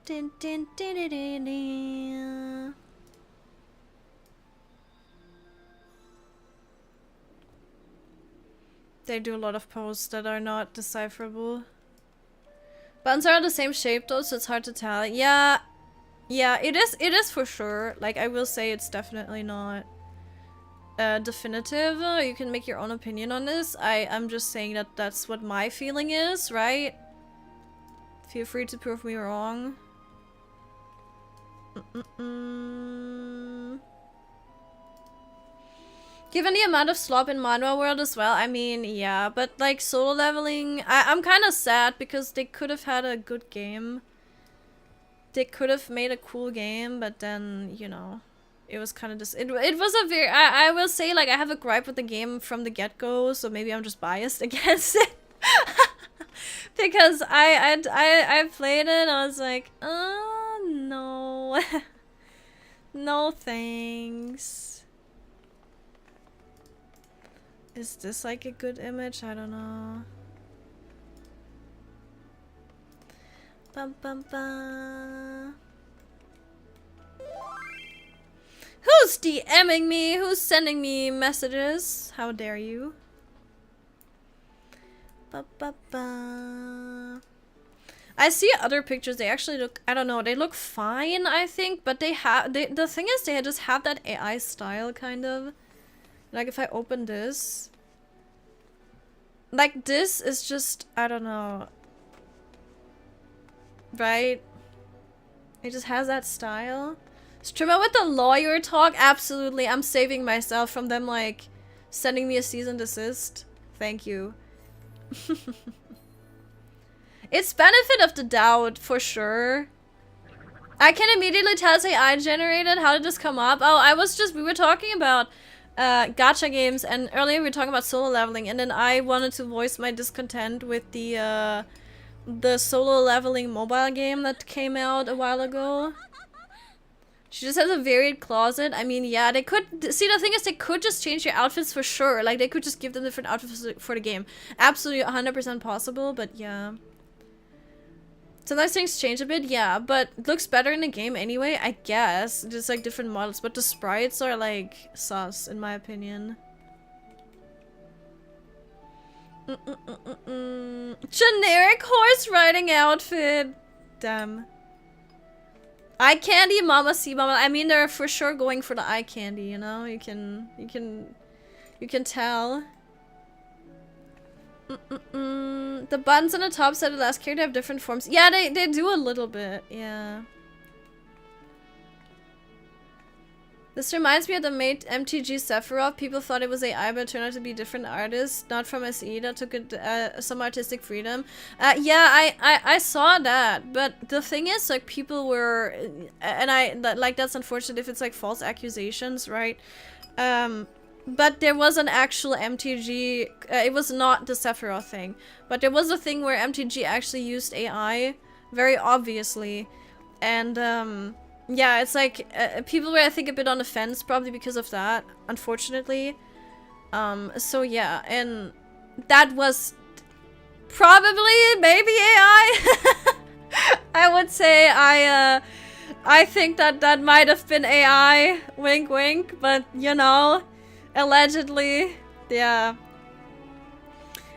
Din, din, din, din, din, din. They do a lot of posts that are not decipherable. Buttons are the same shape though, so it's hard to tell. Yeah, it is for sure. Like, I will say it's definitely not definitive. You can make your own opinion on this. I'm just saying that that's what my feeling is, right? Feel free to prove me wrong. Given the amount of slop in Manhwa World as well, I mean, yeah, but like solo leveling, I'm kind of sad because they could have had a good game. They could have made a cool game, but then, you know, it was kind of just, it was a very, I will say, like, I have a gripe with the game from the get-go, so maybe I'm just biased against it. Because I played it and I was like, oh, no. No thanks. Is this like a good image? I don't know. Bum, bum, bum. Who's DMing me? Who's sending me messages? How dare you? Ba, ba, ba. I see other pictures. They actually look, I don't know, they look fine, I think, but they have, the thing is they just have that AI style kind of. Like if I open this, like this is just, I don't know, right? It just has that style. Streamer with the lawyer talk, absolutely. I'm saving myself from them like sending me a cease and desist. Thank you. It's benefit of the doubt for sure. I can immediately tell it's AI generated. How did this come up? Oh, we were talking about gacha games, and earlier we were talking about solo leveling, and then I wanted to voice my discontent with the solo leveling mobile game that came out a while ago. She just has a varied closet. I mean, yeah, they could, see, the thing is, they could just change your outfits for sure. Like, they could just give them different outfits for the game. Absolutely 100% possible, but yeah. Sometimes things change a bit, yeah, but it looks better in the game anyway, I guess. Just like different models, but the sprites are like sus, in my opinion. Generic horse riding outfit. Damn. Eye candy, mama see mama. I mean, they're for sure going for the eye candy, you know? You can tell. The buttons on the top side of the last character have different forms. Yeah, they do a little bit, yeah. This reminds me of the mate MTG Sephiroth. People thought it was AI, but it turned out to be different artists, not from SE, that took it, some artistic freedom. Yeah, I saw that, but the thing is, like, people were, and like, that's unfortunate if it's like false accusations, right? But there was an actual MTG, it was not the Sephiroth thing, but there was a thing where MTG actually used AI, very obviously, and yeah, it's like, people were, I think, a bit on the fence, probably because of that, unfortunately. So yeah, and that was probably, maybe AI? I would say I think that might have been AI, wink wink, but you know, allegedly, yeah.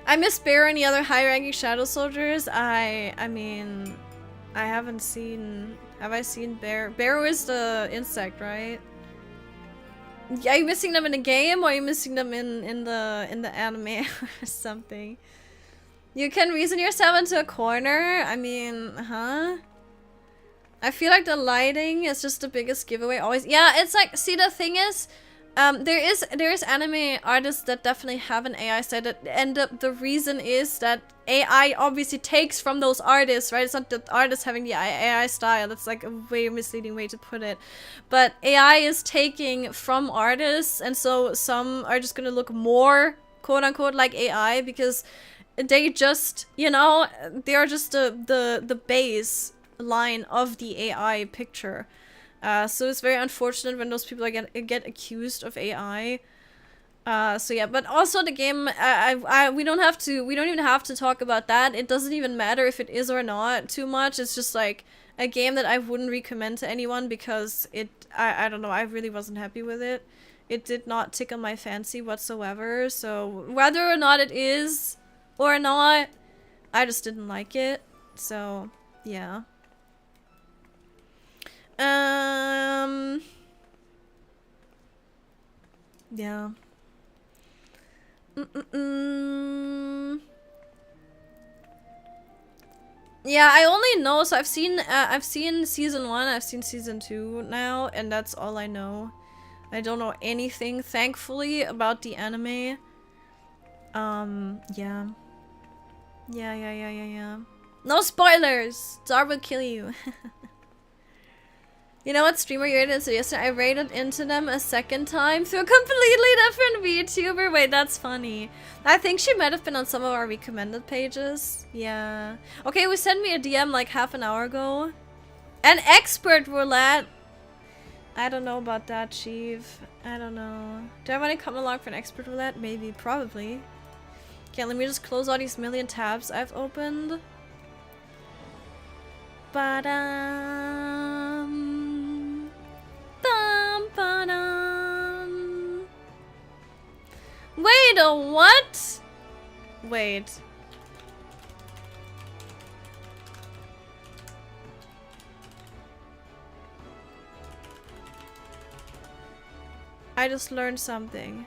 I miss Bear and the other high-ranking Shadow Soldiers. I mean, I haven't seen... Have I seen Bear? Bear is the insect, right? Are you missing them in the game, or are you missing them in the anime or something? You can reason yourself into a corner? I mean, huh? I feel like the lighting is just the biggest giveaway always. Yeah, it's like, see, the thing is, there is anime artists that definitely have an AI set, and the reason is that AI obviously takes from those artists, right? It's not the artist having the AI style. That's like a way misleading way to put it. But AI is taking from artists, and so some are just gonna look more quote unquote like AI because they just, you know, they are just the base line of the AI picture. So it's very unfortunate when those people get accused of AI. So yeah, but also the game, we don't even have to talk about that. It doesn't even matter if it is or not too much. It's just like a game that I wouldn't recommend to anyone because I don't know, I really wasn't happy with it. It did not tickle my fancy whatsoever. So whether or not it is or not, I just didn't like it. So yeah. Yeah. Yeah, I only know, so I've seen season 1, I've seen season 2 now, and that's all I know. I don't know anything, thankfully, about the anime. Yeah. Yeah. No spoilers! Zar will kill you. You know what streamer you rated into yesterday? I rated into them a second time through a completely different VTuber. Wait, that's funny. I think she might have been on some of our recommended pages. Yeah. Okay, we sent me a DM like half an hour ago. An expert roulette. I don't know about that, Chief. I don't know. Do I want to come along for an expert roulette? Maybe, probably. Okay, let me just close all these million tabs I've opened. Ba-dum. Bum-ba-dum. Wait, a what? Wait. I just learned something.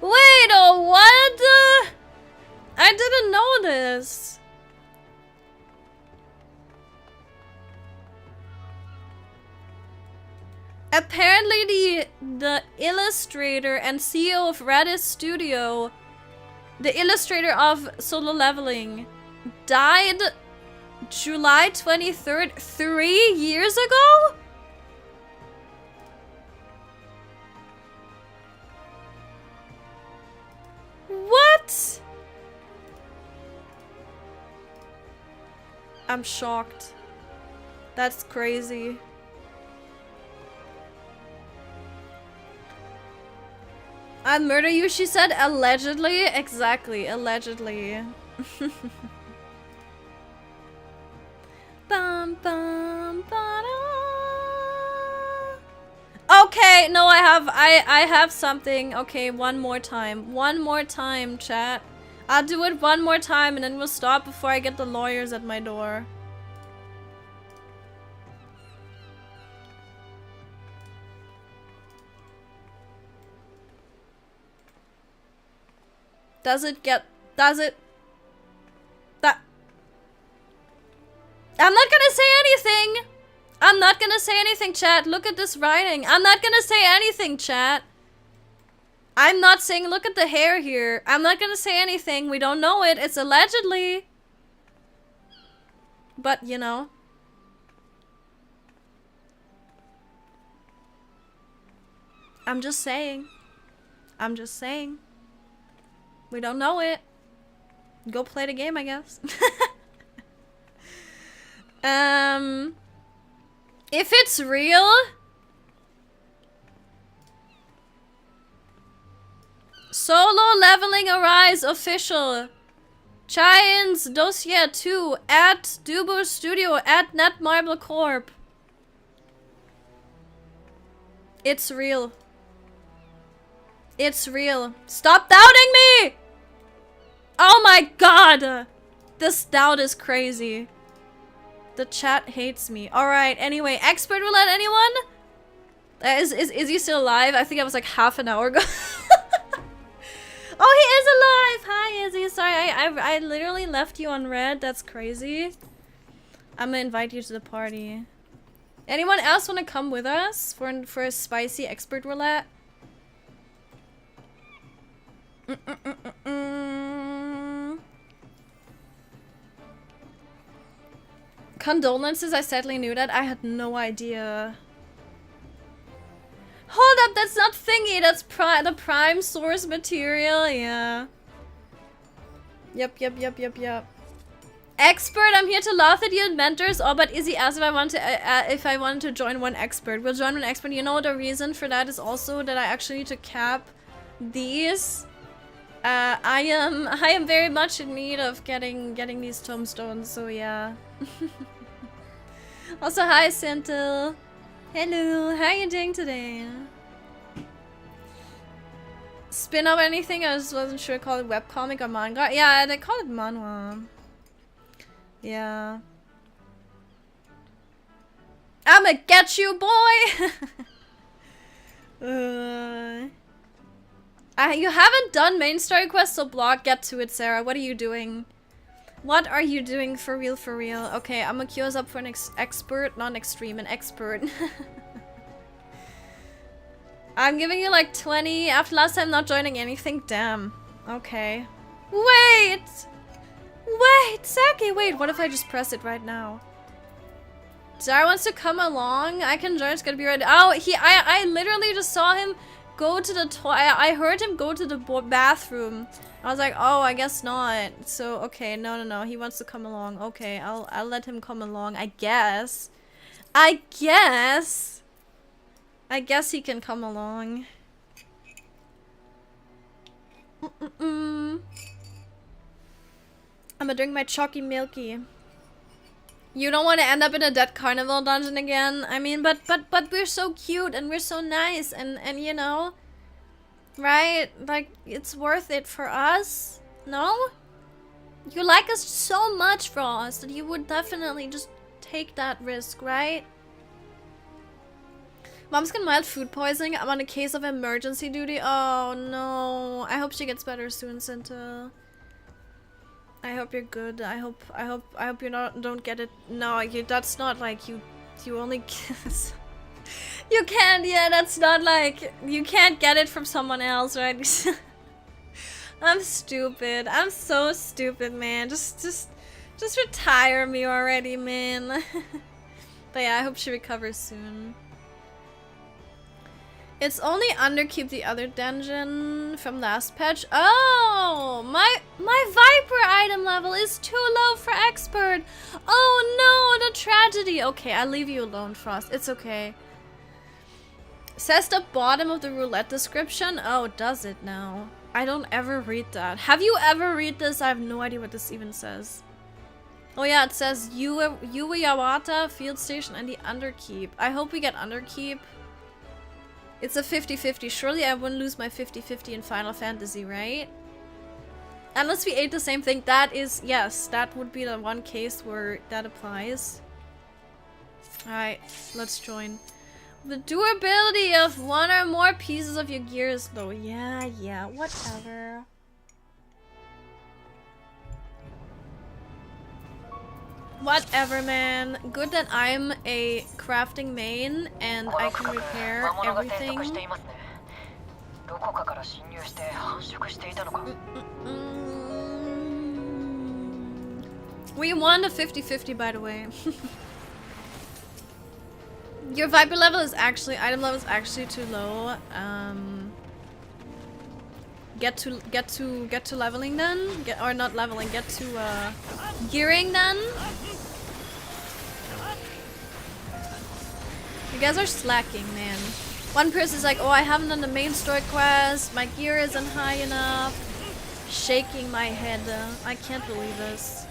Wait, a what? I didn't know this. Apparently the illustrator and CEO of Redis Studio, the illustrator of Solo Leveling, died July 23rd, 3 years ago? What? I'm shocked. That's crazy. I'd murder you, she said. Allegedly? Exactly, allegedly. Bum, bum, ba-da. Okay, no, I have something. Okay, one more time. One more time, chat. I'll do it one more time and then we'll stop before I get the lawyers at my door. Does it? That. I'm not gonna say anything! I'm not gonna say anything, chat. Look at this writing. I'm not gonna say anything, chat. I'm not saying, look at the hair here. I'm not gonna say anything. We don't know it. It's allegedly. But, you know. I'm just saying. I'm just saying. We don't know it. Go play the game, I guess. If it's real... Solo Leveling Arise official. Giants Dossier 2 at Dubo Studio at Netmarble Corp. It's real. It's real. Stop doubting me! Oh my god! This doubt is crazy. The chat hates me. Alright, anyway, expert roulette, anyone? Is he still alive? I think I was like half an hour ago. Oh, he is alive! Hi, Izzy. Sorry, I literally left you on red. That's crazy. I'm gonna invite you to the party. Anyone else want to come with us for a spicy expert roulette? Condolences, I sadly knew that. I had no idea. Hold up? That's not thingy. That's the prime source material. Yeah. Yep. Expert, I'm here to laugh at you and mentors. Oh, but Izzy asked if I wanted to join one expert. We'll join one expert. You know the reason for that is also that I actually need to cap these. I am very much in need of getting these tombstones. So yeah. Also, hi Santil. Hello. How are you doing today? Spin up anything? I just wasn't sure. Call it webcomic or manga. Yeah, they call it manhwa. Yeah. I'ma get you, boy! You haven't done main story quest, so block. Get to it, Sarah. What are you doing? What are you doing for real, for real? Okay, I'ma queue us up for an expert, not an extreme, an expert. I'm giving you like 20 after last time not joining anything. Damn. Okay. Wait! Wait, Saki, wait, what if I just press it right now? Zara wants to come along. I can join, it's gonna be ready. Oh, I literally just saw him go to the I heard him go to the bathroom. I was like, oh, I guess not. So, okay, no, he wants to come along. Okay, I'll let him come along, I guess. I guess he can come along. I'm gonna drink my chalky milky. You don't want to end up in a dead carnival dungeon again. I mean, but we're so cute and we're so nice and you know, right? Like it's worth it for us. No? You like us so much, Frost, that you would definitely just take that risk, right? Mom's got mild food poisoning. I'm on a case of emergency duty. Oh no. I hope she gets better soon, Cinta. I hope you're good. I hope you don't get it. No, that's not like you only kiss. You can't, yeah, that's not like you can't get it from someone else, right? I'm stupid. I'm so stupid, man. Just retire me already, man. But yeah, I hope she recovers soon. It's only underkeep the other dungeon from last patch. Oh, my Viper item level is too low for expert. Oh no, the tragedy. Okay, I'll leave you alone, Frost. It's okay. Says the bottom of the roulette description. Oh, does it now? I don't ever read that. Have you ever read this? I have no idea what this even says. Oh yeah, it says Ueyawata Field Station and the Underkeep. I hope we get Underkeep. It's a 50-50. Surely I wouldn't lose my 50-50 in Final Fantasy, right? Unless we ate the same thing. That is, yes, that would be the one case where that applies. Alright, let's join. The durability of one or more pieces of your gear is low. Yeah, whatever. Whatever, man. Good that I'm a crafting main and I can repair everything. We won a 50-50, by the way. Your Viper level is actually, item level is actually too low. Get to leveling then, or not leveling. Get to gearing then. You guys are slacking, man. One person's like, oh, I haven't done the main story quest. My gear isn't high enough. Shaking my head. I can't believe this.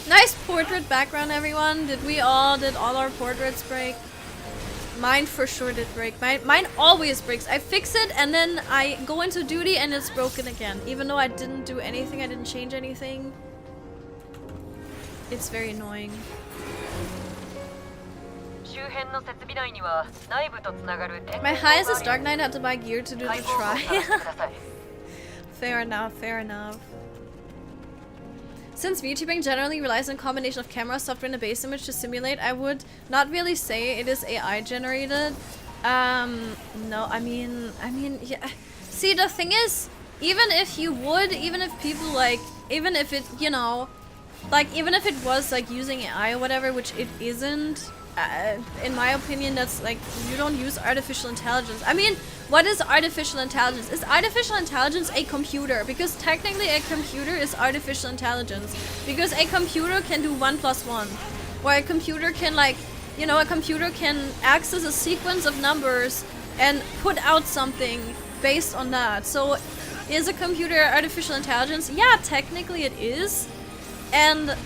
Nice portrait background, everyone. Did all our portraits break? Mine for sure did break. Mine always breaks. I fix it and then I go into duty and it's broken again. Even though I didn't do anything, I didn't change anything. It's very annoying. My highest is Dark Knight. I had to buy gear to do the try. Fair enough, fair enough. Since VTubing generally relies on a combination of camera, software, and a base image to simulate, I would not really say it is AI generated. No, I mean, yeah. See, the thing is, even if people like, even if it, you know, like, even if it was like using AI or whatever, which it isn't, in my opinion, that's like, you don't use artificial intelligence. I mean, what is artificial intelligence? Is artificial intelligence a computer? Because technically a computer is artificial intelligence. Because a computer can do 1 + 1. Or a computer can, like, you know, a computer can access a sequence of numbers and put out something based on that. So is a computer artificial intelligence? Yeah, technically it is. And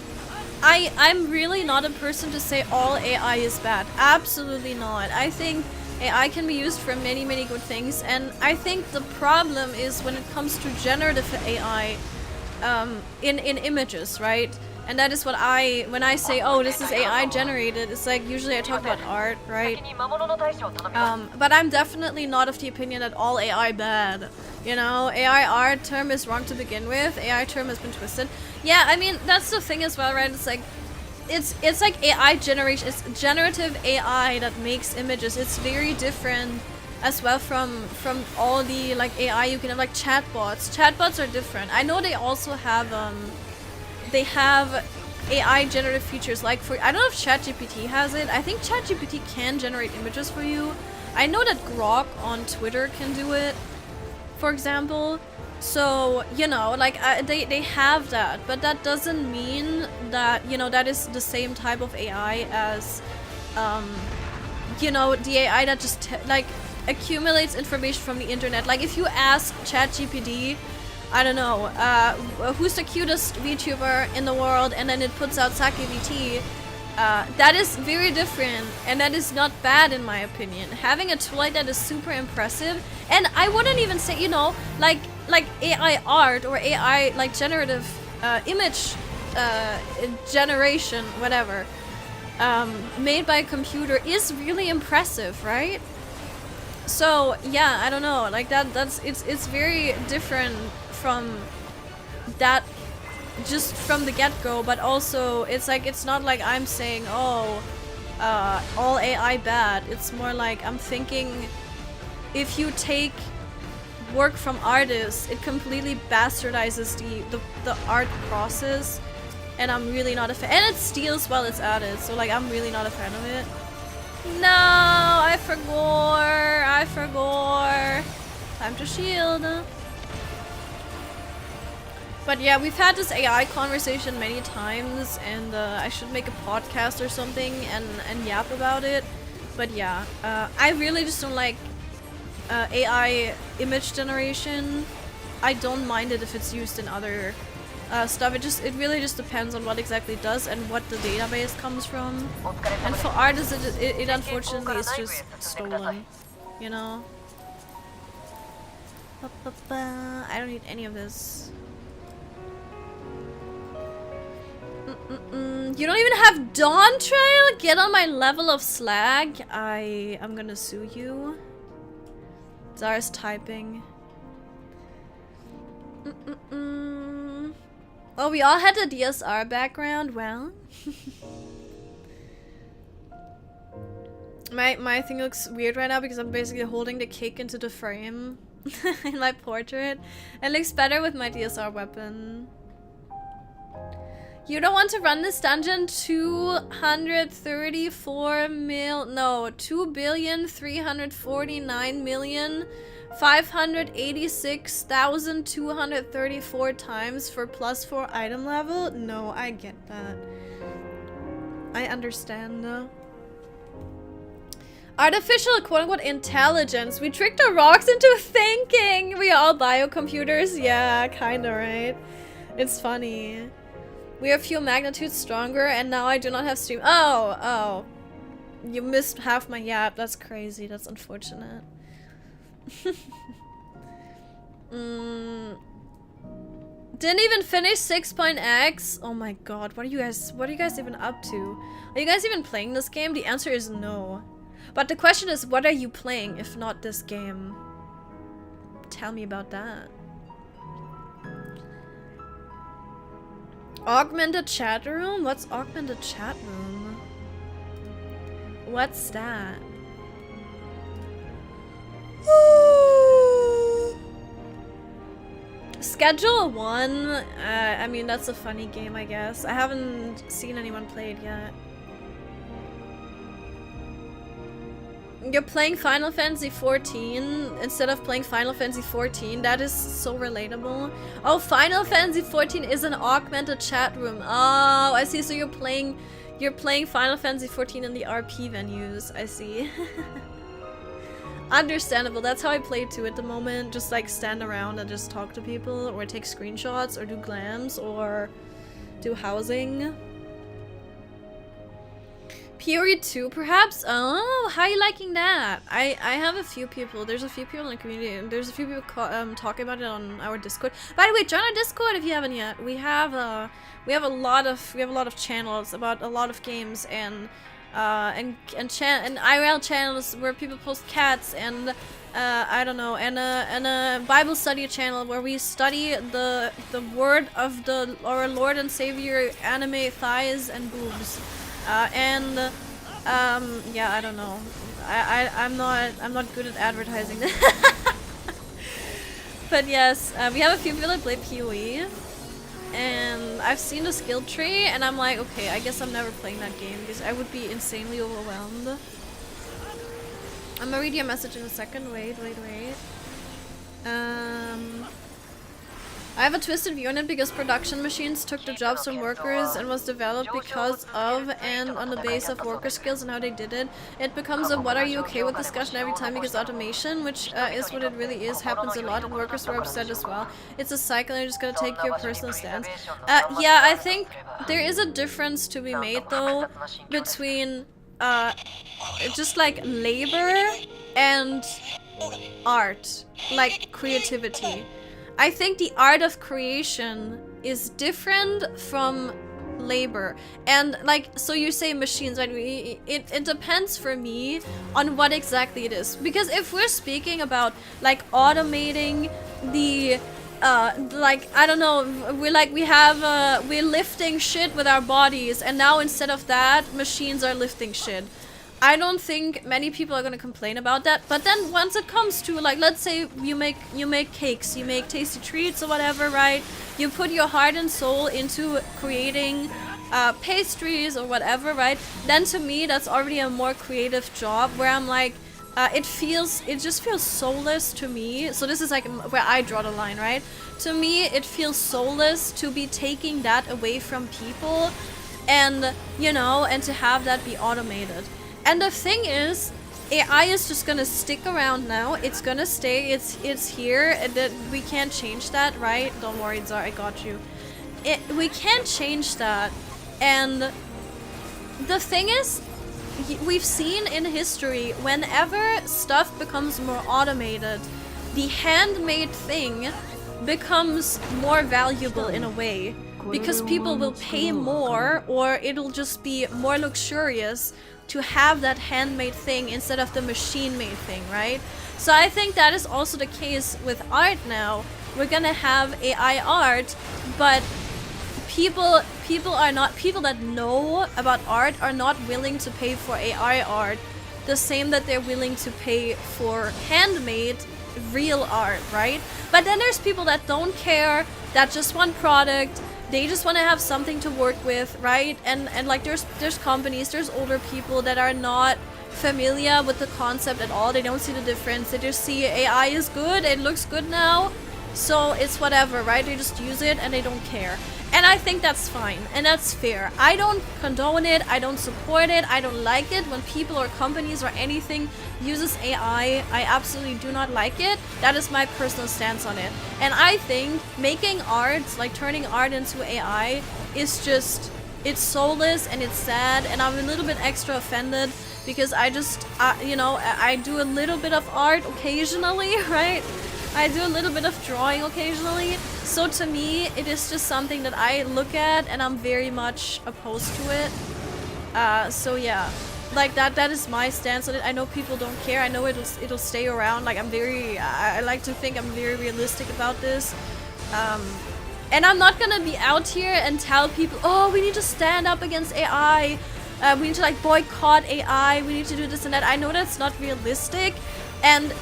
I'm really not a person to say all AI is bad. Absolutely not. I think AI can be used for many, many good things. And I think the problem is when it comes to generative AI in images, right? And that is what when I say, oh, this is AI generated, it's like usually I talk about art, right? But I'm definitely not of the opinion that all AI bad. You know, AI art term is wrong to begin with. AI term has been twisted. Yeah, I mean, that's the thing as well, right? It's like, it's like AI generation, it's generative AI that makes images. It's very different as well from all the like AI you can have, like chatbots. Chatbots are different. I know they also have they have AI generative features, like for, I don't know if ChatGPT has it. I think ChatGPT can generate images for you. I know that Grok on Twitter can do it, for example. So, you know, like they have that, but that doesn't mean that, you know, that is the same type of AI as, you know, the AI that just like accumulates information from the internet. Like if you ask ChatGPT, I don't know, who's the cutest VTuber in the world, and then it puts out SakeVT, that is very different, and that is not bad in my opinion. Having a tool like that is super impressive, and I wouldn't even say, you know, like AI art or AI like generative image generation, whatever, made by a computer is really impressive, right? So yeah, I don't know, like it's very different from that, just from the get-go, but also it's like, it's not like I'm saying, oh, all AI bad. It's more like I'm thinking, if you take work from artists, it completely bastardizes the art process, and I'm really not a fan. And it steals while it's at it, so like I'm really not a fan of it. No, I forgot. Time to shield. But yeah, we've had this AI conversation many times, and I should make a podcast or something and yap about it. But yeah, I really just don't like AI image generation. I don't mind it if it's used in other stuff. It really just depends on what exactly it does and what the database comes from. And for artists, it unfortunately is just stolen, you know? I don't need any of this. You don't even have Dawn Trail? Get on my level of slag. I'm gonna sue you. Zara's typing. Oh, we all had a DSR background? Well. My thing looks weird right now because I'm basically holding the cake into the frame in my portrait. It looks better with my DSR weapon. You don't want to run this dungeon? 234 mil, no, 2,349,586,234 times for +4 item level? No, I get that. I understand though. Artificial quote-unquote intelligence. We tricked our rocks into thinking. We are all biocomputers. Yeah, kinda, right? It's funny. We are a few magnitudes stronger, and now I do not have stream. Oh. You missed half my yap. That's crazy. That's unfortunate. Didn't even finish 6.x. Oh my god. What are you guys even up to? Are you guys even playing this game? The answer is no. But the question is, what are you playing if not this game? Tell me about that. Augmented chat room? What's augmented chat room? What's that? Schedule 1? I mean, that's a funny game, I guess. I haven't seen anyone play it yet. You're playing Final Fantasy 14 instead of playing Final Fantasy 14. That is so relatable. Oh, Final Fantasy 14 is an augmented chat room. Oh, I see. So you're playing Final Fantasy 14 in the RP venues. I see. Understandable. That's how I play too at the moment. Just like stand around and just talk to people, or take screenshots, or do glams, or do housing. Fury 2, perhaps? Oh, how are you liking that? I have a few people. There's a few people in the community. There's a few people talking about it on our Discord. By the way, join our Discord if you haven't yet. We have a lot of channels about a lot of games and IRL channels where people post cats and I don't know, and a Bible study channel where we study the word of our Lord and Savior, anime thighs and boobs. Yeah, I don't know. I'm not good at advertising. But yes, we have a few people that play PoE, and I've seen the skill tree, and I'm like, okay, I guess I'm never playing that game because I would be insanely overwhelmed. I'm gonna read your message in a second. Wait. I have a twisted view on it because production machines took the jobs from workers and was developed because of and on the base of worker skills and how they did it. It becomes a what are you okay with discussion every time because automation, which is what it really is, happens a lot and workers were upset as well. It's a cycle and you're just gonna take your personal stance. Yeah, I think there is a difference to be made though between just like labor and art, like creativity. I think the art of creation is different from labor. And like, so you say machines, right? It depends for me on what exactly it is. Because if we're speaking about like automating the like, I don't know, we're lifting shit with our bodies, and now instead of that, machines are lifting shit. I don't think many people are gonna complain about that. But then once it comes to, like, let's say you make cakes, you make tasty treats or whatever, right? You put your heart and soul into creating pastries or whatever, right? Then to me, that's already a more creative job where I'm like, it just feels soulless to me. So this is like where I draw the line, right? To me, it feels soulless to be taking that away from people and, you know, and to have that be automated. And the thing is, AI is just gonna stick around now. It's gonna stay. It's here. And we can't change that, right? Don't worry, Zara, I got you. We can't change that. And the thing is, we've seen in history, whenever stuff becomes more automated, the handmade thing becomes more valuable in a way. Because people will pay more, or it'll just be more luxurious to have that handmade thing instead of the machine-made thing, right? So I think that is also the case with art now. We're gonna have AI art, but people that know about art are not willing to pay for AI art the same that they're willing to pay for handmade real art, right? But then there's people that don't care, that just want product. They just want to have something to work with, right? And like there's companies, there's older people that are not familiar with the concept at all. They don't see the difference. They just see AI is good, it looks good now, so it's whatever, right? They just use it and they don't care. And I think that's fine and that's fair. I don't condone it, I don't support it, I don't like it when people or companies or anything uses AI. I absolutely do not like it. That is my personal stance on it. And I think making art, like turning art into AI, is just, it's soulless and it's sad, and I'm a little bit extra offended because I just, you know, I do a little bit of art occasionally, right? I do a little bit of drawing occasionally. So to me, it is just something that I look at and I'm very much opposed to it. So yeah, like that is my stance on it. I know people don't care. I know it'll stay around. Like I like to think I'm very realistic about this. And I'm not gonna be out here and tell people, oh, we need to stand up against AI. We need to like boycott AI. We need to do this and that. I know that's not realistic. And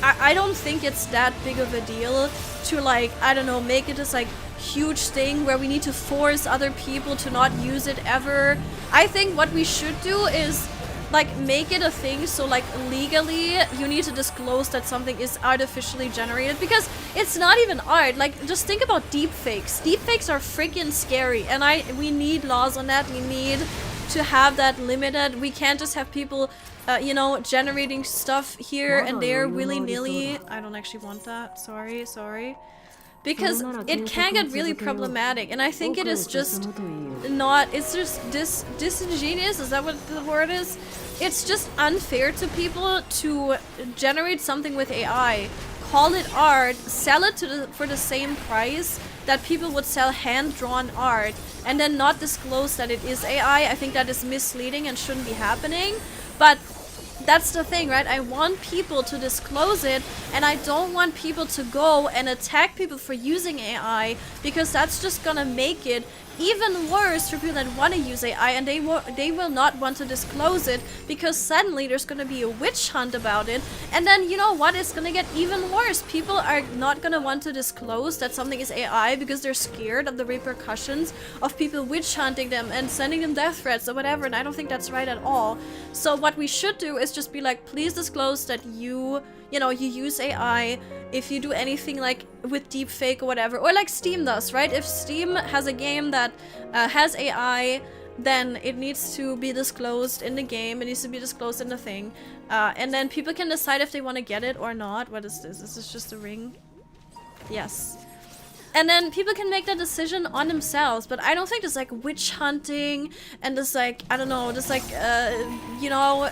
I don't think it's that big of a deal to, like, I don't know, make it this like huge thing where we need to force other people to not use it ever. I think what we should do is like make it a thing, so like legally you need to disclose that something is artificially generated, because it's not even art. Like, just think about deepfakes. Deepfakes are freaking scary, and we need laws on that. We need to have that limited. We can't just have people you know, generating stuff here and there willy-nilly. I don't actually want that. Sorry. Because it can get really problematic, and I think it is just not, it's just disingenuous, is that what the word is? It's just unfair to people to generate something with AI, call it art, sell it for the same price that people would sell hand-drawn art, and then not disclose that it is AI. I think that is misleading and shouldn't be happening, but that's the thing, right? I want people to disclose it, and I don't want people to go and attack people for using AI, because that's just gonna make it even worse for people that want to use AI, and they will not want to disclose it, because suddenly there's gonna be a witch hunt about it, and then, you know what, it's gonna get even worse. People are not gonna want to disclose that something is AI because they're scared of the repercussions of people witch hunting them and sending them death threats or whatever, and I don't think that's right at all. So what we should do is just be like, please disclose that you know, you use AI if you do anything like with deepfake or whatever, or like Steam does, right? If Steam has a game that has AI, then it needs to be disclosed in the game, it needs to be disclosed in the thing, and then people can decide if they want to get it or not. What is this? Is this just a ring? Yes. And then people can make that decision on themselves, but I don't think there's like witch hunting and this like, I don't know, just like, you know,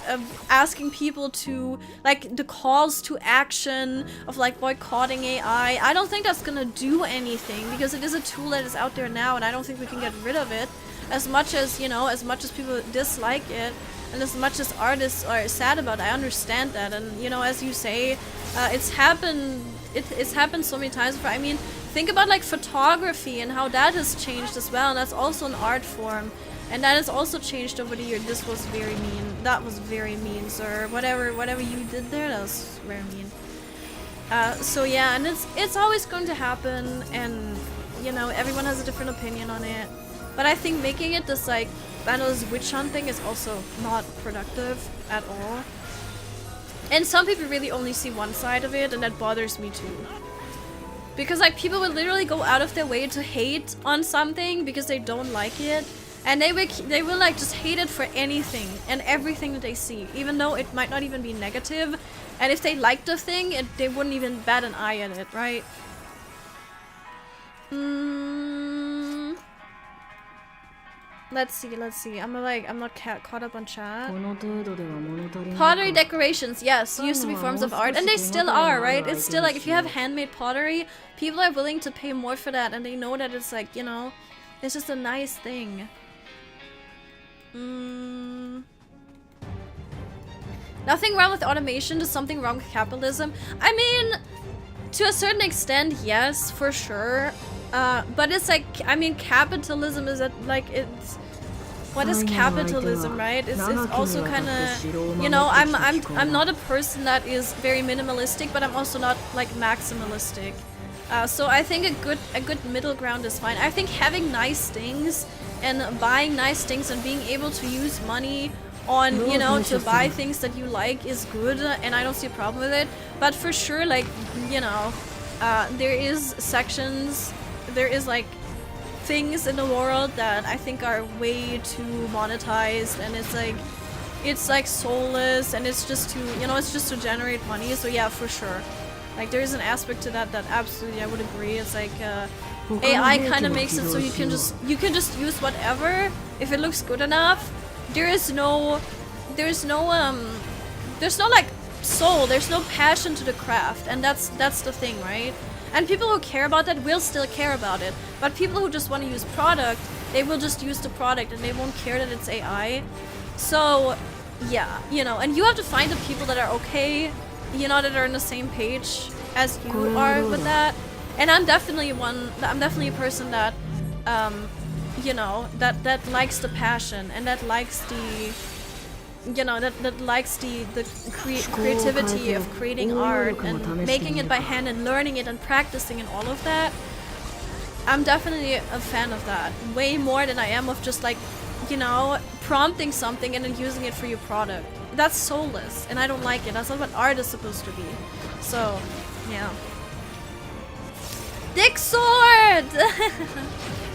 asking people to, like, the calls to action of like boycotting AI. I don't think that's gonna do anything, because it is a tool that is out there now, and I don't think we can get rid of it. As much as, you know, as much as people dislike it, and as much as artists are sad about it, I understand that. And, you know, as you say, it's happened so many times before. I mean, think about like photography and how that has changed as well, and that's also an art form, and that has also changed over the years. This was very mean. That was very mean, sir. Whatever you did there, that was very mean. So yeah, and it's always going to happen, and, you know, everyone has a different opinion on it. But I think making it this like, I know, this witch hunting is also not productive at all. And some people really only see one side of it, and that bothers me too. Because like, people will literally go out of their way to hate on something because they don't like it, and they will like just hate it for anything and everything that they see, even though it might not even be negative. And if they like the thing, they wouldn't even bat an eye at it, right? Let's see. I'm not caught up on chat. Pottery decorations, yes, used to be forms of art, and they still are, right? It's still like, if you have handmade pottery, people are willing to pay more for that, and they know that it's like, you know, it's just a nice thing. Nothing wrong with automation, just something wrong with capitalism. I mean, to a certain extent, yes, for sure. But it's like, I mean, capitalism is like, it's, what is capitalism, right? It's also kind of, you know, I'm not a person that is very minimalistic, but I'm also not like maximalistic. So I think a good middle ground is fine. I think having nice things and buying nice things and being able to use money on, you know, to buy things that you like is good, and I don't see a problem with it. But for sure, like, you know, there is like things in the world that I think are way too monetized, and it's like soulless, and it's just to, you know, it's just to generate money. So yeah, for sure, like, there is an aspect to that absolutely I would agree. It's like AI kind of makes it so you can just use whatever if it looks good enough. There's no like soul, there's no passion to the craft, and that's the thing, right? And people who care about that will still care about it. But people who just want to use product, they will just use the product, and they won't care that it's AI. So, yeah, you know, and you have to find the people that are okay, you know, that are on the same page as you are with that. And I'm definitely a person that, you know, that likes the passion, and that likes the, you know, that likes the creativity of creating art and making it by hand and learning it and practicing and all of that. I'm definitely a fan of that, way more than I am of just like, you know, prompting something and then using it for your product. That's soulless, and I don't like it. That's not what art is supposed to be. So, yeah. Dick Sword!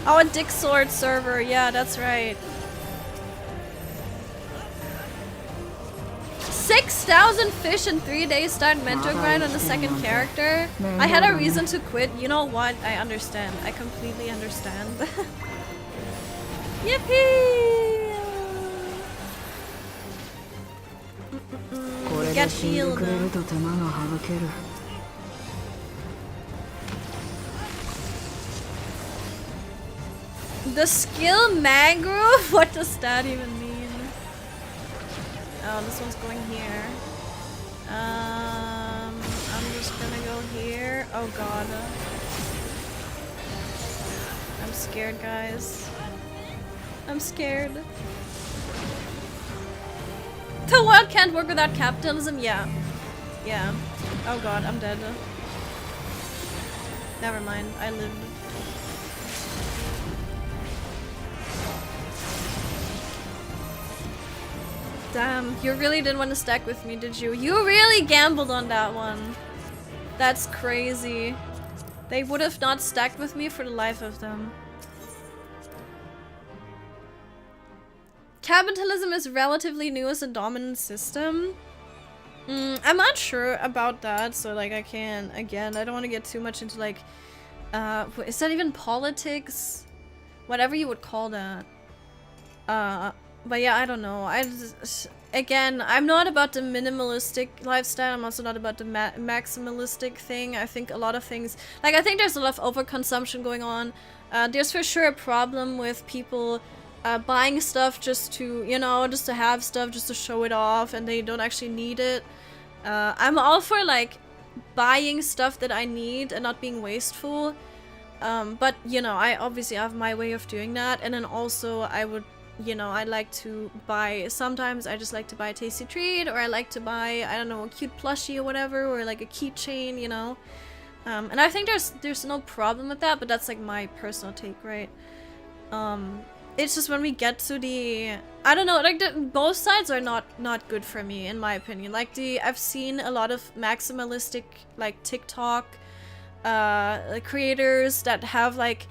Oh, a Dick Sword server. Yeah, that's right. 6,000 fish in 3 days start mentor grind on the second character. I had a reason to quit. You know what? I understand. I completely understand. Yippee! Get healed. The skill mangrove? What does that even mean? Oh, this one's going here. I'm just gonna go here. Oh god. I'm scared, guys. I'm scared. The world can't work without capitalism? Yeah. Yeah. Oh god, I'm dead. Never mind, I lived. Damn, you really didn't want to stack with me, did you? You really gambled on that one. That's crazy. They would have not stacked with me for the life of them. Capitalism is relatively new as a dominant system. I'm not sure about that, so like I can't, again, I don't want to get too much into like, is that even politics? Whatever you would call that. But yeah, I don't know. Again, I'm not about the minimalistic lifestyle. I'm also not about the maximalistic thing. I think a lot of things, like I think there's a lot of overconsumption going on. There's for sure a problem with people buying stuff just to, you know, just to have stuff, just to show it off, and they don't actually need it. I'm all for like buying stuff that I need and not being wasteful. But you know, I obviously have my way of doing that, and then also I would, you know, I like to buy, sometimes I just like to buy a tasty treat, or I like to buy, I don't know, a cute plushie or whatever, or like a keychain, you know. And I think there's no problem with that, but that's like my personal take, right? It's just when we get to the, I don't know, like both sides are not good for me, in my opinion. Like I've seen a lot of maximalistic like TikTok creators that have like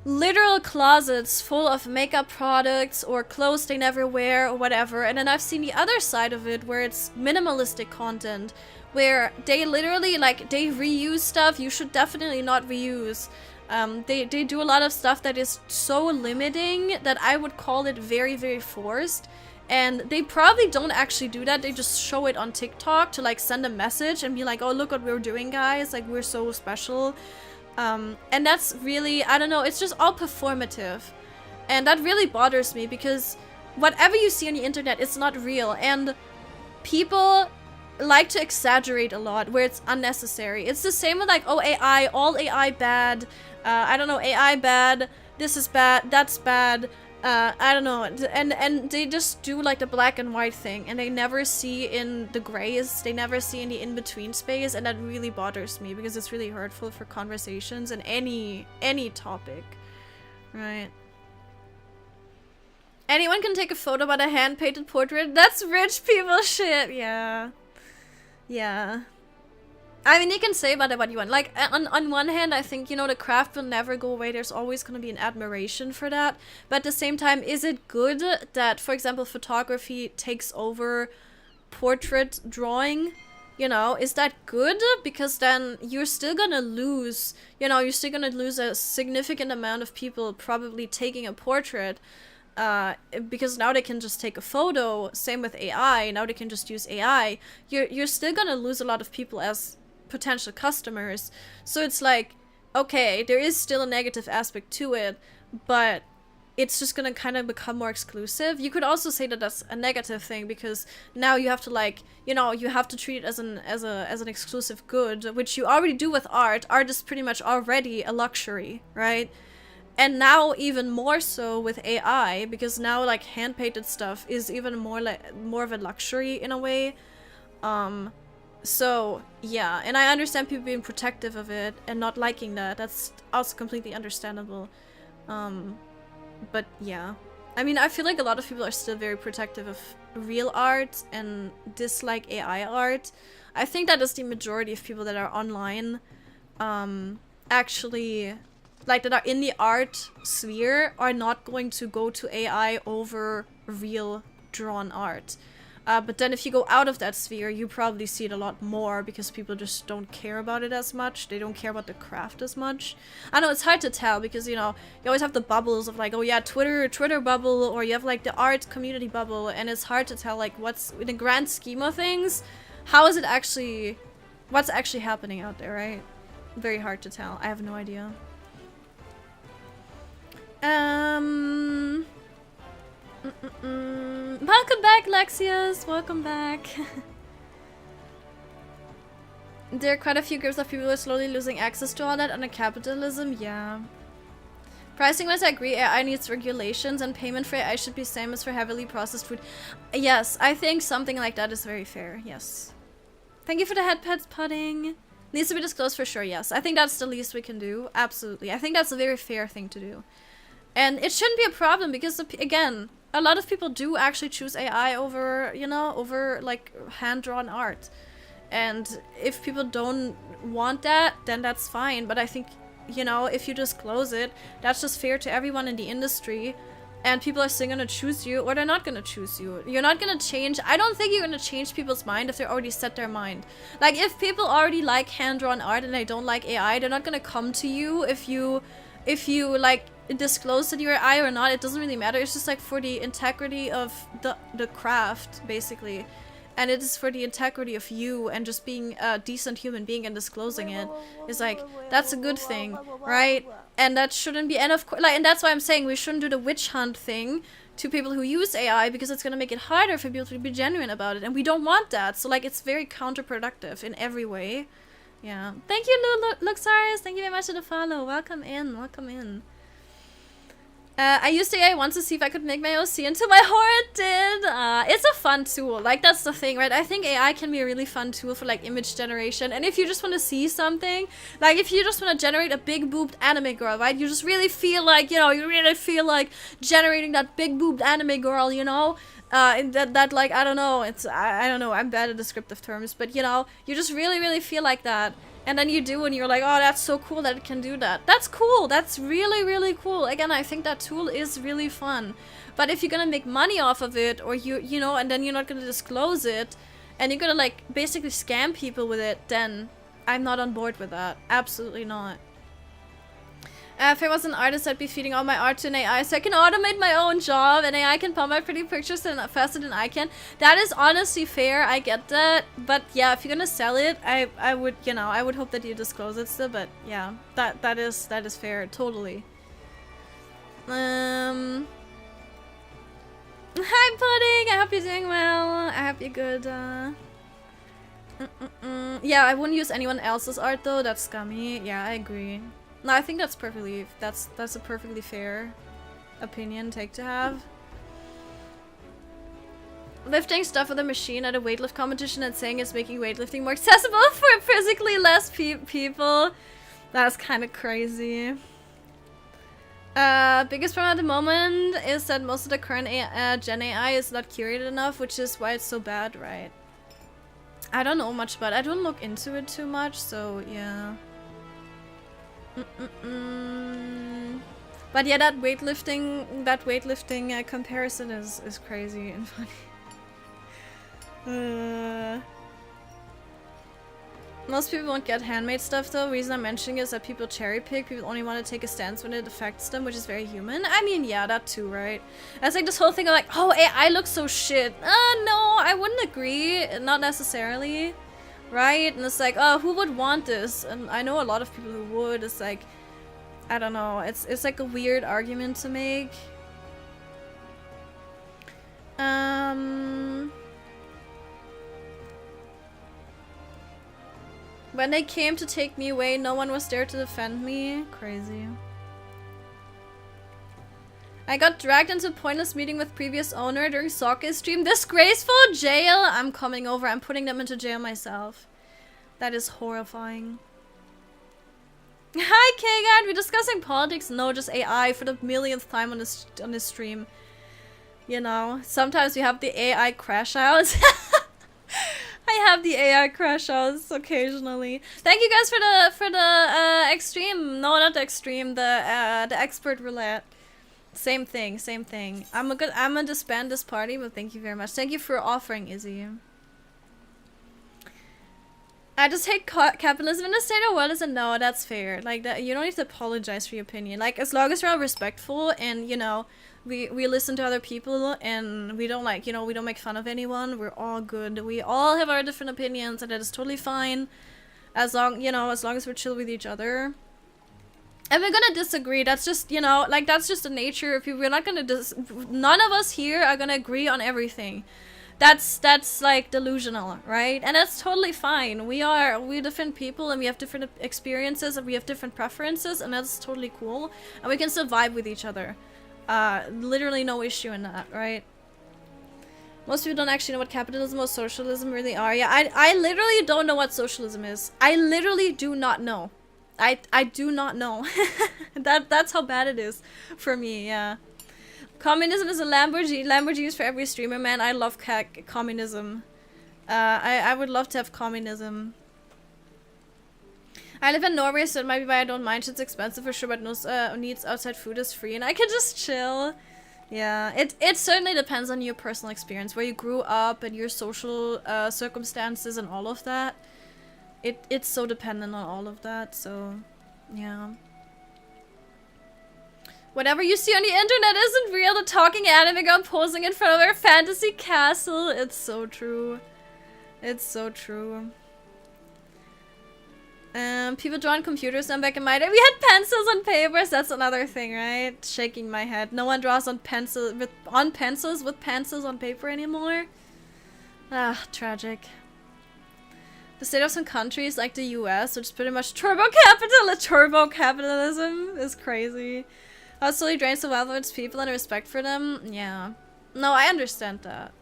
literal closets full of makeup products or clothes they never wear or whatever, and then I've seen the other side of it where it's minimalistic content where they literally like they reuse stuff you should definitely not reuse. They do a lot of stuff that is so limiting that I would call it very, very forced, and they probably don't actually do that. They just show it on TikTok to like send a message and be like, oh, look what we're doing, guys, like we're so special. And that's really, I don't know, it's just all performative. And that really bothers me because whatever you see on the internet, it's not real. And people like to exaggerate a lot where it's unnecessary. It's the same with like, oh, AI, all AI bad. I don't know, AI bad, this is bad, that's bad. I don't know, and they just do like the black and white thing, and they never see in the grays, they never see in the in-between space, and that really bothers me because it's really hurtful for conversations and any topic, right? Anyone can take a photo about a hand-painted portrait? That's rich people shit, yeah. Yeah. I mean, you can say about it what you want. Like, on one hand, I think, you know, the craft will never go away. There's always going to be an admiration for that. But at the same time, is it good that, for example, photography takes over portrait drawing? You know, is that good? Because then you're still going to lose, you know, you're still going to lose a significant amount of people probably taking a portrait. Because now they can just take a photo. Same with AI. Now they can just use AI. You're still going to lose a lot of people as potential customers. So it's like, okay, there is still a negative aspect to it, but it's just gonna kind of become more exclusive. You could also say that that's a negative thing because now you have to, like, you know, you have to treat it as an exclusive good, which you already do with art. Art is pretty much already a luxury, right? And now even more so with AI, because now like hand-painted stuff is even more of a luxury in a way. So, yeah, and I understand people being protective of it and not liking that. That's also completely understandable. But yeah, I mean, I feel like a lot of people are still very protective of real art and dislike AI art. I think that is the majority of people that are online, actually, like, that are in the art sphere are not going to go to AI over real drawn art. But then if you go out of that sphere, you probably see it a lot more because people just don't care about it as much. They don't care about the craft as much. I know it's hard to tell because, you know, you always have the bubbles of like, oh yeah, Twitter bubble, or you have like the art community bubble, and it's hard to tell like what's, in the grand scheme of things, how is it actually, what's actually happening out there, right? Very hard to tell. I have no idea. Welcome back, Lexius. Welcome back. There are quite a few groups of people who are slowly losing access to all that under capitalism. Yeah. Pricing-wise, I agree. AI needs regulations, and payment for AI should be same as for heavily processed food. Yes, I think something like that is very fair. Yes. Thank you for the head pets pudding. Needs to be disclosed for sure. Yes, I think that's the least we can do. Absolutely. I think that's a very fair thing to do. And it shouldn't be a problem because, again, a lot of people do actually choose AI over, you know, over like hand-drawn art. And if people don't want that, then that's fine. But I think, you know, if you disclose it, that's just fair to everyone in the industry. And people are still gonna choose you, or they're not gonna choose you. You're not gonna change. I don't think you're gonna change people's mind if they're already set their mind. Like, if people already like hand-drawn art and they don't like AI, they're not gonna come to you if you like disclose that you're AI or not. It doesn't really matter. It's just like for the integrity of the craft, basically. And it is for the integrity of you and just being a decent human being and disclosing it is like, that's a good thing, right? And that shouldn't be, and of course, like, and that's why I'm saying we shouldn't do the witch hunt thing to people who use AI, because it's gonna make it harder for people to be genuine about it, and we don't want that. So like, it's very counterproductive in every way. Yeah. Thank you, Luxarius. Thank you very much for the follow. Welcome in. Welcome in. I used AI once to see if I could make my OC into my horror. It did. It's a fun tool. Like, that's the thing, right? I think AI can be a really fun tool for, like, image generation. And if you just want to see something, like, if you just want to generate a big-boobed anime girl, right? You just really feel like, you know, you really feel like generating that big-boobed anime girl, you know? That like, I don't know. I don't know. I'm bad at descriptive terms. But, you know, you just really, really feel like that. And then you do, and you're like, oh, that's so cool that it can do that. That's cool. That's really, really cool. Again, I think that tool is really fun. But if you're gonna make money off of it, or you know, and then you're not gonna disclose it, and you're gonna, like, basically scam people with it, then I'm not on board with that. Absolutely not. If I was an artist, I'd be feeding all my art to an AI so I can automate my own job, and AI can pump my pretty pictures faster than I can. That is honestly fair, I get that. But yeah, if you're gonna sell it, I would, you know, I would hope that you disclose it still, but yeah, that is fair, totally. Hi Pudding, I hope you're doing well. I hope you're good. Yeah, I wouldn't use anyone else's art though, that's scummy. Yeah, I agree. No, I think that's a perfectly fair opinion take to have. Lifting stuff with a machine at a weightlift competition and saying it's making weightlifting more accessible for physically less people. That's kind of crazy. Biggest problem at the moment is that most of the current Gen AI is not curated enough, which is why it's so bad, right? I don't know much about it. I don't look into it too much, so yeah. But yeah, that weightlifting comparison is crazy and funny. Most people won't get handmade stuff though. The reason I'm mentioning is that people cherry pick. People only want to take a stance when it affects them, which is very human. I mean, yeah, that too, right? It's like this whole thing of like, oh, AI looks so shit. No, I wouldn't agree. Not necessarily. Right? And it's like, oh, who would want this? And I know a lot of people who would. It's like, I don't know. It's like a weird argument to make. When they came to take me away, no one was there to defend me. Crazy. I got dragged into a pointless meeting with previous owner during soccer stream. Disgraceful! Jail! I'm coming over. I'm putting them into jail myself. That is horrifying. Hi, Kagan! We're discussing politics? No, just AI for the millionth time on this stream. You know, sometimes we have the AI crash outs. I have the AI crash outs occasionally. Thank you guys for the extreme. No, not the extreme. The expert roulette. Same thing. Same thing. I'm gonna disband this party, but thank you very much. Thank you for offering, Izzy. I just hate capitalism in the state of the world. Isn't no, that's fair. Like that, you don't need to apologize for your opinion. Like as long as we're all respectful and you know, we listen to other people and we don't like, you know, we don't make fun of anyone. We're all good. We all have our different opinions, and that is totally fine. As long, you know, as long as we're chill with each other. And we're gonna disagree. That's just, you know, like that's just the nature of people. We're not gonna none of us here are gonna agree on everything. That's like delusional, right? And that's totally fine. We're different people and we have different experiences and we have different preferences, and that's totally cool. And we can still vibe with each other. Literally no issue in that, right? Most people don't actually know what capitalism or socialism really are. Yeah, I literally don't know what socialism is. I literally do not know. I do not know. That's how bad it is for me, yeah. Communism is a Lamborghini for every streamer, man. I love communism. I would love to have communism. I live in Norway, so it might be why I don't mind. It's expensive for sure, but no needs outside food is free, and I can just chill. Yeah, it certainly depends on your personal experience, where you grew up and your social circumstances and all of that. It's so dependent on all of that, so yeah. Whatever you see on the internet isn't real. The talking anime girl posing in front of her fantasy castle. It's so true. It's so true. People draw on computers and back in my day. We had pencils and papers. That's another thing, right? Shaking my head. No one draws on pencils with pencils on paper anymore. Ah, tragic. The state of some countries like the US, which is pretty much turbo capitalism is crazy. How slowly drains the wealth of its people and respect for them. Yeah. No, I understand that.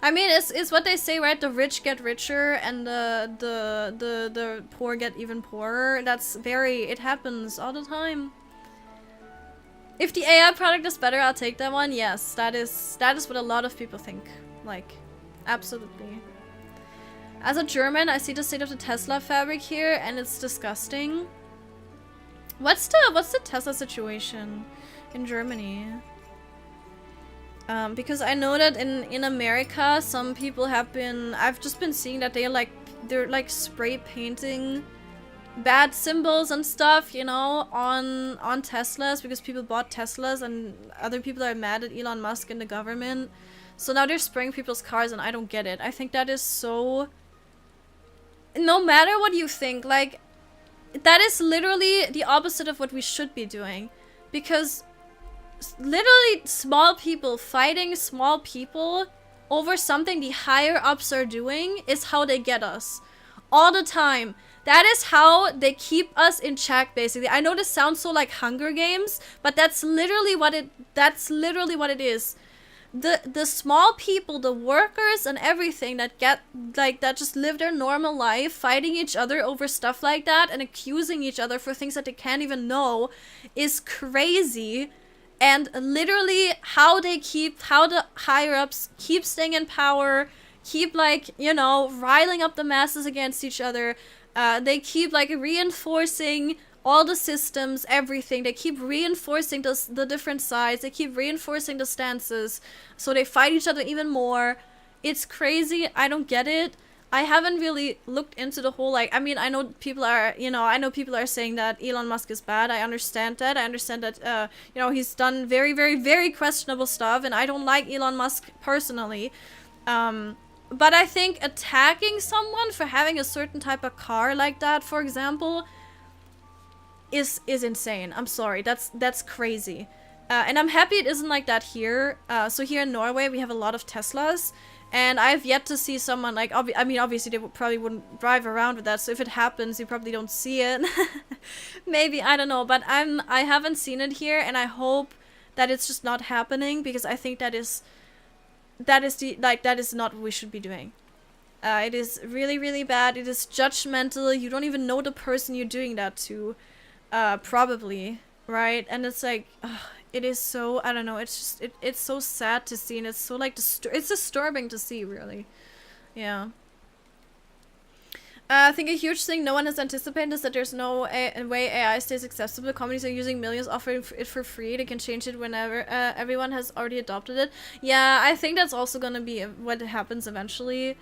I mean, it's what they say, right? The rich get richer and the poor get even poorer. That's very, it happens all the time. If the AI product is better, I'll take that one. Yes, that is what a lot of people think. Like, absolutely. As a German, I see the state of the Tesla fabric here, and it's disgusting. What's the Tesla situation in Germany? Because I know that in America, some people have been. I've just been seeing that they're like spray painting bad symbols and stuff, you know, on Teslas because people bought Teslas, and other people are mad at Elon Musk and the government. So now they're spraying people's cars, and I don't get it. I think that is so. No matter what you think, like, that is literally the opposite of what we should be doing. Because literally small people fighting small people over something the higher ups are doing is how they get us. All the time. That is how they keep us in check, basically. I know this sounds so like Hunger Games, but that's literally what it is. The small people, the workers and everything that that just live their normal life fighting each other over stuff like that and accusing each other for things that they can't even know is crazy. And literally how the higher ups keep staying in power, keep like, you know, riling up the masses against each other. They keep like reinforcing all the systems, everything. They keep reinforcing the different sides. They keep reinforcing the stances. So they fight each other even more. It's crazy. I don't get it. I haven't really looked into the whole, like, I mean, I know people are, you know, saying that Elon Musk is bad. I understand that. I understand that, you know, he's done very, very, very questionable stuff. And I don't like Elon Musk personally. But I think attacking someone for having a certain type of car like that, for example, is insane. I'm sorry. That's crazy. And I'm happy it isn't like that here. So here in Norway, we have a lot of Teslas. And I've yet to see someone like, I mean, obviously they probably wouldn't drive around with that. So if it happens, you probably don't see it. Maybe, I don't know. But I haven't seen it here. And I hope that it's just not happening. Because I think that is not what we should be doing. It is really, really bad. It is judgmental. You don't even know the person you're doing that to. Probably. right? And it's like, ugh, it is so, I don't know, it's just, it's so sad to see, and it's so like, it's disturbing to see, really. Yeah. I think a huge thing no one has anticipated is that there's no way AI stays accessible. Companies are using millions offering it for free. They can change it whenever. Everyone has already adopted it. Yeah, I think that's also gonna be what happens eventually.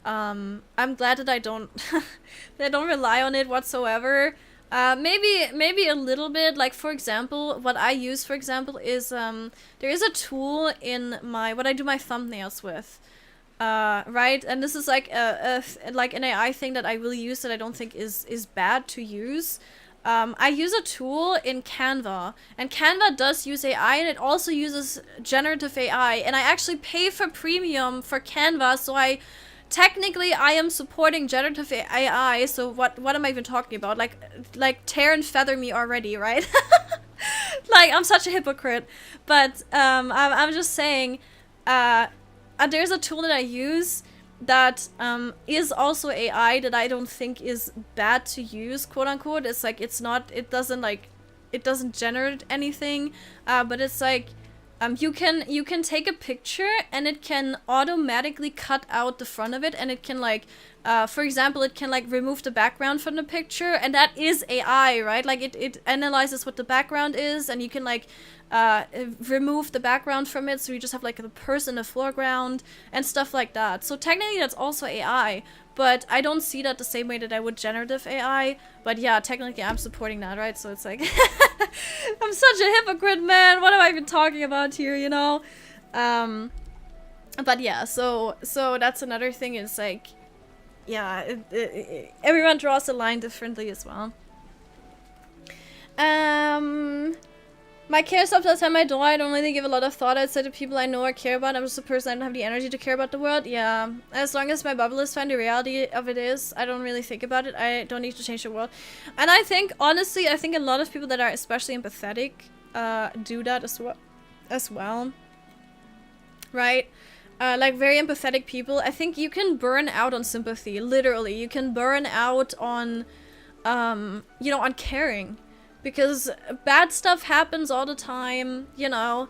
I'm glad that I don't that I don't rely on it whatsoever. Maybe a little bit. Like, for example, what I use, for example, is there is a tool in what I do my thumbnails with. Right, and this is like like an AI thing that I will use that I don't think is bad to use. I use a tool in Canva, and Canva does use AI, and it also uses generative AI, and I actually pay for premium for Canva, so technically I am supporting generative AI, so what am I even talking about? Like tear and feather me already, right? Like, I'm such a hypocrite, but I'm just saying, there's a tool that I use that is also AI that I don't think is bad to use, quote unquote. It's like, it doesn't generate anything, but it's like, you can take a picture and it can automatically cut out the front of it, and it can like, for example, it can like remove the background from the picture, and that is AI, right? Like, it analyzes what the background is, and you can like remove the background from it, so you just have like the person in the foreground and stuff like that. So technically that's also AI, but I don't see that the same way that I would generative AI. But yeah, technically I'm supporting that, right? So it's like, I'm such a hypocrite, man. What am I even talking about here, you know? But yeah, so that's another thing, is like, yeah, everyone draws the line differently as well. My care stops outside my door. I don't really give a lot of thought outside to people I know or care about. I'm just a person, I don't have the energy to care about the world. Yeah, as long as my bubble is fine, the reality of it is, I don't really think about it. I don't need to change the world. And I think, honestly, I think a lot of people that are especially empathetic do that as well. Right? Like, very empathetic people. I think you can burn out on sympathy, literally. You can burn out on, you know, on caring. Because bad stuff happens all the time, you know.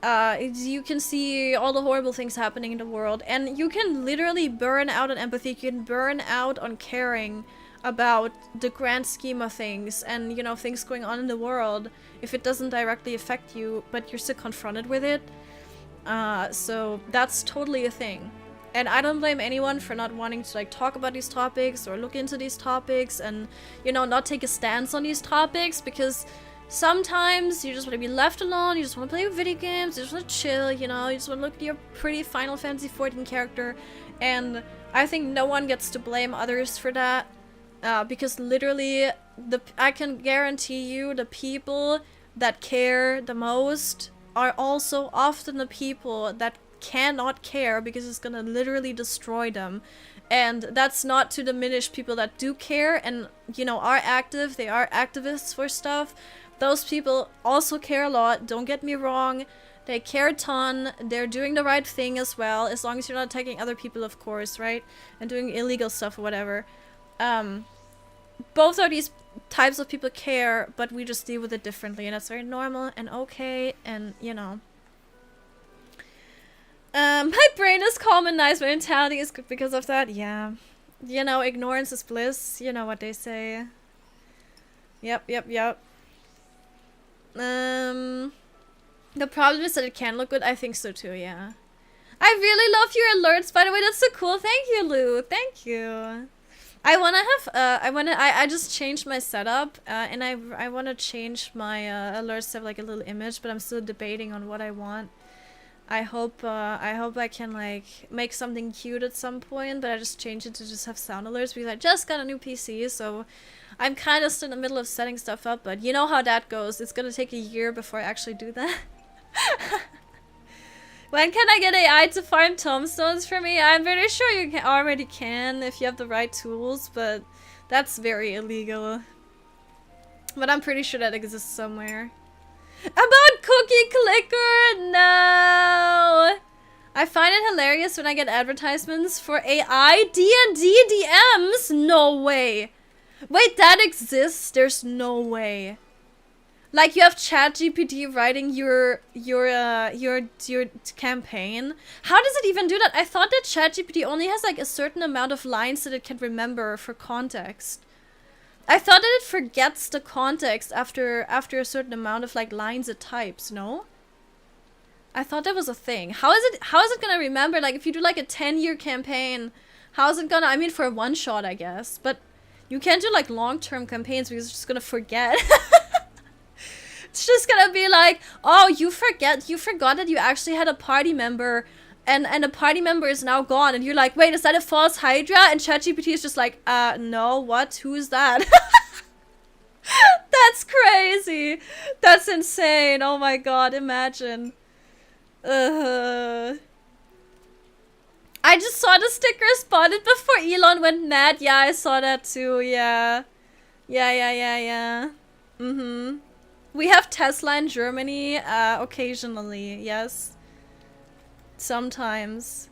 You can see all the horrible things happening in the world, and you can literally burn out on empathy. You can burn out on caring about the grand scheme of things, and, you know, things going on in the world, if it doesn't directly affect you, but you're still confronted with it. So that's totally a thing. And I don't blame anyone for not wanting to, like, talk about these topics or look into these topics and, you know, not take a stance on these topics, because sometimes you just want to be left alone, you just want to play video games, you just want to chill, you know, you just want to look at your pretty Final Fantasy XIV character, and I think no one gets to blame others for that, because literally, I can guarantee you the people that care the most are also often the people that cannot care, because it's gonna literally destroy them. And that's not to diminish people that do care and, you know, are active. They are activists for stuff. Those people also care a lot, don't get me wrong. They care a ton. They're doing the right thing as well, as long as you're not attacking other people, of course, right? And doing illegal stuff or whatever. Both of these types of people care, but we just deal with it differently, and that's very normal and okay, and, you know. My brain is calm and nice, my mentality is good because of that. Yeah. You know, ignorance is bliss. You know what they say. Yep. The problem is that it can look good. I think so too, yeah. I really love your alerts, by the way. That's so cool. Thank you, Lou. Thank you. I just changed my setup, and I wanna change my alerts to have like a little image, but I'm still debating on what I want. I hope I can like make something cute at some point, but I just changed it to just have sound alerts because I just got a new PC, so I'm kind of still in the middle of setting stuff up, but you know how that goes. It's gonna take a year before I actually do that. When can I get AI to farm tombstones for me? I'm very sure you already can if you have the right tools, but that's very illegal. But I'm pretty sure that exists somewhere. About Cookie Clicker? No! I find it hilarious when I get advertisements for AI D&D DMs. No way. Wait, that exists? There's no way. Like you have ChatGPT writing your campaign. How does it even do that? I thought that ChatGPT only has like a certain amount of lines that it can remember for context. I thought that it forgets the context after a certain amount of like lines it types, no? I thought that was a thing. How is it gonna remember, like if you do like a 10-year campaign, how is it gonna, I mean for a one shot I guess, but you can't do like long-term campaigns because it's just gonna forget. It's just gonna be like, oh, you forgot that you actually had a party member and a party member is now gone, and you're like, wait, is that a false Hydra? And ChatGPT is just like, no, what? Who is that? That's crazy. That's insane. Oh my god, imagine. I just saw the sticker spotted before Elon went mad. Yeah, I saw that too. Yeah. Yeah. We have Tesla in Germany, occasionally, yes. Sometimes.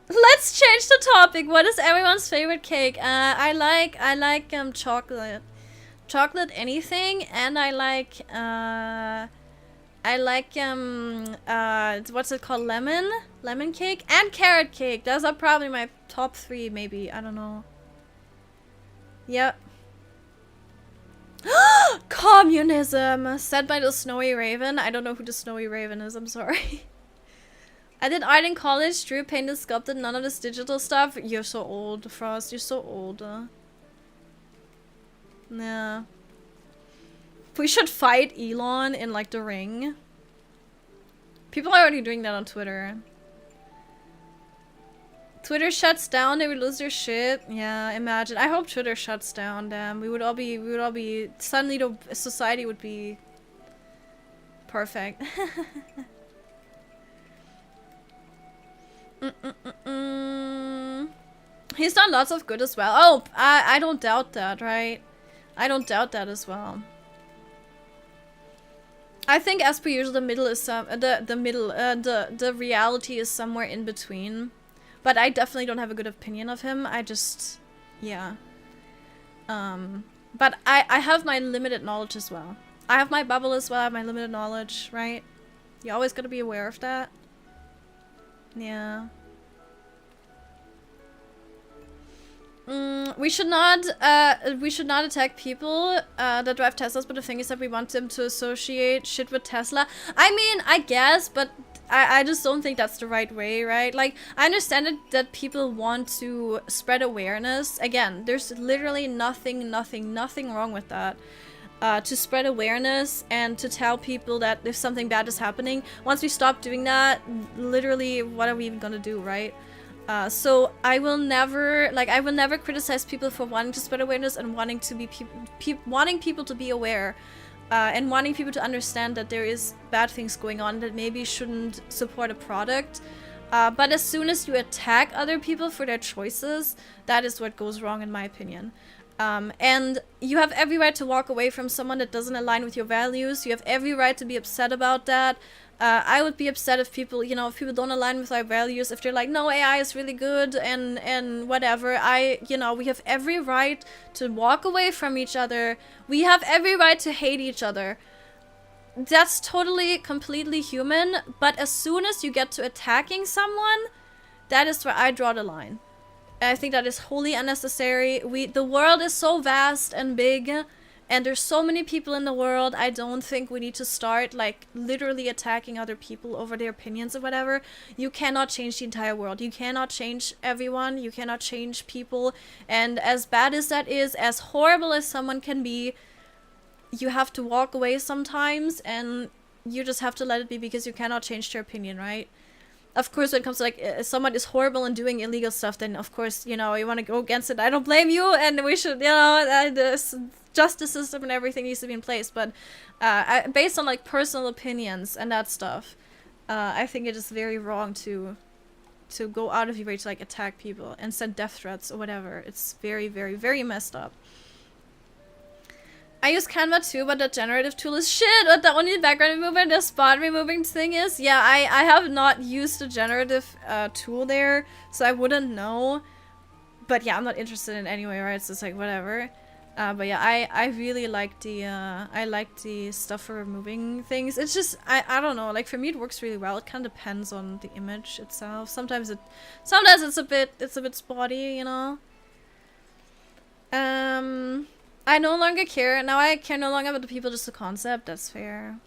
Let's change the topic. What is everyone's favorite cake? I like chocolate. Chocolate anything, and I like what's it called? Lemon cake and carrot cake. Those are probably my top 3, maybe. I don't know. Yep. Communism! Said by the Snowy Raven. I don't know who the Snowy Raven is, I'm sorry. I did art in college, drew, painted, sculpted, none of this digital stuff. You're so old, Frost. You're so old. Yeah. We should fight Elon in, like, the ring. People are already doing that on Twitter. Twitter shuts down, they would lose their shit. Yeah, imagine. I hope Twitter shuts down, damn. We would all be, suddenly the society would be perfect. He's done lots of good as well. Oh, I don't doubt that, right? I don't doubt that as well. I think as per usual the middle is the reality is somewhere in between. But I definitely don't have a good opinion of him. I just, yeah. But I have my limited knowledge as well. I have my bubble as well, I have my limited knowledge, right? You always gotta be aware of that. Yeah. We should not attack people that drive Teslas, but the thing is that we want them to associate shit with Tesla. I mean, I guess, but I just don't think that's the right way, right? Like, I understand that people want to spread awareness. Again, there's literally nothing wrong with that. To spread awareness and to tell people that if something bad is happening. Once we stop doing that, literally, what are we even gonna do, right? So I will never criticize people for wanting to spread awareness and wanting to be wanting people to be aware. And wanting people to understand that there is bad things going on that maybe shouldn't support a product. But as soon as you attack other people for their choices, that is what goes wrong in my opinion. And you have every right to walk away from someone that doesn't align with your values. You have every right to be upset about that. I would be upset if people, you know, if people don't align with our values, if they're like, no, AI is really good and whatever. You know, we have every right to walk away from each other. We have every right to hate each other. That's totally, completely human. But as soon as you get to attacking someone, that is where I draw the line. I think that is wholly unnecessary. The world is so vast and big, and there's so many people in the world. I don't think we need to start, like, literally attacking other people over their opinions or whatever. You cannot change the entire world. You cannot change everyone. You cannot change people. And as bad as that is, as horrible as someone can be, you have to walk away sometimes, and you just have to let it be because you cannot change their opinion, right? Of course, when it comes to, like, if someone is horrible and doing illegal stuff, then, of course, you know, you want to go against it. I don't blame you, and we should, you know, the justice system and everything needs to be in place. But based on, like, personal opinions and that stuff, I think it is very wrong to go out of your way to, like, attack people and send death threats or whatever. It's very, very, very messed up. I use Canva too, but the generative tool is shit. But the only background remover and the spot removing thing is, yeah, I have not used the generative tool there, so I wouldn't know. But yeah, I'm not interested in it anyway, right? So it's like, whatever. But yeah, I really like the stuff for removing things. It's just I don't know, like for me it works really well. It kind of depends on the image itself. Sometimes it's a bit spotty, you know. I no longer care. Now I care no longer about the people, just the concept. That's fair.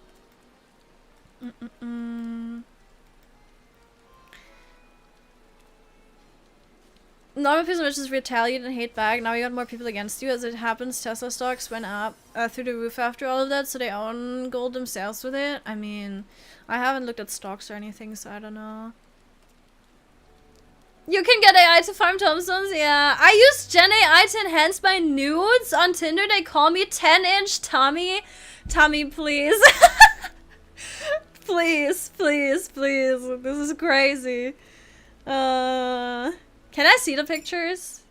Normal people just retaliate and hate back. Now you got more people against you. As it happens, Tesla stocks went up through the roof after all of that, so they own gold themselves with it. I mean, I haven't looked at stocks or anything, so I don't know. You can get AI to farm tombstones, yeah. I use Gen AI to enhance my nudes on Tinder. They call me 10-inch Tommy. Tommy, please. Please, please, please. This is crazy. Can I see the pictures?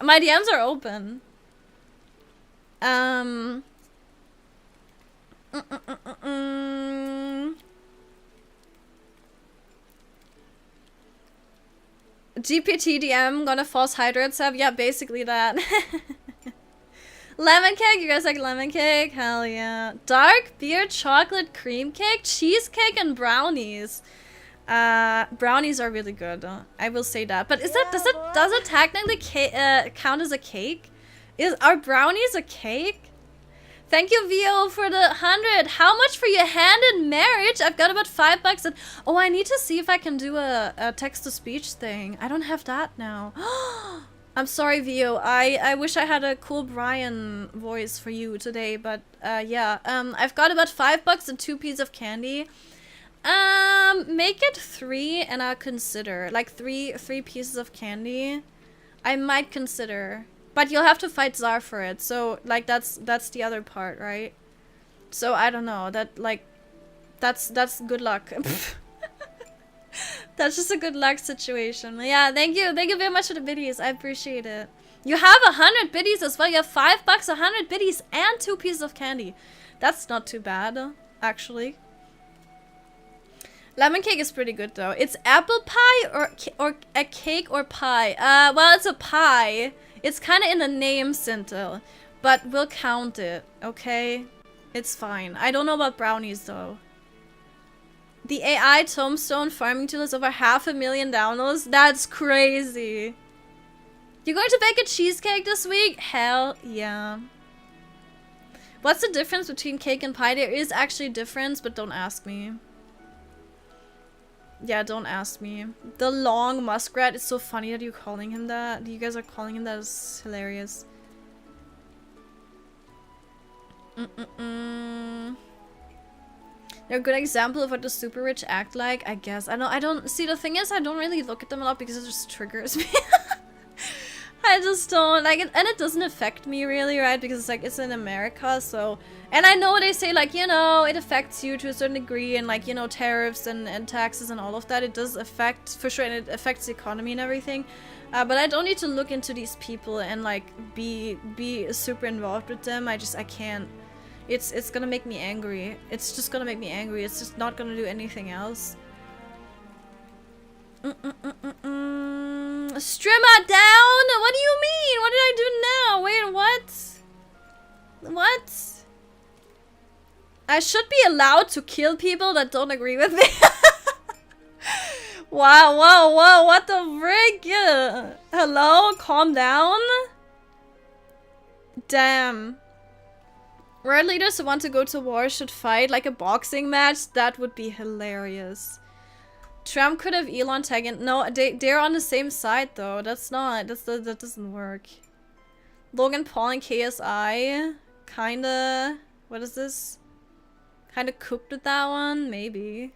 My DMs are open. GPT DM gonna false hydrate sub. Yeah, basically that. Lemon cake, you guys like lemon cake? Hell yeah. Dark beer, chocolate cream cake, cheesecake, and brownies. Brownies are really good. I will say that. But is that does it technically count as a cake? Are brownies a cake? Thank you, VO, for the 100. How much for your hand in marriage? I've got about $5. And oh, I need to see if I can do a text-to-speech thing. I don't have that now. I'm sorry, VO. I wish I had a cool Brian voice for you today, but yeah. I've got about $5 and 2 pieces of candy. Make it 3 and I'll consider. Like three pieces of candy. I might consider. But you'll have to fight Czar for it. So like that's the other part, right? So I don't know. That's good luck. That's just a good luck situation. Yeah, thank you very much for the biddies. I appreciate it. You have 100 biddies as well. You have $5, 100 biddies, and 2 pieces of candy. That's not too bad, actually. Lemon cake is pretty good though. It's apple pie or a cake or pie. Well, it's a pie. It's kind of in the name, Sintel, but we'll count it. Okay, it's fine. I don't know about brownies though. The AI tombstone farming tool is over 500,000 downloads. That's crazy. You're going to bake a cheesecake this week? Hell yeah. What's the difference between cake and pie? There is actually a difference, but don't ask me. Yeah, don't ask me. The long muskrat is so funny that you're calling him that. You guys are calling him that. Is hilarious. They're a good example of what the super rich act like, I guess. I don't see, the thing is, I don't really look at them a lot because it just triggers me. I just don't like it, and it doesn't affect me really, right? Because it's like, it's in America, so, and I know they say like, you know, it affects you to a certain degree, and like, you know, tariffs and taxes and all of that, it does affect for sure, and it affects the economy and everything. But I don't need to look into these people and like be super involved with them. I can't. It's gonna make me angry. It's just gonna make me angry. It's just not gonna do anything else. Strimmer down? What do you mean? What did I do now? Wait, what? What? I should be allowed to kill people that don't agree with me. Wow, whoa, whoa, what the frig? Hello? Calm down? Damn. World leaders who want to go to war should fight like a boxing match. That would be hilarious. Trump could have Elon tagging. No, they're on the same side though. That's not. That doesn't work. Logan Paul and KSI. Kinda. What is this? Kinda cooked with that one? Maybe.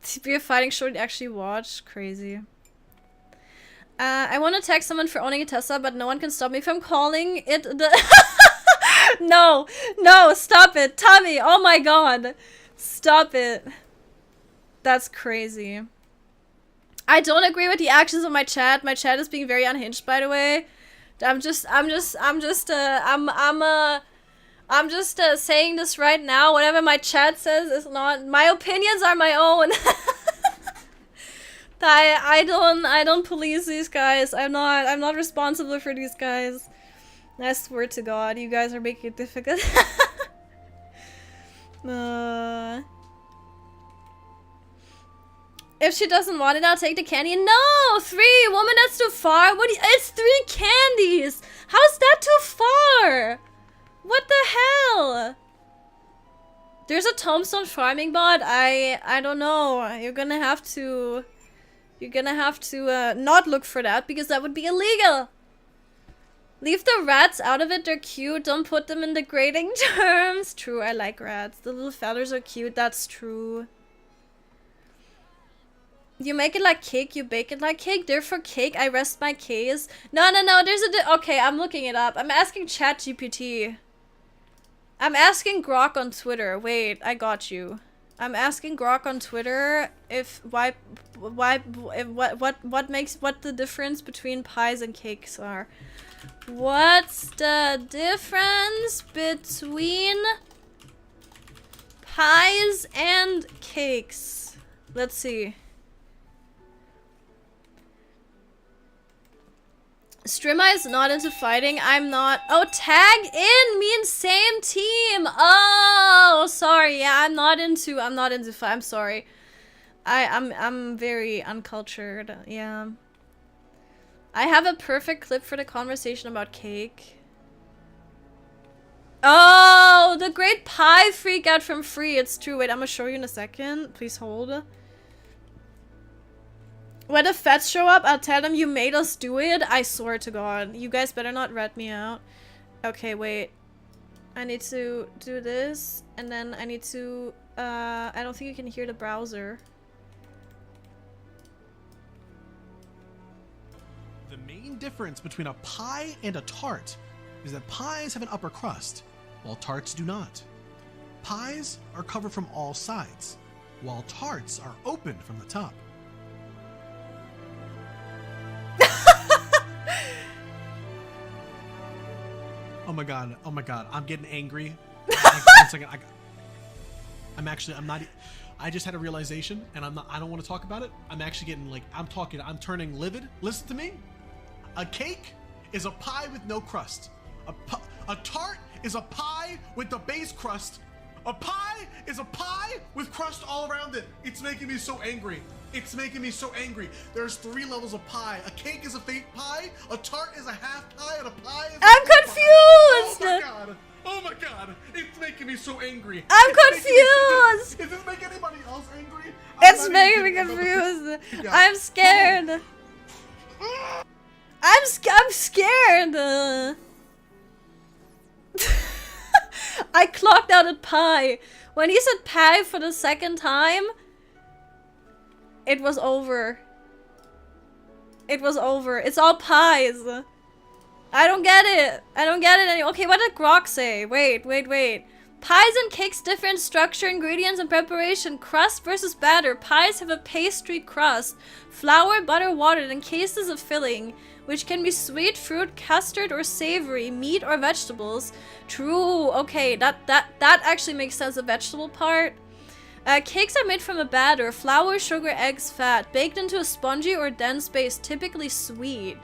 To be a fighting show to actually watch. Crazy. I want to tag someone for owning a Tesla, but no one can stop me from calling it the. No, no, stop it, Tommy. Oh my god, stop it. That's crazy. I don't agree with the actions of my chat. My chat is being very unhinged, by the way. I'm just saying this right now. Whatever my chat says is not. My opinions are my own. I don't police these guys. I'm not responsible for these guys. I swear to God, you guys are making it difficult. If she doesn't want it, I'll take the candy. No! 3! Woman, that's too far. What? It's 3 candies! How's that too far? What the hell? There's a tombstone farming bot. I don't know. You're gonna have to not look for that because that would be illegal. Leave the rats out of it. They're cute. Don't put them in degrading terms. True, I like rats. The little feathers are cute. That's true. You make it like cake, you bake it like cake. Therefore, cake, I rest my case. No, there's a... Okay, I'm looking it up. I'm asking ChatGPT. I'm asking Grok on Twitter. Wait, I got you. I'm asking Grok on Twitter if... what the difference between pies and cakes are. What's the difference between pies and cakes? Let's see. Strimma is not into fighting. I'm not. Oh, tag in means same team. Oh, sorry. Yeah, I'm not into fight. I'm sorry. I'm very uncultured. Yeah. I have a perfect clip for the conversation about cake. Oh, the great pie freak out from Free. It's true. Wait, I'm gonna show you in a second. Please hold. When the feds show up, I'll tell them you made us do it. I swear to God. You guys better not rat me out. Okay, wait. I need to do this. And then I need to... I don't think you can hear the browser. The main difference between a pie and a tart is that pies have an upper crust, while tarts do not. Pies are covered from all sides, while tarts are open from the top. Oh my god, I'm getting angry. One second, I just had a realization and I don't want to talk about it. I'm actually getting like, I'm turning livid. Listen to me. A cake is a pie with no crust. A tart is a pie with the base crust. A pie is a pie with crust all around it. It's making me so angry. It's making me so angry. There's 3 levels of pie. A cake is a fake pie, a tart is a half pie, and a pie is a I'm confused! Pie. Oh my god. Oh my god. It's making me so angry. I'm confused! Does this make anybody else angry? It's making me confused. I'm scared. I'm scared. I clocked out at pie. When he said pie for the second time, it was over. It was over. It's all pies. I don't get it. I don't get it anymore. Okay, what did Grok say? Wait. Pies and cakes different structure, ingredients, and preparation. Crust versus batter. Pies have a pastry crust. Flour, butter, water, and cases of filling, which can be sweet, fruit, custard, or savory, meat, or vegetables. True. Okay, that actually makes sense, the vegetable part. Cakes are made from a batter, flour, sugar, eggs, fat, baked into a spongy or dense base, typically sweet.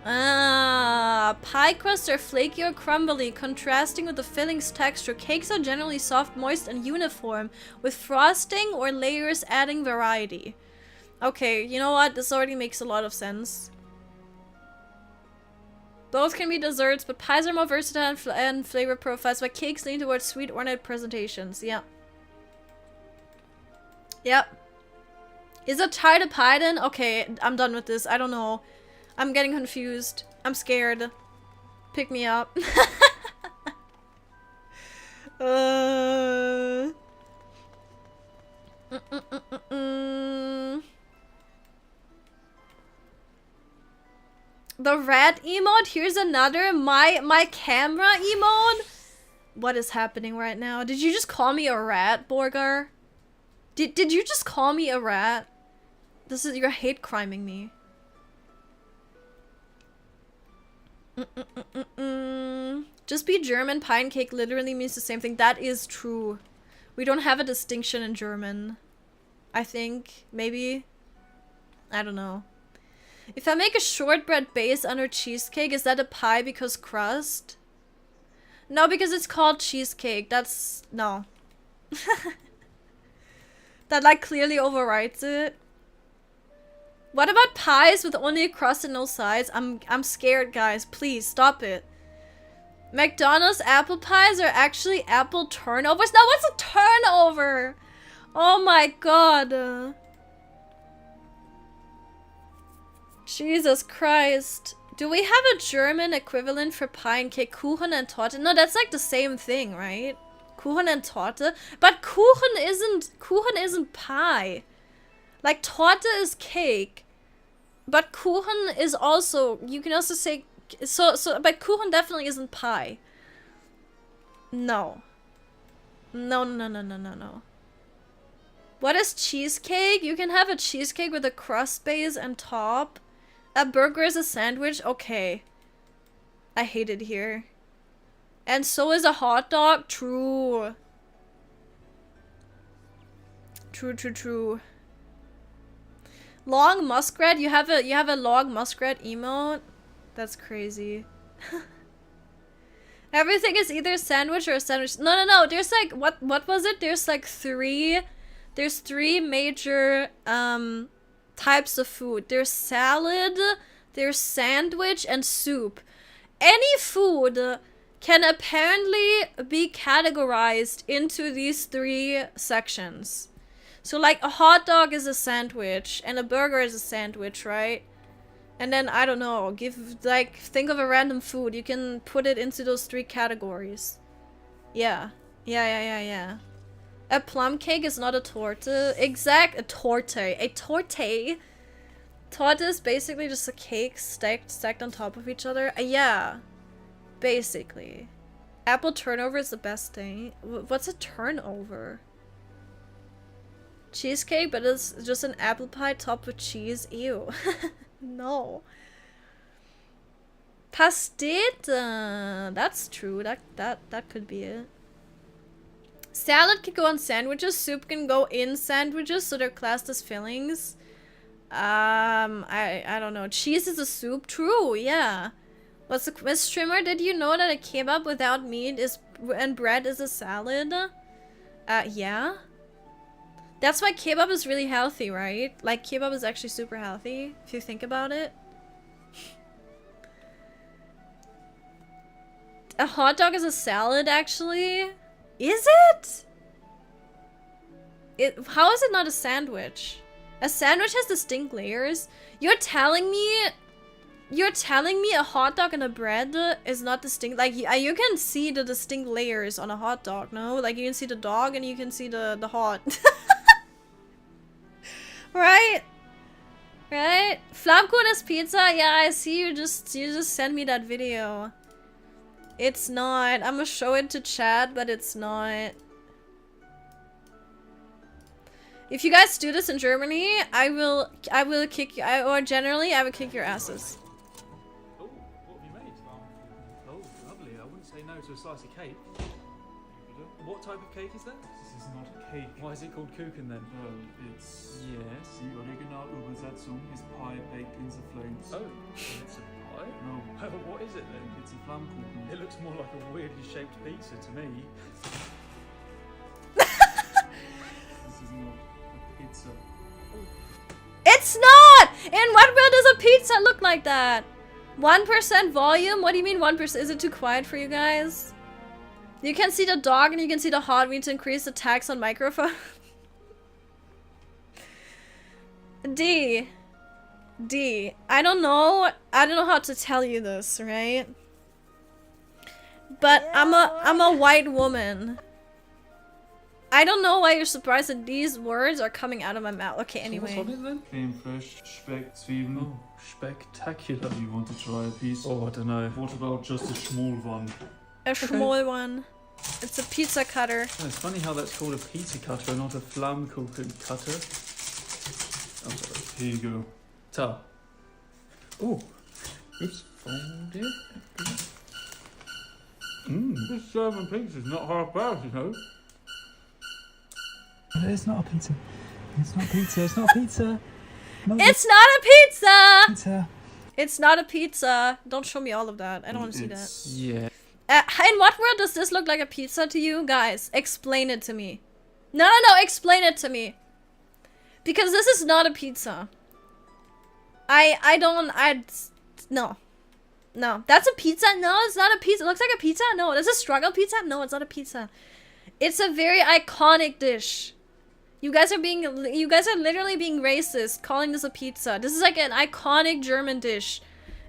Pie crusts are flaky or crumbly, contrasting with the filling's texture. Cakes are generally soft, moist, and uniform, with frosting or layers adding variety. Okay, you know what? This already makes a lot of sense. Both can be desserts, but pies are more versatile and flavor profiles, while cakes lean towards sweet, ornate presentations. Yeah. Yep. Is a tart a pie then? Okay, I'm done with this. I don't know. I'm getting confused. I'm scared. Pick me up. The rat emote? Here's another. My camera emote? What is happening right now? Did you just call me a rat, Borgar? Did you just call me a rat? You're hate criming me. Just be German. Pie and cake literally means the same thing. That is true. We don't have a distinction in German. I think. Maybe. I don't know. If I make a shortbread base under cheesecake, is that a pie because crust? No, because it's called cheesecake. That's... no. That, like, clearly overrides it. What about pies with only a crust and no sides? I'm scared, guys. Please, stop it. McDonald's apple pies are actually apple turnovers? Now, what's a turnover? Oh my god. Jesus Christ. Do we have a German equivalent for pie and cake? Kuchen and Torte? No, that's like the same thing, right? Kuchen and Torte? But Kuchen isn't pie. Like, Torte is cake. But Kuchen is also, you can also say, but Kuchen definitely isn't pie. No. No. What is cheesecake? You can have a cheesecake with a crust base and top. A burger is a sandwich? Okay. I hate it here. And so is a hot dog? True. True. Long muskrat? You have a long muskrat emote? That's crazy. Everything is either a sandwich or a sandwich. No. There's like, what was it? There's like three major types of food. There's salad, there's sandwich, and soup. Any food can apparently be categorized into these three sections. So like a hot dog is a sandwich and a burger is a sandwich, right? And then, I don't know, think of a random food. You can put it into those three categories. Yeah. A plum cake is not a torte. A torte. Torte is basically just a cake stacked on top of each other. Yeah. Basically. Apple turnover is the best thing. What's a turnover? Cheesecake, but it's just an apple pie topped with cheese. Ew. No. Pastete. That's true. That could be it. Salad can go on sandwiches. Soup can go in sandwiches, so they're classed as fillings. I don't know. Cheese is a soup. True. Yeah. What's the quiz streamer? Did you know that a kebab without meat and bread is a salad? Yeah. That's why kebab is really healthy, right? Like, kebab is actually super healthy, if you think about it. A hot dog is a salad, actually? Is it? How is it not a sandwich? A sandwich has distinct layers? You're telling me a hot dog and a bread is not distinct? Like, you can see the distinct layers on a hot dog, no? Like, you can see the dog and you can see the hot. Right? Flammkuchen is pizza? Yeah, I see you just sent me that video. It's not. I'm gonna show it to chat, but it's not. If you guys do this in Germany, I will kick you, or generally, I will kick your asses. Oh, what have you made? Oh, lovely. I wouldn't say no to a slice of cake. What type of cake is that? This is not a cake. Why is it called Kuchen then? It's... Yes. Die Originalübersetzung is pie baked in the flames. Oh, it's a pie? No. What is it then? It's a Flammkuchen. It looks more like a weirdly shaped pizza to me. This is not a pizza. It's not! In what world does a pizza look like that? 1% volume? What do you mean 1%? Is it too quiet for you guys? You can see the dog and you can see the hot. We need to increase the tax on microphone. D. I don't know how to tell you this, right? But I'm a white woman. I don't know why you're surprised that these words are coming out of my mouth. Okay, anyway. So what's on it then? Creme fraiche, Speck, Zwiebeln. Oh, spectacular. Do you want to try a piece? Oh, I don't know. What about just a small one? A small one. It's a pizza cutter. Oh, it's funny how that's called a pizza cutter and not a Flammkuchen cutter. I'm sorry. Here you go. Ta. Oh, it's folded. This German pizza's not half bad, you know. It's not a pizza. It's not pizza. It's not pizza. It's not a pizza! Pizza. It's not a pizza. Don't show me all of that. I don't want to see that. It's- Yeah. In what world does this look like a pizza to you? Guys, explain it to me. No, explain it to me. Because this is not a pizza. No. No. That's a pizza? No, it's not a pizza. It looks like a pizza? No. Is it a struggle pizza? No, it's not a pizza. It's a very iconic dish. You guys are literally being racist, calling this a pizza. This is like an iconic German dish.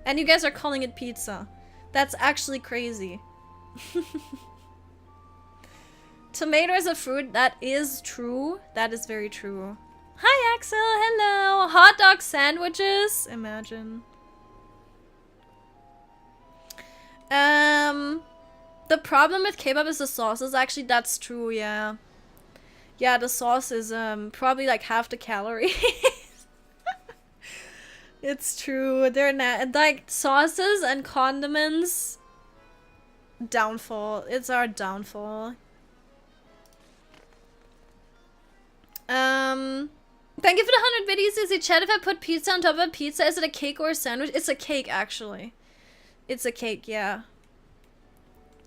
And you guys are calling it pizza. That's actually crazy. Tomato is a fruit. That is true. That is very true. Hi, Axel. Hello. Hot dog sandwiches. Imagine. The problem with kebab is the sauces. Actually, that's true. Yeah. Yeah, the sauce is probably like half the calories. It's true. They're not like sauces and condiments. Downfall. It's our downfall. Thank you for the 100 biddies. Is it chat if I put pizza on top of a pizza? Is it a cake or a sandwich? It's a cake, actually. It's a cake, yeah.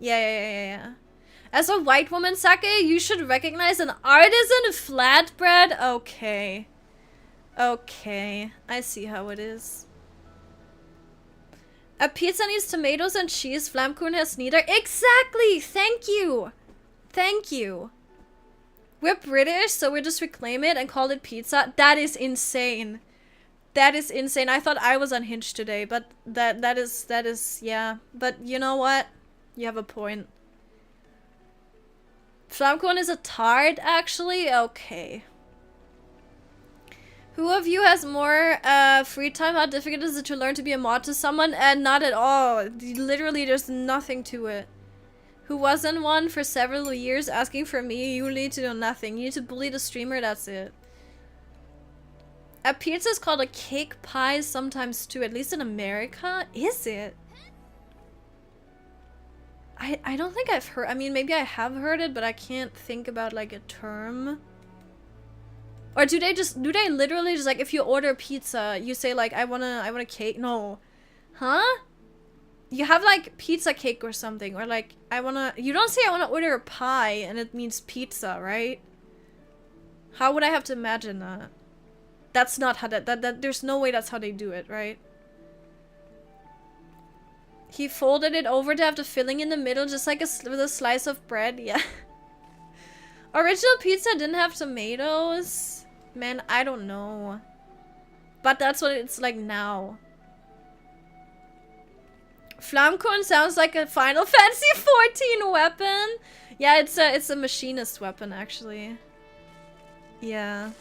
Yeah. As a white woman, Sake, you should recognize an artisan flatbread. Okay. Okay. I see how it is. A pizza needs tomatoes and cheese. Flammkuchen has neither. Exactly! Thank you! Thank you. We're British, so we just reclaim it and call it pizza. That is insane. That is insane. I thought I was unhinged today, but that is, yeah. But you know what? You have a point. Flammkuchen is a tart, actually? Okay. Who of you has more free time? How difficult is it to learn to be a mod to someone? And not at all. Literally, there's nothing to it. Who wasn't one for several years asking for me? You need to do nothing. You need to bully the streamer, that's it. A pizza is called a cake pie sometimes too, at least in America. Is it? I don't think I've heard, I mean, maybe I have heard it, but I can't think about like a term. Or do they literally just like, if you order pizza, you say like, I want a cake? No. Huh? You have like pizza cake or something, or like, you don't say I wanna order a pie and it means pizza, right? How would I have to imagine that? That's not how there's no way that's how they do it, right? He folded it over to have the filling in the middle, just like with a slice of bread. Yeah. Original pizza didn't have tomatoes. Man, I don't know. But that's what it's like now. Flammkuchen sounds like a Final Fantasy 14 weapon. Yeah, it's a machinist weapon, actually. Yeah.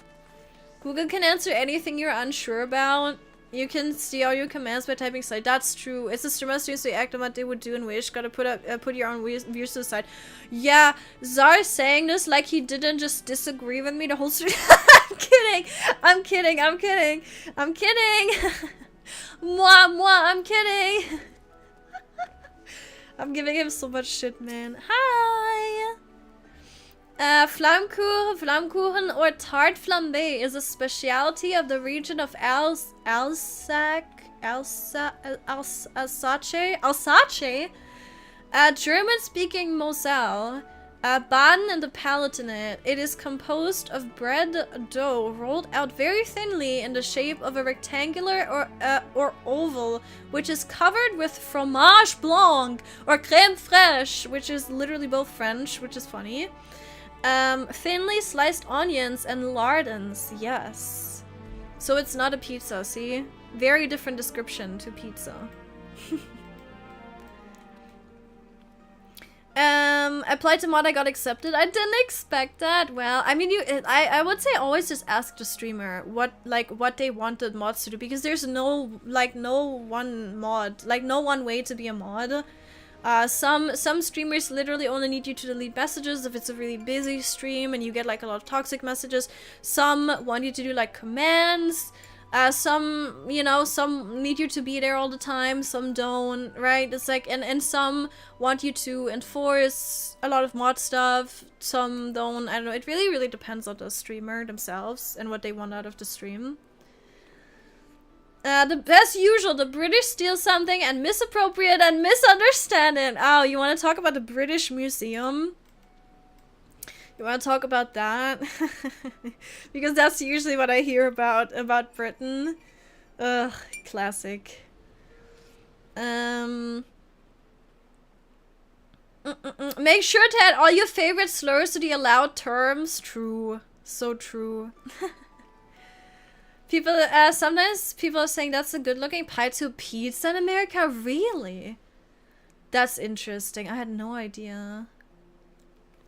Google can answer anything you're unsure about. You can see all your commands by typing site. That's true. It's the streamer streams to act on what they would do and wish. Gotta put your own views to the side. Yeah, Czar saying this like he didn't just disagree with me the whole stream. I'm kidding. I'm kidding. I'm kidding. I'm kidding. Moi, I'm kidding. I'm giving him so much shit, man. Hi. Flammkuchen or tart flambe is a specialty of the region of Alsace, German-speaking Moselle, Baden and the Palatinate. It is composed of bread dough rolled out very thinly in the shape of a rectangular or oval, which is covered with fromage blanc or crème fraîche, which is literally both French, which is funny. Thinly sliced onions and lardons, yes. So it's not a pizza, see? Very different description to pizza. Applied to mod, I got accepted. I didn't expect that. Well, I mean, I would say always just ask the streamer what they wanted mods to do, because there's no one mod, like no one way to be a mod. Some streamers literally only need you to delete messages if it's a really busy stream and you get like a lot of toxic messages. Some want you to do like commands. Some, you know, some need you to be there all the time, some don't, right? It's like, and some want you to enforce a lot of mod stuff, some don't. I don't know, it really depends on the streamer themselves and what they want out of the stream. As usual, the British steal something and misappropriate and misunderstand it. Oh, you want to talk about the British Museum? You want to talk about that? Because that's usually what I hear about Britain. Ugh, classic. Make sure to add all your favorite slurs to the allowed terms. True. So true. People, sometimes people are saying that's a good-looking pie to pizza in America. Really? That's interesting. I had no idea.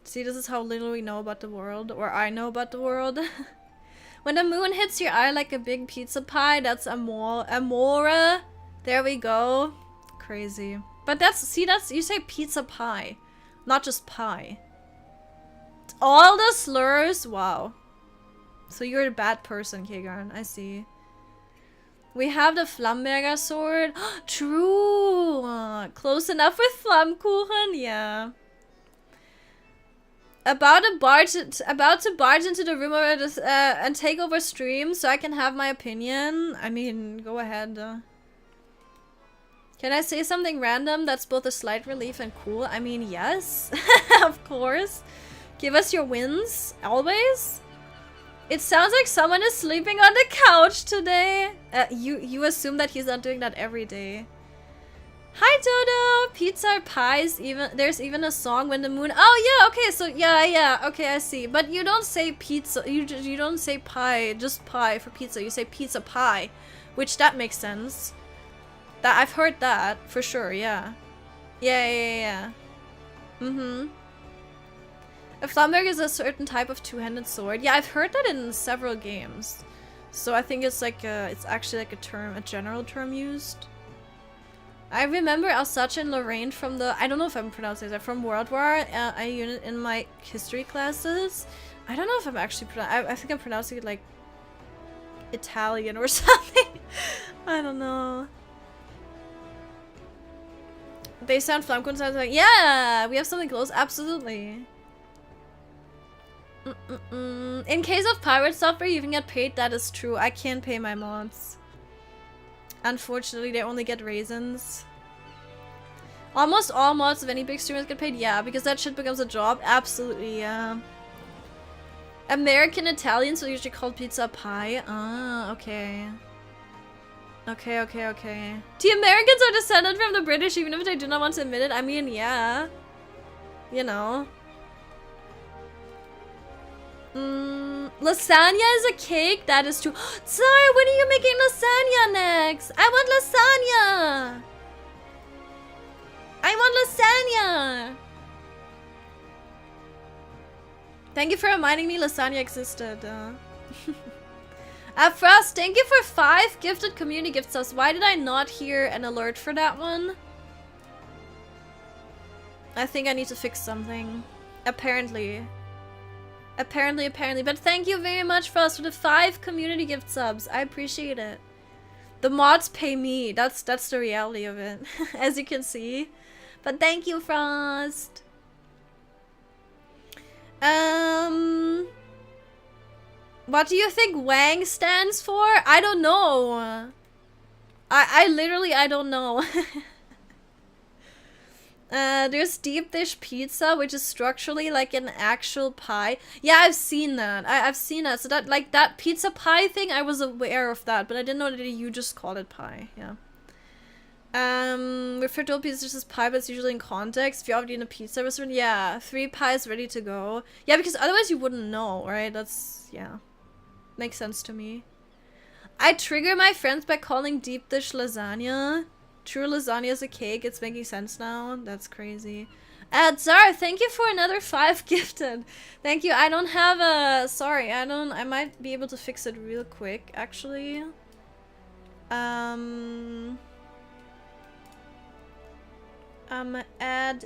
See, this is how little we know about the world, or I know about the world. When the moon hits your eye like a big pizza pie, that's amore. There we go. Crazy. But that's, you say pizza pie, not just pie. All the slurs, wow. So you're a bad person, Kegarn. I see. We have the Flamberger sword. True. Close enough with Flammkuchen. Yeah. About to barge into the room and take over stream, so I can have my opinion. I mean, go ahead. Can I say something random that's both a slight relief and cool? I mean, yes, of course. Give us your wins, always. It sounds like someone is sleeping on the couch today. You assume that he's not doing that every day. Hi Dodo! Pizza or pies, there's even a song when the moon. Oh yeah, okay, so yeah, okay, I see. But you don't say pizza, you don't say pie, just pie for pizza. You say pizza pie, which that makes sense. That I've heard that for sure, yeah. Yeah. A Flamberg is a certain type of two-handed sword. Yeah, I've heard that in several games. So I think it's like it's actually like a general term used. I remember Alsace and Lorraine from the, I don't know if I'm pronouncing that, from World War, a unit in my history classes. I don't know if I'm actually, I think I'm pronouncing it like Italian or something. I don't know. They sound Flammkuchen sounds like, yeah, we have something close, absolutely. In case of pirate software, you can get paid, that is true. I can't pay my mods. Unfortunately, they only get raisins. Almost all mods of any big streamers get paid, yeah, because that shit becomes a job. Absolutely, yeah. American Italians are usually called pizza pie. Ah, okay. Okay. The Americans are descended from the British, even if they do not want to admit it. I mean, yeah. You know. Lasagna is a cake? That is true. Sorry, when are you making lasagna next? I want lasagna! I want lasagna! Thank you for reminding me lasagna existed. Frost, thank you for 5 gifted community gift subs. Why did I not hear an alert for that one? I think I need to fix something. Apparently. But thank you very much, Frost, for the 5 community gift subs. I appreciate it. The mods pay me. That's the reality of it, as you can see. But thank you, Frost. What do you think Wang stands for? I don't know. I literally, I don't know. There's deep dish pizza, which is structurally like an actual pie. Yeah, I've seen that. I've seen that. So that, like, that pizza pie thing, I was aware of that, but I didn't know that you just called it pie. Yeah. Refer to all pizzas as pie, but it's usually in context. If you're already in a pizza restaurant, yeah, 3 pies ready to go. Yeah, because otherwise you wouldn't know, right? That's, yeah. Makes sense to me. I trigger my friends by calling deep dish lasagna. True lasagna is a cake. It's making sense now. That's crazy. Zara, thank you for another 5 gifted. Thank you. I don't have a... Sorry, I might be able to fix it real quick, actually. Add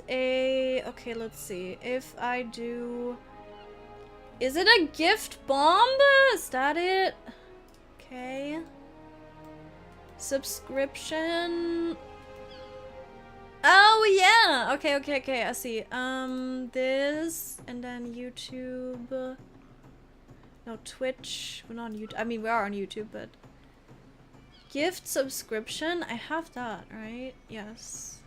a... Okay, let's see. If I do... Is it a gift bomb? Is that it? Okay. Subscription. Oh yeah. Okay. I see. This and then YouTube. No, Twitch. We're not on YouTube. I mean, we are on YouTube, but Gift subscription? I have that, right? Yes.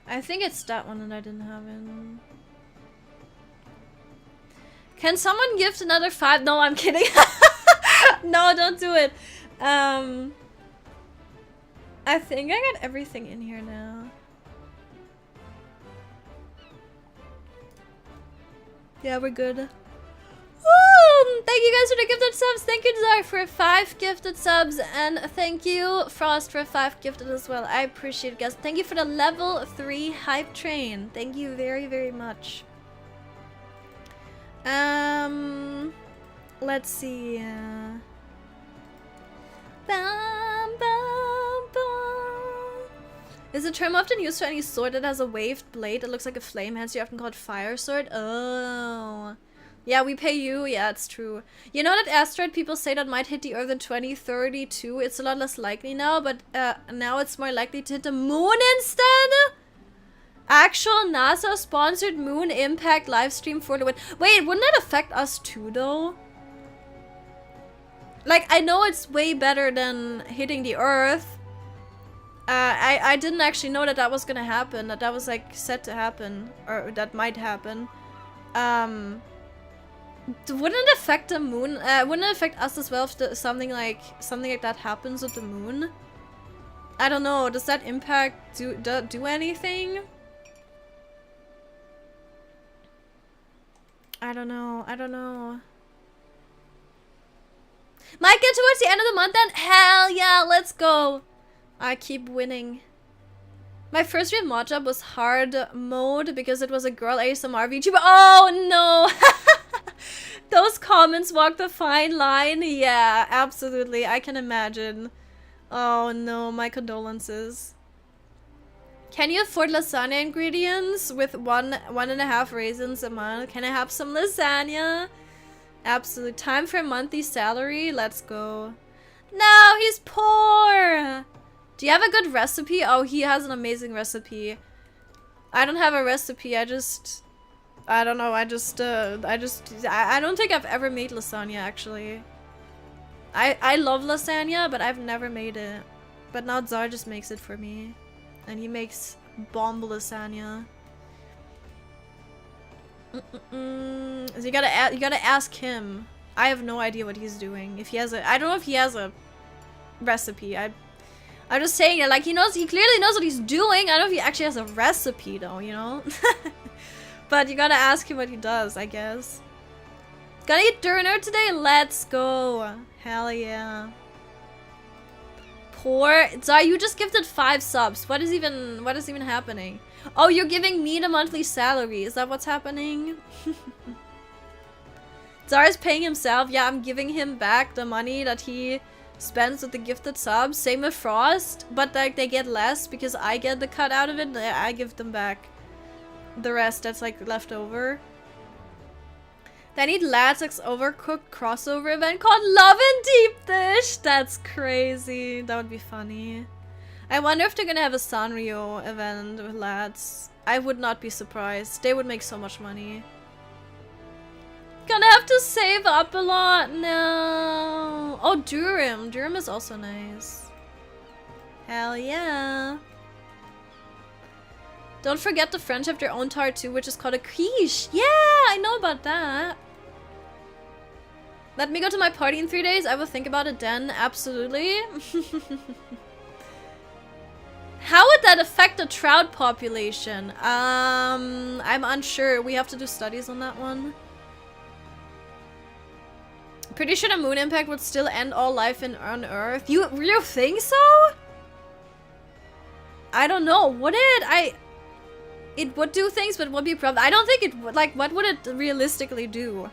I think it's that one that I didn't have in. Can someone gift another 5? No, I'm kidding. No, don't do it. I think I got everything in here now. Yeah, we're good. Woo! Thank you guys for the gifted subs. Thank you, Zar, for 5 gifted subs. And thank you, Frost, for 5 gifted as well. I appreciate it, guys. Thank you for the level 3 hype train. Thank you very, very much. Let's see. Bum, bum, bum. Is the term often used for any sword that has a waved blade that looks like a flame, hence you often call it fire sword? Oh. Yeah, we pay you. Yeah, it's true. You know that asteroid people say that might hit the Earth in 2032? It's a lot less likely now, but now it's more likely to hit the moon instead? Actual NASA-sponsored moon impact livestream for the win. Wait, wouldn't that affect us too, though? Like, I know it's way better than hitting the Earth. I didn't actually know that that was gonna happen. That was, like, set to happen. Or that might happen. Wouldn't it affect the moon? Wouldn't it affect us as well if something like that happens with the moon? I don't know. Does that impact do anything? I don't know. I don't know. Might get towards the end of the month then? Hell yeah, let's go. I keep winning. My first real mod job was hard mode because it was a girl ASMR VTuber. Oh no! Those comments walk the fine line. Yeah, absolutely. I can imagine. Oh no, my condolences. Can you afford lasagna ingredients with 1.5 raisins a month? Can I have some lasagna? Absolute time for a monthly salary. Let's go. No, he's poor. Do you have a good recipe? Oh, he has an amazing recipe. I don't have a recipe. I don't know. I don't think I've ever made lasagna, actually. I love lasagna, but I've never made it. But now Zar just makes it for me. And he makes bomb lasagna. So you gotta ask him. I have no idea what he's doing. If he has I don't know if he has a recipe. I'm just saying that, like, he clearly knows what he's doing. I don't know if he actually has a recipe though, you know? But you gotta ask him what he does, I guess. Gonna eat dinner today? Let's go. Hell yeah. Poor Zai, you just gifted 5 subs. What is even happening? Oh, you're giving me the monthly salary. Is that what's happening? Zara's paying himself. Yeah, I'm giving him back the money that he spends with the gifted subs. Same with Frost, but like they get less because I get the cut out of it. I give them back the rest that's like left over. They need Latex Overcooked crossover event called Love and Deep Dish. That's crazy. That would be funny. I wonder if they're gonna have a Sanrio event with lads. I would not be surprised. They would make so much money. Gonna have to save up a lot now. Oh, Durum. Durum is also nice. Hell yeah. Don't forget the French have their own tart too, which is called a quiche. Yeah, I know about that. Let me go to my party in 3 days. I will think about it then. Absolutely. How would that affect the trout population? I'm unsure. We have to do studies on that one. Pretty sure the moon impact would still end all life on Earth. You think so? I don't know. Would it? It would do things, but it would be a problem. I don't think it would. Like, what would it realistically do?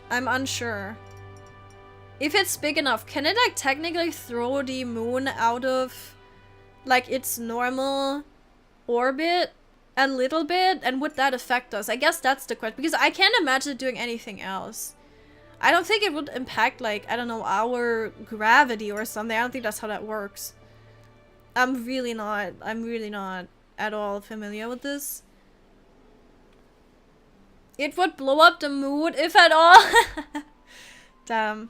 I'm unsure. If it's big enough, can it, like, technically throw the moon out of, like, its normal orbit a little bit? And would that affect us? I guess that's the question. Because I can't imagine it doing anything else. I don't think it would impact, like, I don't know, our gravity or something. I don't think that's how that works. I'm really not at all familiar with this. It would blow up the mood, if at all. Damn.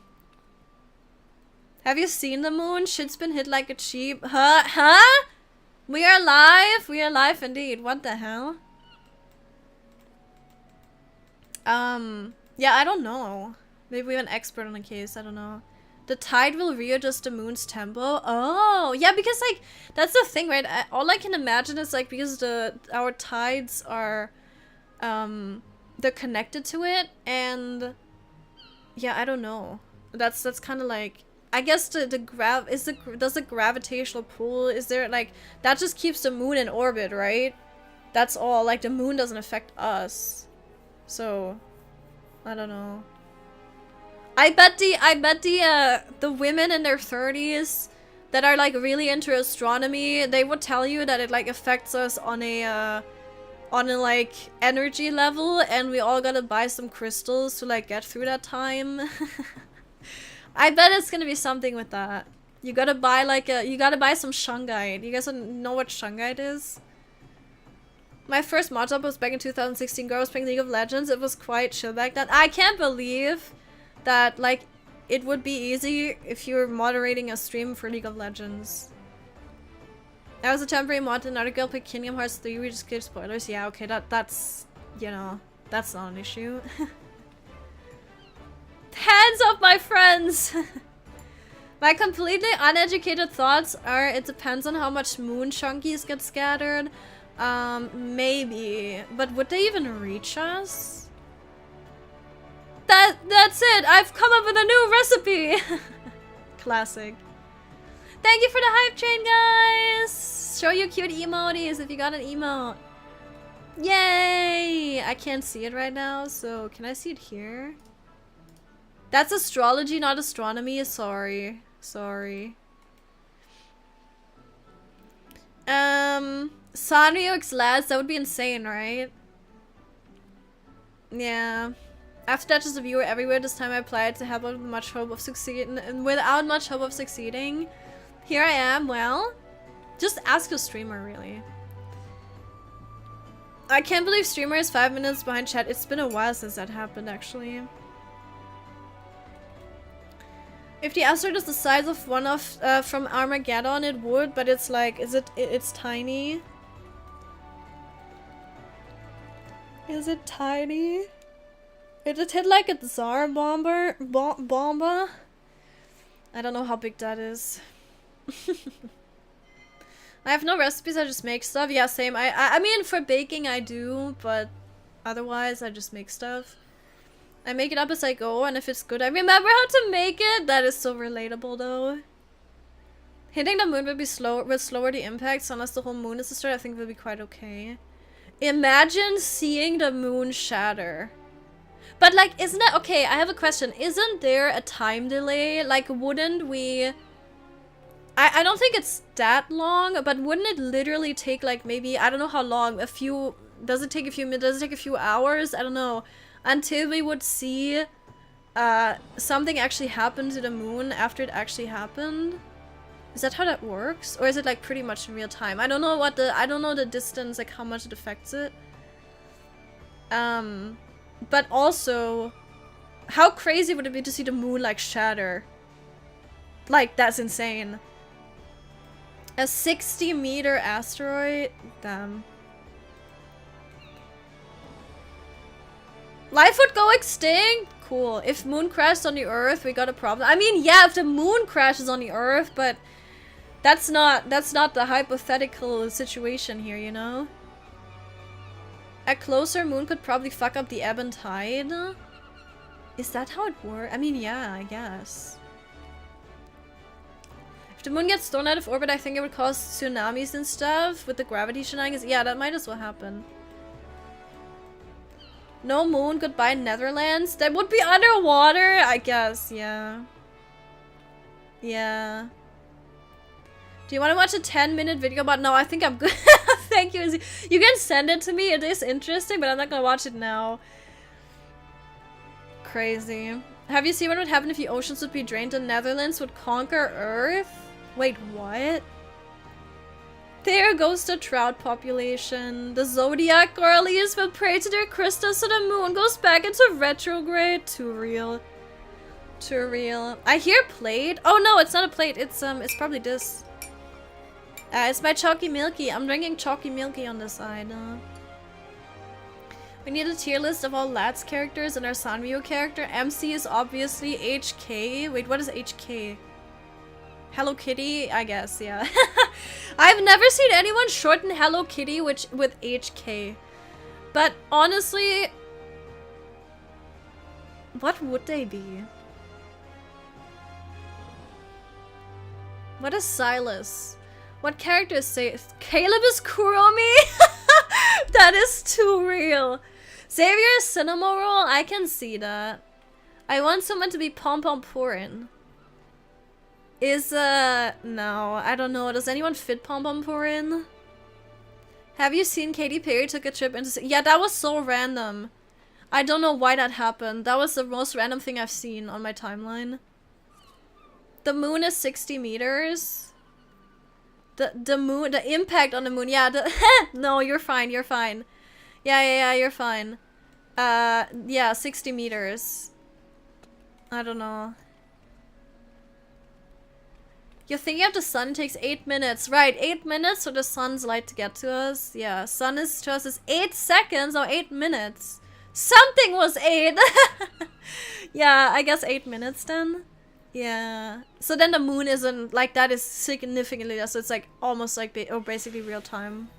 Have you seen the moon? Shit's been hit like a cheap. Huh? Huh? We are live? We are live indeed. What the hell? Yeah, I don't know. Maybe we have an expert on the case. I don't know. The tide will readjust the moon's tempo. Oh, yeah, because like that's the thing, right? All I can imagine is like because our tides are, they're connected to it, and yeah, I don't know. That's kind of like, I guess does the gravitational pull, is there like that just keeps the moon in orbit, right? That's all. Like the moon doesn't affect us, so I don't know. I bet the women in their 30s that are like really into astronomy, they would tell you that it like affects us on a like energy level, and we all gotta buy some crystals to like get through that time. I bet it's gonna be something with that. You gotta buy like you gotta buy some shungite. You guys know what shungite is? My first mod up was back in 2016. Girl was playing League of Legends. It was quite chill back then. I can't believe that like it would be easy if you were moderating a stream for League of Legends. That was a temporary mod. Another girl picked Kingdom Hearts 3. We just gave spoilers. Yeah, okay, that's, you know, that's not an issue. Hands up, my friends! My completely uneducated thoughts are, it depends on how much moon chunkies get scattered. Maybe. But would they even reach us? That's it! I've come up with a new recipe! Classic. Thank you for the hype train, guys! Show your cute emojis if you got an emote. Yay! I can't see it right now, so can I see it here? That's astrology, not astronomy. Sorry. Sorry. Sanrio X Lads, that would be insane, right? Yeah. After that, just a viewer everywhere. This time I applied to have much hope of succeeding, and without much hope of succeeding, here I am. Well, just ask a streamer, really. I can't believe streamer is 5 minutes behind chat. It's been a while since that happened, actually. If the asteroid is the size of one of from Armageddon, it would, but it's like, it's tiny. Is it tiny? It hit like a Tsar bomber? Bomba? I don't know how big that is. I have no recipes, I just make stuff. Yeah, same. I mean, for baking I do, but otherwise I just make stuff. I make it up as I go, and if it's good, I remember how to make it. That is so relatable, though. Hitting the moon would be slower the impact, so unless the whole moon is destroyed, I think it would be quite okay. Imagine seeing the moon shatter. But, like, isn't it... Okay, I have a question. Isn't there a time delay? Like, wouldn't we... I don't think it's that long, but wouldn't it literally take, like, maybe... I don't know how long. A few... Does it take a few minutes? Does it take a few hours? I don't know. Until we would see something actually happen to the moon after it actually happened. Is that how that works? Or is it like pretty much in real time? I don't know what I don't know the distance, like how much it affects it. But also, how crazy would it be to see the moon like shatter? Like, that's insane. A 60-meter asteroid? Damn. Life would go extinct? Cool. If moon crashed on the Earth, we got a problem. I mean, yeah, if the moon crashes on the Earth, but that's not the hypothetical situation here, you know? A closer moon could probably fuck up the ebb and tide. Is that how it works? I mean, yeah, I guess. If the moon gets thrown out of orbit, I think it would cause tsunamis and stuff with the gravity shenanigans. Yeah, that might as well happen. No moon, goodbye Netherlands. That would be underwater, I guess, yeah. Yeah. Do you want to watch a 10-minute video about... No, I think I'm good. Thank you. You can send it to me. It is interesting, but I'm not gonna watch it now. Crazy. Have you seen what would happen if the oceans would be drained? The Netherlands would conquer Earth? Wait, what? There goes the trout population. The zodiac girlies will pray to their crystals so the moon goes back into retrograde. Too real. Too real. I hear plate. Oh no, it's not a plate. It's probably this. It's my chalky milky. I'm drinking chalky milky on the side. We need a tier list of all Lat's characters and our Sanrio character. MC is obviously HK. Wait, what is HK? Hello Kitty, I guess, yeah. I've never seen anyone shorten Hello Kitty with HK. But honestly, what would they be? What is Silas? What character is Caleb is Kuromi? That is too real. Xavier is Cinema Roll? I can see that. I want someone to be Pom Pom Purin. Is, no, I don't know. Does anyone fit Pom Pom Purin? Have you seen Katy Perry took a trip into... Yeah, that was so random. I don't know why that happened. That was the most random thing I've seen on my timeline. The moon is 60 meters. The moon, the impact on the moon. Yeah, no, you're fine, you're fine. Yeah, you're fine. Yeah, 60 meters. I don't know. You're thinking of the sun takes 8 minutes. Right, 8 minutes for the sun's light to get to us. Yeah, sun is to us is 8 seconds or 8 minutes. Something was 8. Yeah, I guess 8 minutes then. Yeah. So then the moon isn't like that is significantly less. So it's like almost like basically real time.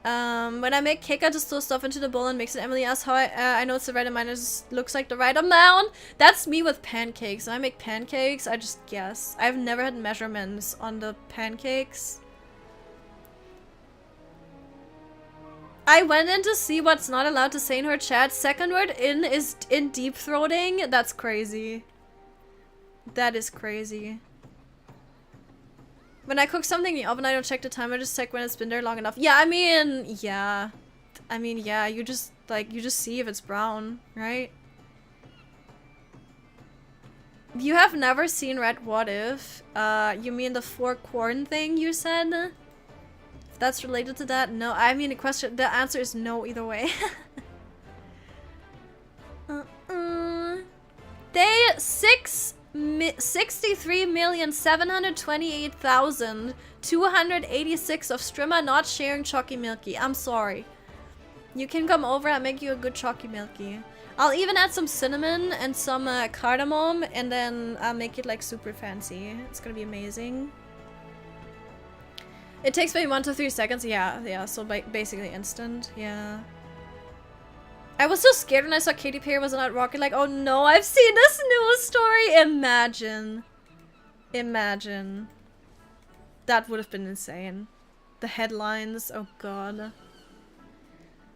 When I make cake, I just throw stuff into the bowl and mix it. Emily asks how I know it's the right amount. It just looks like the right amount. That's me with pancakes. When I make pancakes, I just guess. I've never had measurements on the pancakes. I went in to see what's not allowed to say in her chat. Second word in is in deep throating. That's crazy. That is crazy. When I cook something in the oven, I don't check the time. I just check when it's been there long enough. Yeah, I mean, yeah. You just see if it's brown, right? You have never seen Red What If? You mean the 4 corn thing you said? If that's related to that? No, I mean the answer is no either way. Day 63,728,286 of streamer not sharing chalky milky. I'm sorry. You can come over and make you a good chalky milky. I'll even add some cinnamon and some cardamom and then I'll make it like super fancy. It's gonna be amazing. It takes maybe 1 to 3 seconds. Yeah, so basically instant. Yeah. I was so scared when I saw Katy Perry was on Rocket, like, oh no, I've seen this news story. Imagine. That would have been insane. The headlines, oh god.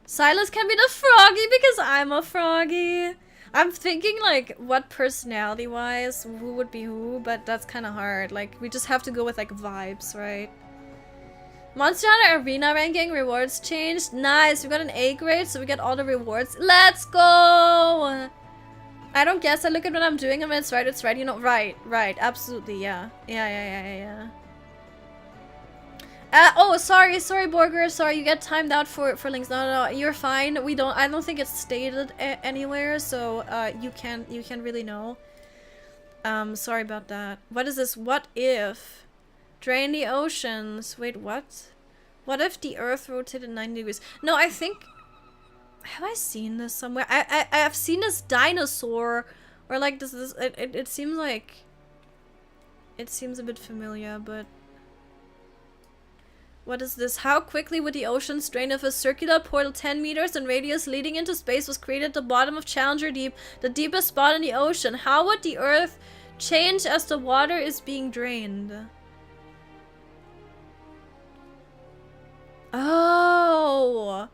Silas can be the froggy because I'm a froggy. I'm thinking like what personality-wise, who would be who, but that's kind of hard. Like, we just have to go with like vibes, right? Monster Hunter Arena ranking rewards changed. Nice, we got an A grade, so we get all the rewards. Let's go! I don't guess. I look at what I'm doing and when it's right, you know. Right, absolutely, yeah. Yeah. Oh, sorry, Borger. Sorry, you get timed out for links. No, you're fine. I don't think it's stated anywhere, so you can't really know. Sorry about that. What is this? What if? Drain the oceans. Wait, what? What if the Earth rotated 90 degrees? No, I think... Have I seen this somewhere? I've seen this dinosaur. Or like this... It seems like... It seems a bit familiar, but... What is this? How quickly would the oceans drain if a circular portal 10 meters in radius leading into space was created at the bottom of Challenger Deep, the deepest spot in the ocean? How would the Earth change as the water is being drained? Oh,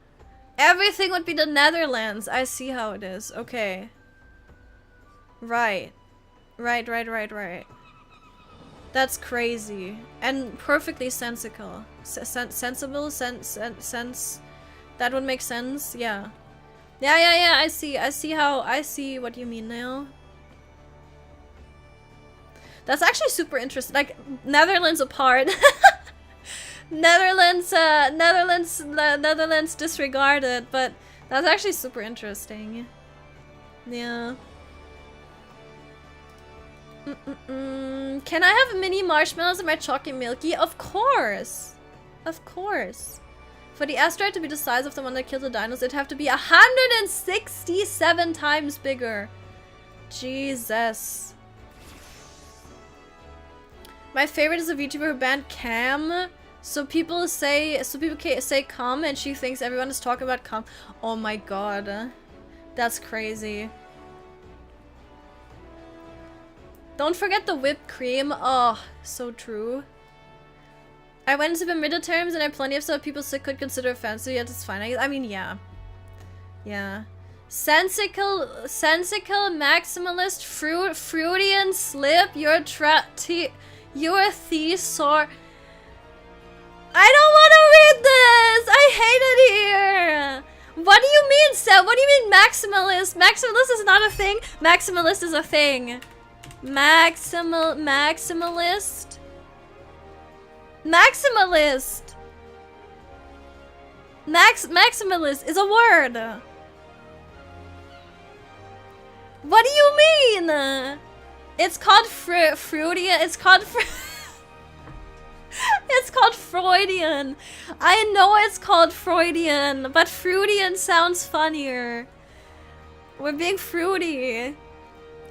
everything would be the Netherlands. I see how it is. Okay. Right. That's crazy and perfectly sensical. Sensible. Sense. That would make sense. Yeah. I see what you mean now. That's actually super interesting. Like Netherlands apart. Netherlands disregarded, but that's actually super interesting. Yeah. Can I have mini marshmallows in my chocolate milky? Of course. Of course. For the asteroid to be the size of the one that killed the dinos, it'd have to be 167 times bigger. Jesus. My favorite is a VTuber who banned Cam. So people say cum and she thinks everyone is talking about cum. Oh my god. That's crazy. Don't forget the whipped cream. Oh, so true. I went into the middle terms and I have plenty of stuff people could consider offensive, yet it's fine. I mean, yeah. Yeah. Sensical maximalist, Freudian slip, you're a thesaur. I don't want to read this! I hate it here! What do you mean, Seth? What do you mean maximalist? Maximalist is not a thing. Maximalist is a thing. Maximalist? Maximalist! Maximalist is a word. What do you mean? It's called Freudian. It's called it's called Freudian. I know it's called Freudian, but Freudian sounds funnier. We're being fruity.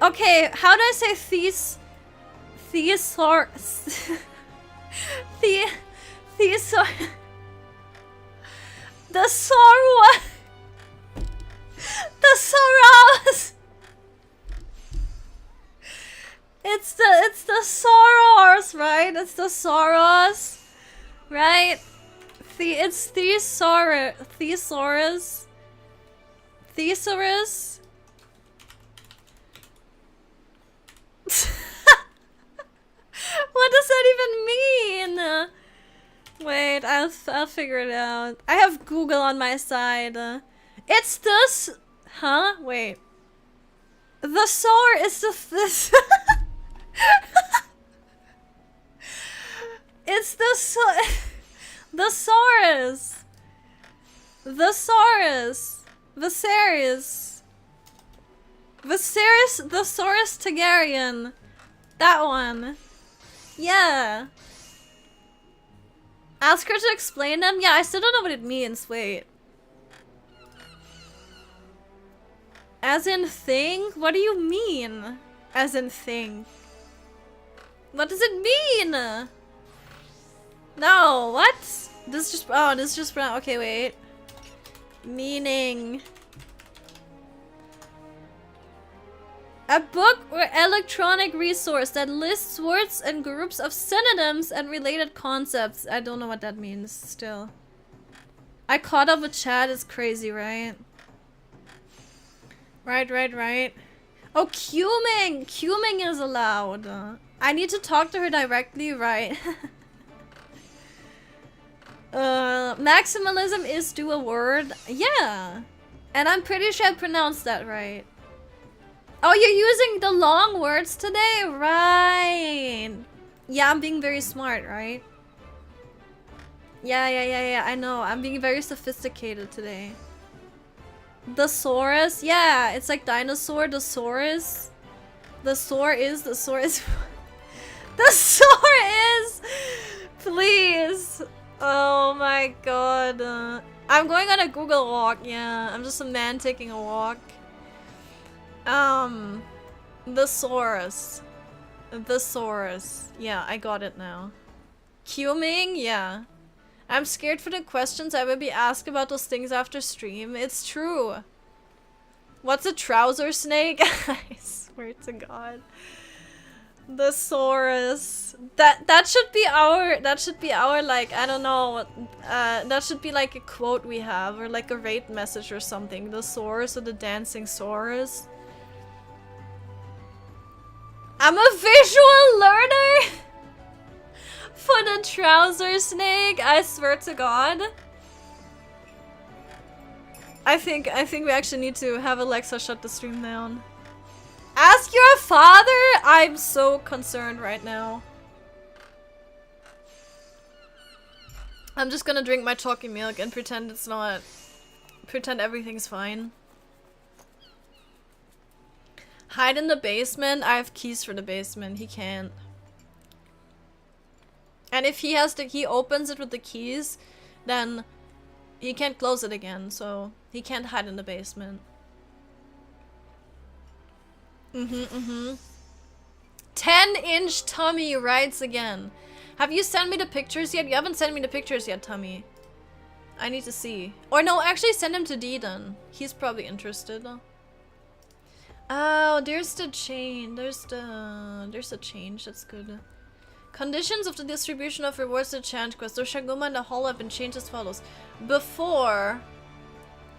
Okay, how do I say thesaur? Thesaur. The Soros. It's the Soros, right? It's the Soros, right? It's Thesaurus. Thesaurus. What does that even mean? Wait, I'll figure it out. I have Google on my side. It's this. Huh? Wait. The sour is this. It's the Thesaurus. Thesaurus Targaryen. That one. Yeah. Ask her to explain them? Yeah, I still don't know what it means. Wait. As in thing? What do you mean? As in thing? What does it mean? No, what? This just, oh, this just, okay, wait. Meaning. A book or electronic resource that lists words and groups of synonyms and related concepts. I don't know what that means still. I caught up with chat, it's crazy, right? Right. Oh, cuming! Cuming is allowed. I need to talk to her directly, right? Maximalism is do a word. Yeah. And I'm pretty sure I pronounced that right. Oh, you're using the long words today? Right. Yeah, I'm being very smart, right? Yeah, I know. I'm being very sophisticated today. Thesaurus? Yeah, it's like dinosaur, the saurus. The soar is. The soar is. Please. Oh my god. I'm going on a Google walk, yeah. I'm just a man taking a walk. Thesaurus. Yeah, I got it now. Cuming? Yeah. I'm scared for the questions I will be asked about those things after stream. It's true. What's a trouser snake? I swear to God. Thesaurus. That should be our like, I don't know, that should be like a quote we have or like a rate message or something. The Saurus or the dancing Saurus. I'm a visual learner for the trouser snake. I swear to God. I think we actually need to have Alexa shut the stream down. Ask your father? I'm so concerned right now. I'm just gonna drink my chalky milk and pretend it's not. Pretend everything's fine. Hide in the basement? I have keys for the basement. He can't. And if he opens it with the keys, then he can't close it again, so he can't hide in the basement. 10-inch tummy writes again. Have you sent me the pictures yet? You haven't sent me the pictures yet, Tummy. I need to see. Or no, actually send him to D then. He's probably interested. Oh, there's the chain. There's the change. That's good. Conditions of the distribution of rewards to challenge quest. So Shaguma and the Hall have been changed as follows. Before,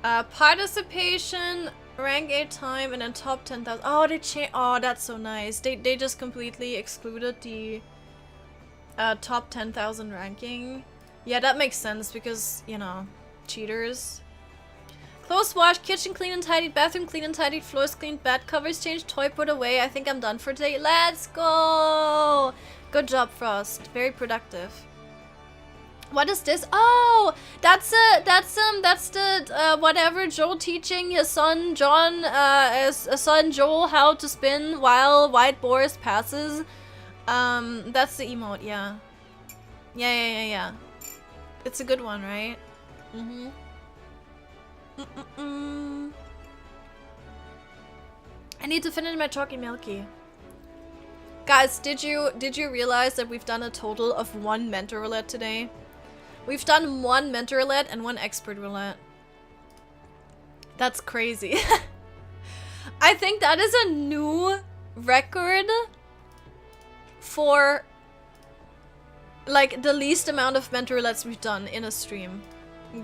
participation, rank 8 time, and then top 10,000. Oh, they changed. Oh, that's so nice. They just completely excluded the top 10,000 ranking. Yeah, that makes sense because, you know, cheaters. Clothes washed, kitchen clean and tidied, bathroom clean and tidied, floors cleaned, bed covers changed, toy put away. I think I'm done for today. Let's go! Good job, Frost. Very productive. What is this? Oh, that's the whatever Joel teaching his son John, his son Joel how to spin while White Boris passes. That's the emote, yeah. Yeah. It's a good one, right? I need to finish my chalky milky. Guys, did you realize that we've done a total of 1 mentor roulette today? We've done 1 mentor roulette and 1 expert roulette. That's crazy. I think that is a new record for like the least amount of mentor roulettes we've done in a stream.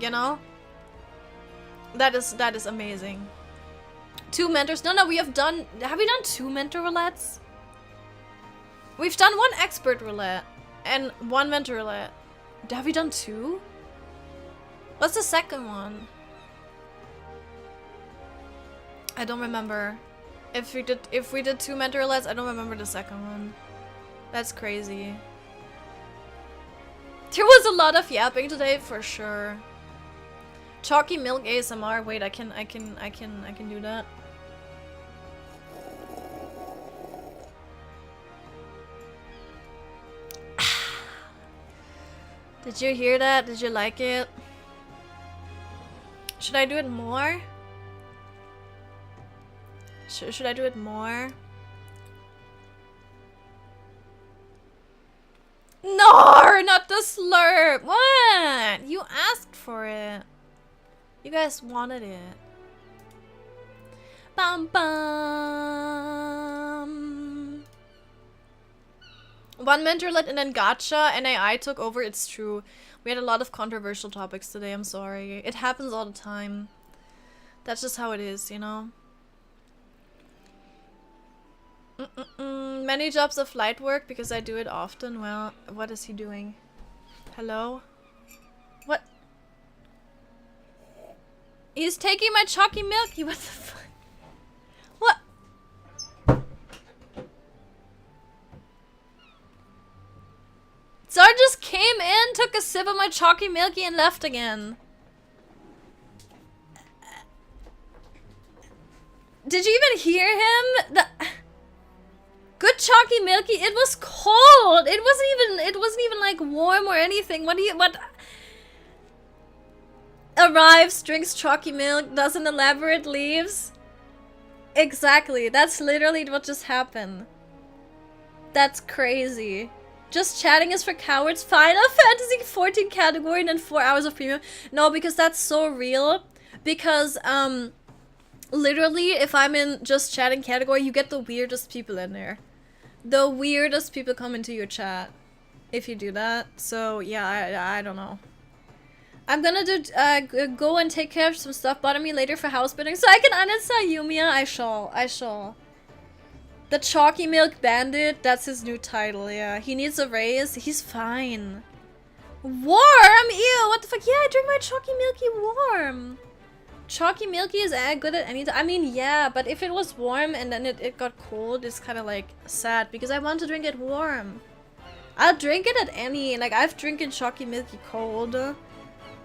You know? That is amazing. 2 mentors. No, we have done. Have we done 2 mentor roulettes? We've done 1 expert roulette and 1 mentor roulette. Have we done 2? What's the second one? I don't remember. If we did 2 mentor roulettes, I don't remember the second one. That's crazy. There was a lot of yapping today for sure. Chalky milk ASMR. Wait, I can do that. Did you hear that? Did you like it? Should I do it more? Should I do it more? No, not the slurp. What? You asked for it. You guys wanted it. Bum bum. 1 mentorlet and then gotcha. NAI took over. It's true. We had a lot of controversial topics today. I'm sorry. It happens all the time. That's just how it is, you know? Many jobs of light work because I do it often. Well, what is he doing? Hello? What? He's taking my chalky milky. What the fuck? What? Zar just came in, took a sip of my chalky milky and left again. Did you even hear him? Good chalky milky. It was cold. It wasn't even like warm or anything. What? Arrives, drinks chalky milk, doesn't elaborate, leaves. Exactly. That's literally what just happened. That's crazy. Just chatting is for cowards. Final Fantasy 14 category and then 4 hours of premium. No, because that's so real. Because literally, if I'm in just chatting category, you get the weirdest people in there. The weirdest people come into your chat if you do that. So yeah, I don't know. I'm gonna do go and take care of some stuff. Bother me later for house building so I can uninstall Yumiya. I shall. The Chalky Milk Bandit. That's his new title. Yeah, he needs a raise. He's fine. Warm. Ew. What the fuck? Yeah, I drink my Chalky Milky warm. Chalky Milky is good at any time. I mean, yeah, but if it was warm and then it got cold, it's kind of like sad because I want to drink it warm. I'll drink it at any, like I've drinking Chalky Milky cold,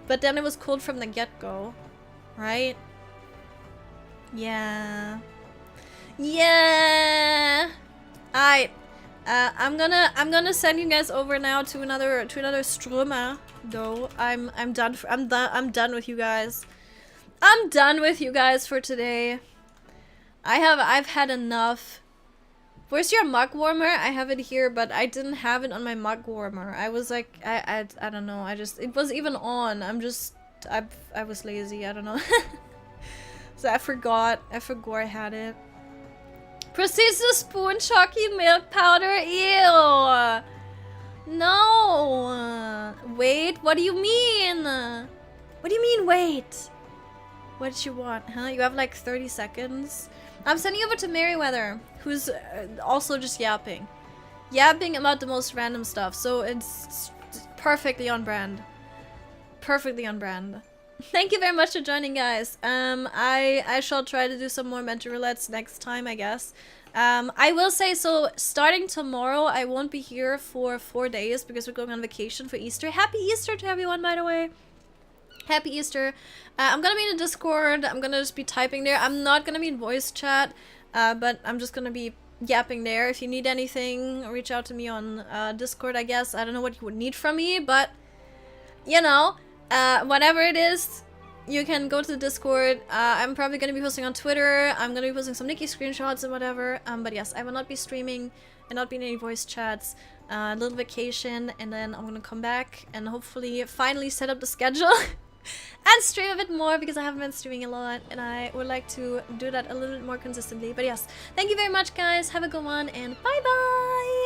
but then it was cold from the get-go, right? Yeah. Yeah. Alright. I'm gonna send you guys over now to another streamer. Though I'm done with you guys. I'm done with you guys for today. I've had enough. Where's your mug warmer? I have it here, but I didn't have it on my mug warmer. I was like, I don't know. It was even on. I was lazy. I don't know. So I forgot I had it. Proceeds to spoon chalky milk powder. Ew. No. Wait, what do you mean? What do you mean, wait? What did you want, huh? You have like 30 seconds. I'm sending you over to Merryweather, who's also just yapping. Yapping about the most random stuff, so it's perfectly on brand. Perfectly on brand. Thank you very much for joining, guys. I shall try to do some more mental roulettes next time, I guess. I will say, so starting tomorrow, I won't be here for 4 days because we're going on vacation for Easter. Happy Easter to everyone, by the way. Happy Easter. I'm gonna be in the Discord. I'm gonna just be typing there. I'm not gonna be in voice chat, but I'm just gonna be yapping there. If you need anything, reach out to me on Discord, I guess. I don't know what you would need from me, but, you know, whatever it is, you can go to the Discord. I'm probably gonna be posting on Twitter. I'm gonna be posting some Nikki screenshots and whatever. But yes, I will not be streaming and not be in any voice chats. A little vacation, and then I'm gonna come back and hopefully finally set up the schedule. And stream a bit more because I haven't been streaming a lot and I would like to do that a little bit more consistently. But yes, thank you very much, guys. Have a good one and bye bye.